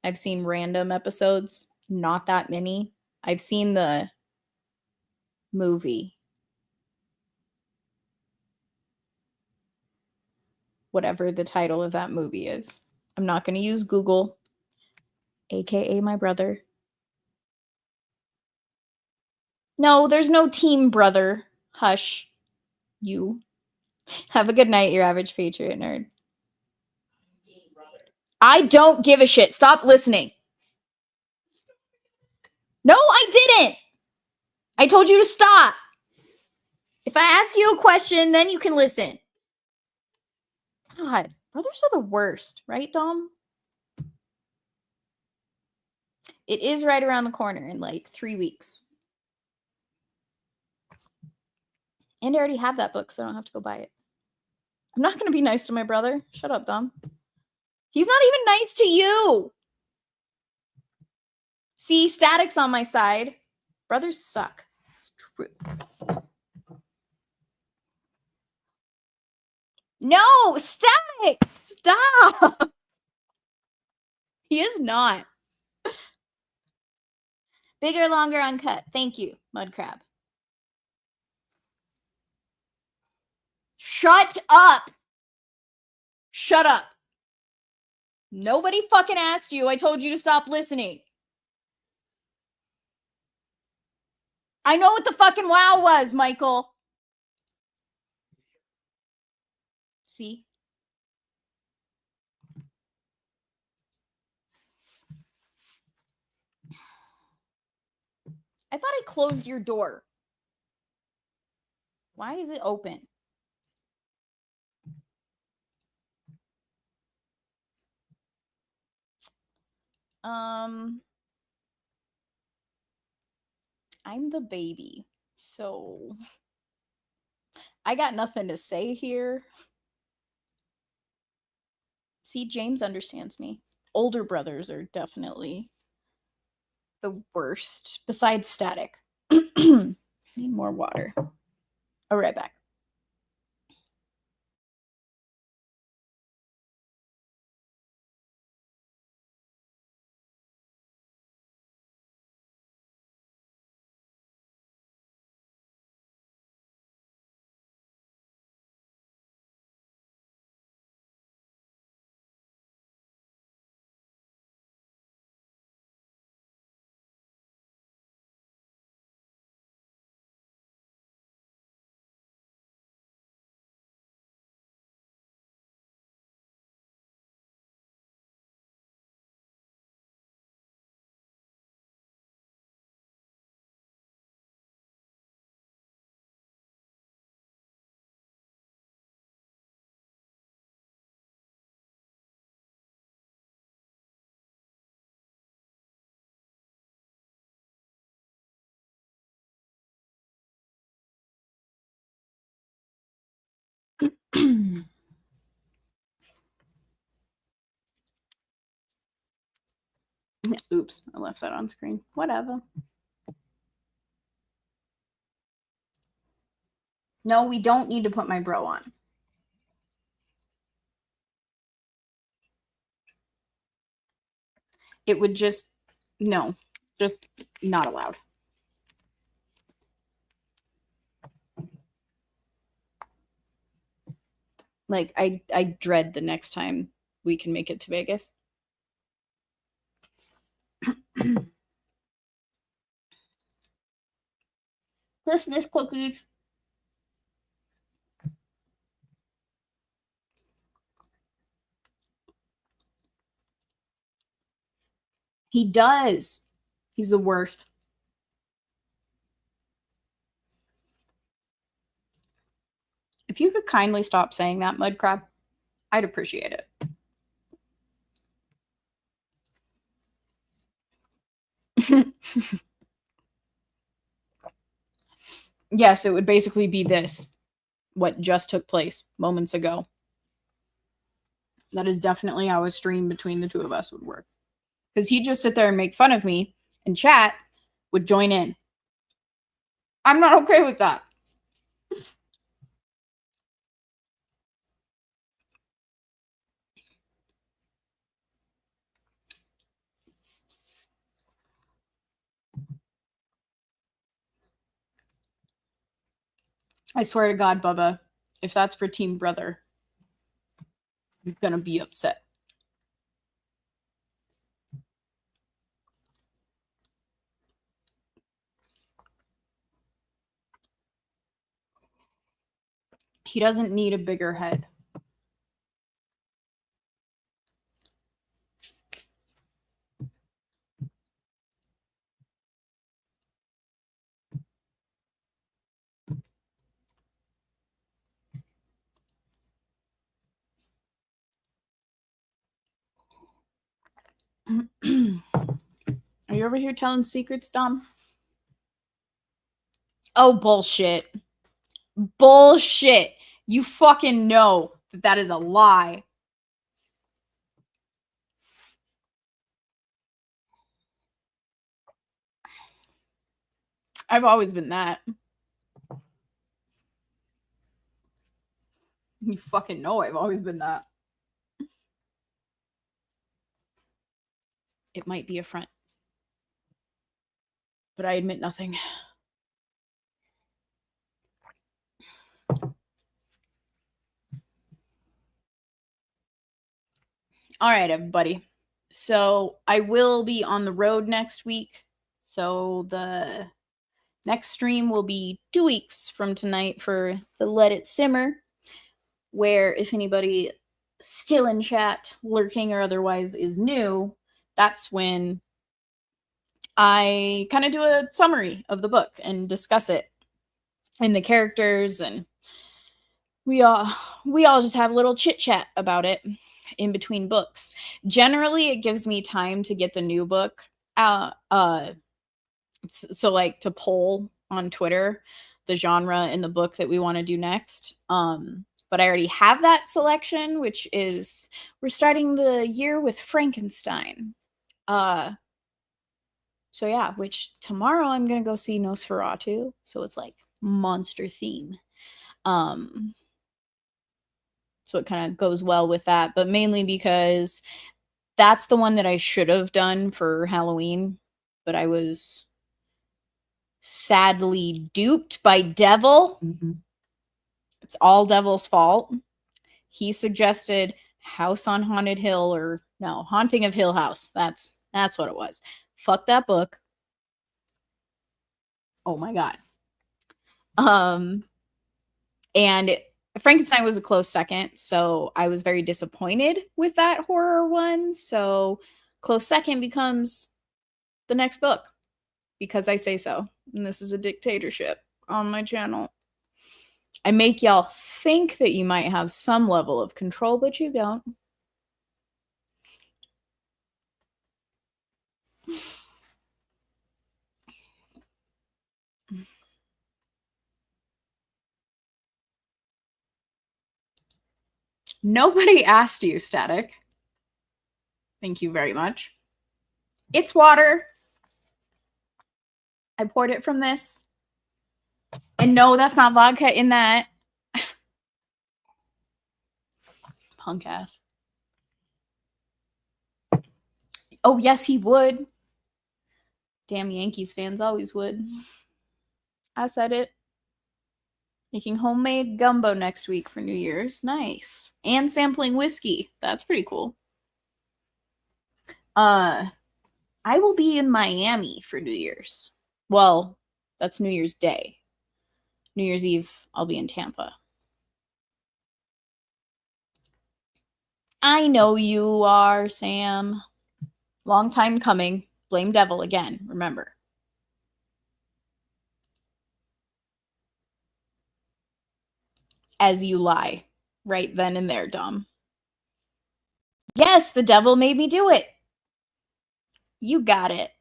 I've seen random episodes, not that many. I've seen the movie. whatever the title of that movie is. I'm not going to use Google, aka my brother. No, there's no team brother. Hush. You. Have a good night, your average Patriot nerd. I don't give a shit. Stop listening. No, I didn't. I told you to stop. If I ask you a question, then you can listen. God, brothers are the worst, right, Dom? It is right around the corner in like 3 weeks. And I already have that book, so I don't have to go buy it. I'm not going to be nice to my brother. Shut up, Dom. He's not even nice to you. See, Static's on my side. Brothers suck. It's true. No, Static! Stop! He is not. Bigger, longer, uncut. Thank you, Mudcrab. Shut up! Shut up. Nobody fucking asked you. I told you to stop listening. I know what the fucking wow was, Michael. See? I thought I closed your door. Why is it open? I'm the baby, so I got nothing to say here. See, James understands me. Older brothers are definitely the worst, besides Static. I need more water. I'll be right back. Oops, I left that on screen. Whatever. No, we don't need to put my bro on. It would just, no, just not allowed. Like, I dread the next time we can make it to Vegas. Christmas cookies. He does. He's the worst. If you could kindly stop saying that, Mudcrab, I'd appreciate it. Yes, it would basically be this, what just took place moments ago. That is definitely how a stream between the two of us would work. Because he'd just sit there and make fun of me, and chat would join in. I'm not okay with that. I swear to God, Bubba, if that's for Team Brother, You're gonna be upset. He doesn't need a bigger head. Are you over here telling secrets, Dom? Oh, bullshit. Bullshit. You fucking know that that is a lie. I've always been that. You fucking know I've always been that. It might be a front. But I admit nothing. All right, everybody. So I will be on the road next week. So the next stream will be 2 weeks from tonight for the Let It Simmer, where if anybody still in chat, lurking or otherwise is new, that's when I kind of do a summary of the book and discuss it and the characters, and we all just have a little chit chat about it in between books. Generally, it gives me time to get the new book out. So like to poll on Twitter the genre in the book that we want to do next. But I already have that selection, which is we're starting the year with Frankenstein. So yeah, which tomorrow I'm gonna go see Nosferatu. So it's like monster theme. So it kind of goes well with that, but mainly because that's the one that I should have done for Halloween, but I was sadly duped by Devil. Mm-hmm. It's all Devil's fault. He suggested House on Haunted Hill, or no, Haunting of Hill House. That's what it was. Fuck that book. Oh my god. And Frankenstein was a close second, so I was very disappointed with that horror one. So close second becomes the next book because I say so. And this is a dictatorship on my channel. I make y'all think that you might have some level of control, but you don't. Nobody asked you, Static. Thank you very much. It's water. I poured it from this. And no, that's not vodka in that. Punk ass. Oh, yes, he would. Damn Yankees fans always would. I said it. Making homemade gumbo next week for New Year's. Nice. And sampling whiskey. That's pretty cool. I will be in Miami for New Year's. Well, that's New Year's Day. New Year's Eve, I'll be in Tampa. I know you are, Sam. Long time coming. Blame Devil again, remember. As you lie. Right then and there, Dom. Yes, the devil made me do it. You got it.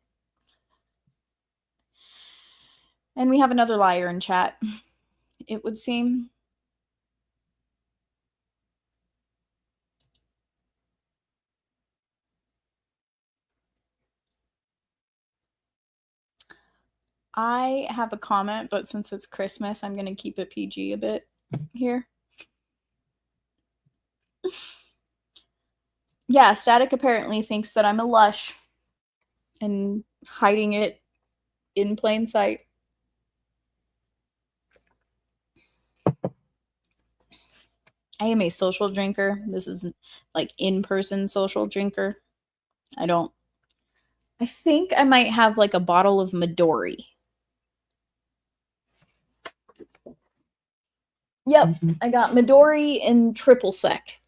And we have another liar in chat, it would seem. I have a comment, but since it's Christmas, I'm going to keep it PG a bit here. Yeah, Static apparently thinks that I'm a lush and hiding it in plain sight. I am a social drinker. This is like in-person social drinker. I think I might have like a bottle of Midori. Yep, I got Midori in triple sec.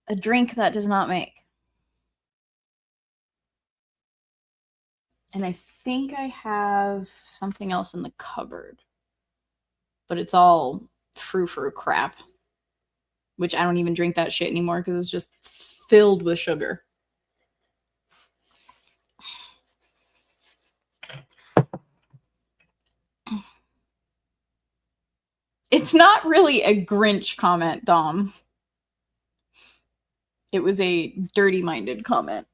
A drink that does not make. And I think I have something else in the cupboard. But it's all frou-frou crap. Which I don't even drink that shit anymore because it's just filled with sugar. It's not really a Grinch comment, Dom. It was a dirty-minded comment.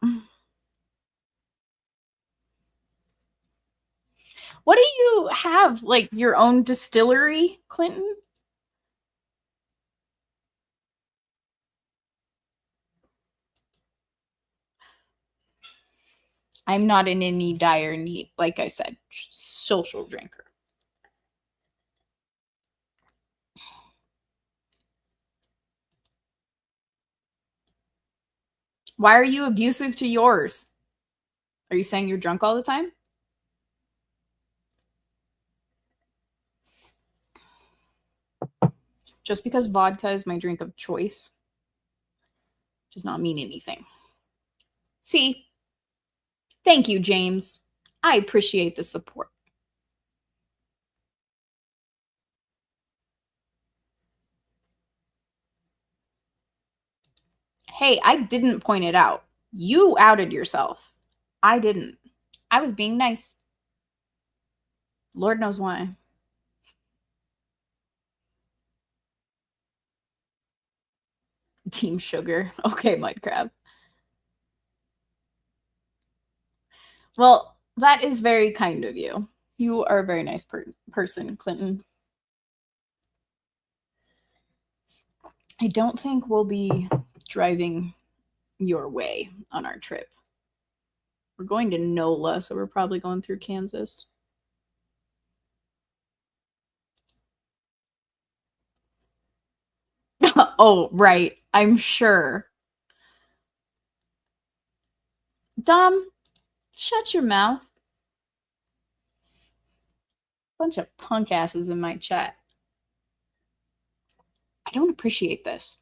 What do you have? Like your own distillery, Clinton? I'm not in any dire need. Like I said, social drinker. Why are you abusive to yours? Are you saying you're drunk all the time? Just because vodka is my drink of choice does not mean anything. See? Thank you, James. I appreciate the support. Hey, I didn't point it out. You outed yourself. I didn't. I was being nice. Lord knows why. Team Sugar. Okay, Mud Crab. Well, that is very kind of you. You are a very nice person, Clinton. I don't think we'll be driving your way on our trip. We're going to NOLA, so we're probably going through Kansas. Oh, right. I'm sure. Dom, shut your mouth. Bunch of punk asses in my chat. I don't appreciate this.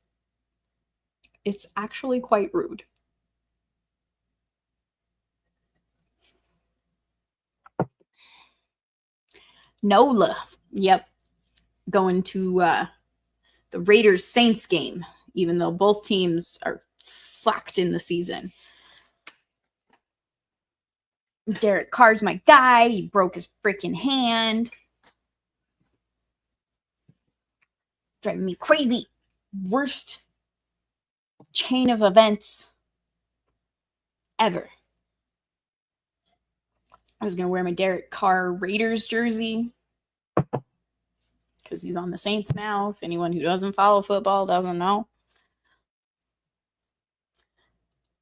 It's actually quite rude. NOLA. Yep. Going to the Raiders Saints game, even though both teams are fucked in the season. Derek Carr's my guy. He broke his freaking hand. Driving me crazy. Worst chain of events ever. I was going to wear my Derek Carr Raiders jersey because he's on the Saints now. If anyone who doesn't follow football doesn't know.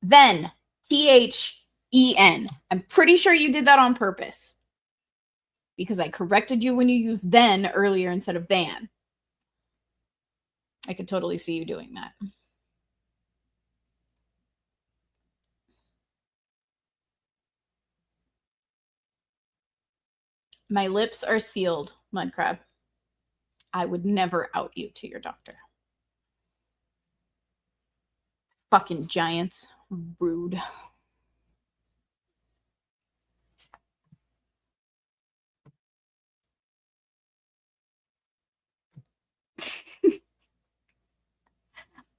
Then, THEN. I'm pretty sure you did that on purpose because I corrected you when you used then earlier instead of than. I could totally see you doing that. My lips are sealed, Mudcrab. I would never out you to your doctor. Fucking giants. Rude.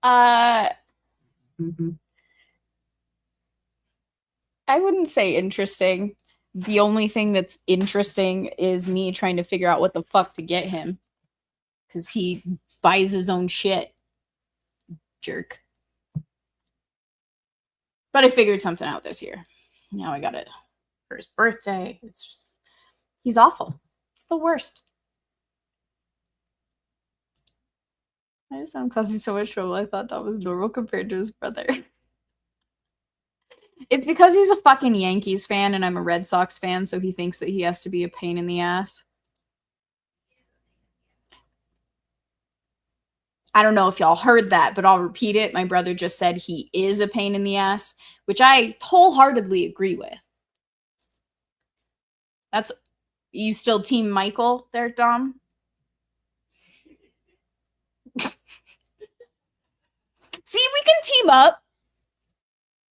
I wouldn't say interesting. The only thing that's interesting is me trying to figure out what the fuck to get him. Because he buys his own shit. Jerk. But I figured something out this year. Now I got it for his birthday. It's just, he's awful. It's the worst. I just am causing so much trouble. I thought that was normal compared to his brother. It's because he's a fucking Yankees fan and I'm a Red Sox fan, so he thinks that he has to be a pain in the ass. I don't know if y'all heard that, but I'll repeat it. My brother just said he is a pain in the ass, which I wholeheartedly agree with. That's you still team Michael there, Dom? See, we can team up.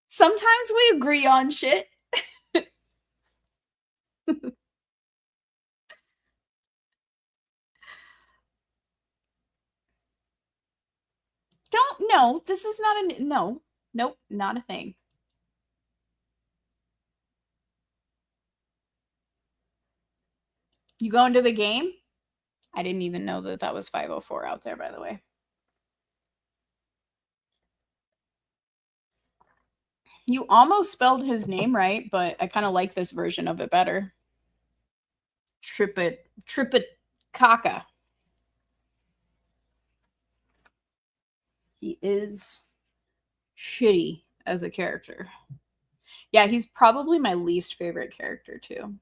Sometimes we agree on shit. No, this is not a, no, nope, not a thing. You go into the game? I didn't even know that that was 504 out there, by the way. You almost spelled his name right, but I kind of like this version of it better. Tripitaka. He is shitty as a character. Yeah, he's probably my least favorite character, too.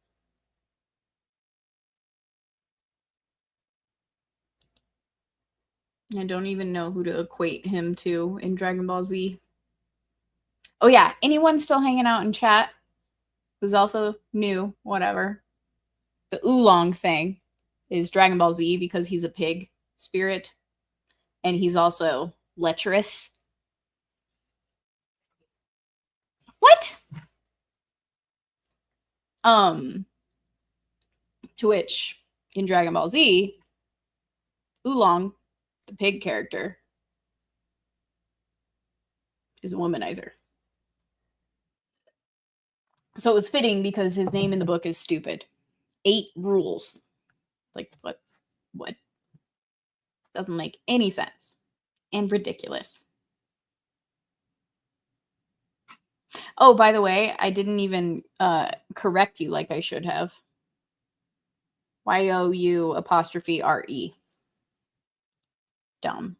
I don't even know who to equate him to in Dragon Ball Z. Oh, yeah. Anyone still hanging out in chat who's also new, whatever. The oolong thing is Dragon Ball Z because he's a pig spirit. And he's also lecherous. What? To which, in Dragon Ball Z, Oolong, the pig character, is a womanizer. So it was fitting because his name in the book is stupid. 8 rules. Like, what? What? Doesn't make any sense. And ridiculous. Oh, by the way, I didn't even correct you like I should have. YOU''RE. Dumb.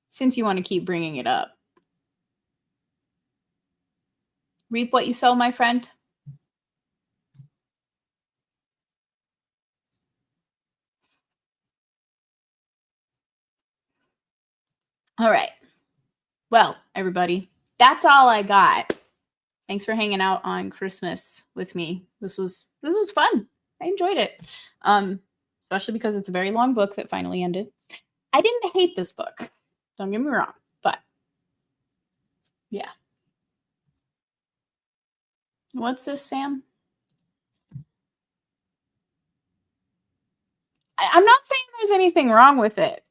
Since you want to keep bringing it up. Reap what you sow, my friend. All right. Well, everybody, that's all I got. Thanks for hanging out on Christmas with me. This was fun. I enjoyed it. Especially because it's a very long book that finally ended. I didn't hate this book. Don't get me wrong, but yeah. What's this, Sam? I'm not saying there's anything wrong with it.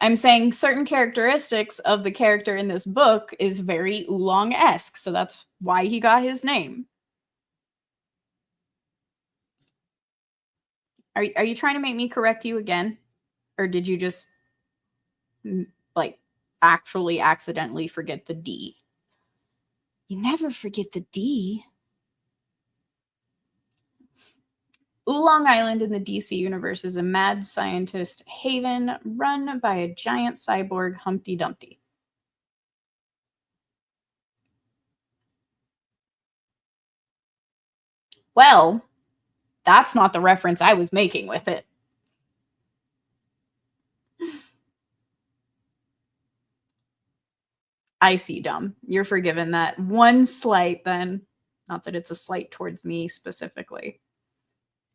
I'm saying certain characteristics of the character in this book is very Oolong-esque, so that's why he got his name. Are you trying to make me correct you again? Or did you just, like, actually accidentally forget the D? You never forget the D. Oolong Island in the DC universe is a mad scientist haven run by a giant cyborg Humpty Dumpty. Well, that's not the reference I was making with it. I see, dumb. You're forgiven that one slight then. Not that it's a slight towards me specifically.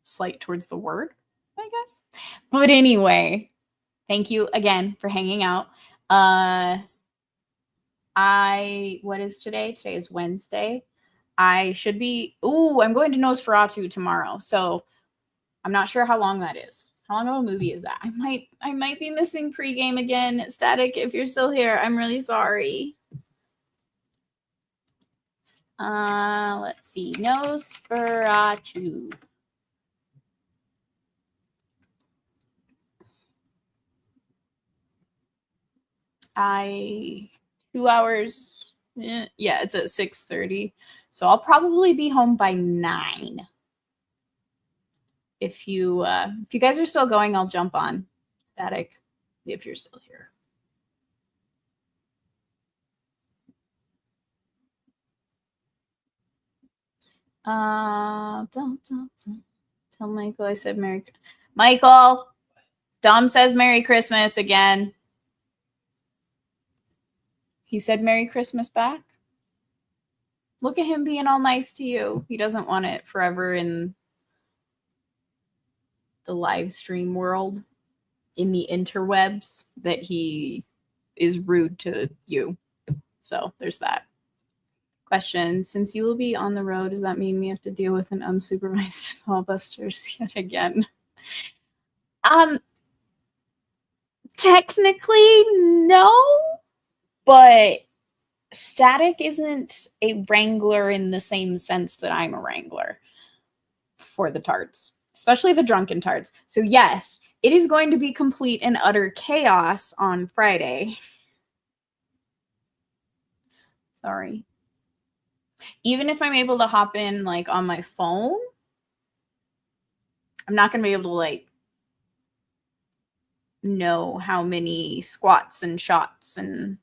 Slight towards the word, I guess. But anyway, thank you again for hanging out. What is today? Today is Wednesday. I should be, I'm going to Nosferatu tomorrow. So I'm not sure how long that is. How long of a movie is that? I might be missing pregame again. Static, if you're still here, I'm really sorry. Let's see. Nosferatu. I 2 hours. Yeah, it's at 6:30. So I'll probably be home by 9. If you guys are still going, I'll jump on. Static, if you're still here. Tell Michael I said Merry. Michael, Dom says Merry Christmas again. He said Merry Christmas back. Look at him being all nice to you. He doesn't want it forever in the live stream world, in the interwebs, that he is rude to you. So there's that. Question: since you will be on the road, does that mean we have to deal with an unsupervised smallbusters yet again? Technically, no, but Static isn't a wrangler in the same sense that I'm a wrangler for the tarts, especially the drunken tarts. So yes, it is going to be complete and utter chaos on Friday. Sorry. Even if I'm able to hop in like on my phone, I'm not going to be able to like know how many squats and shots and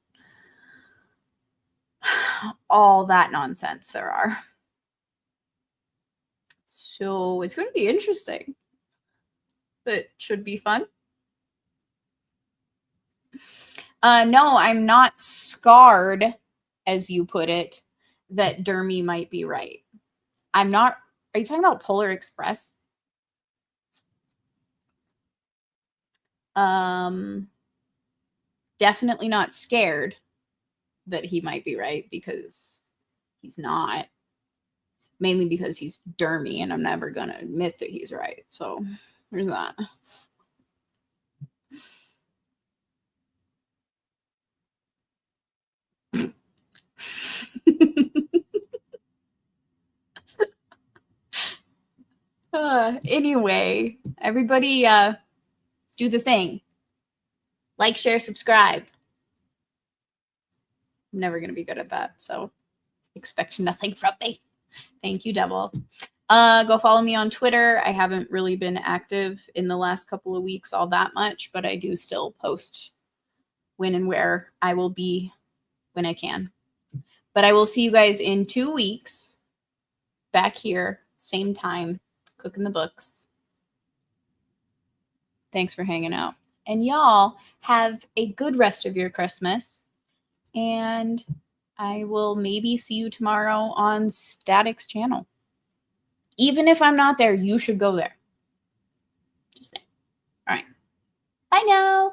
all that nonsense there are. So it's going to be interesting. But should be fun. No, I'm not scarred, as you put it, that Dermy might be right. I'm not. Are you talking about Polar Express? Definitely not scared that he might be right, because he's not. Mainly because he's Dermy, and I'm never going to admit that he's right. So there's that. Anyway, everybody do the thing. Like, share, subscribe. I'm never going to be good at that, so expect nothing from me. Thank you, Devil. Go follow me on Twitter. I haven't really been active in the last couple of weeks all that much, but I do still post when and where I will be when I can. But I will see you guys in 2 weeks back here, same time, cooking the books. Thanks for hanging out. And y'all have a good rest of your Christmas. And I will maybe see you tomorrow on Static's channel. Even if I'm not there, you should go there. Just saying. All right. Bye now.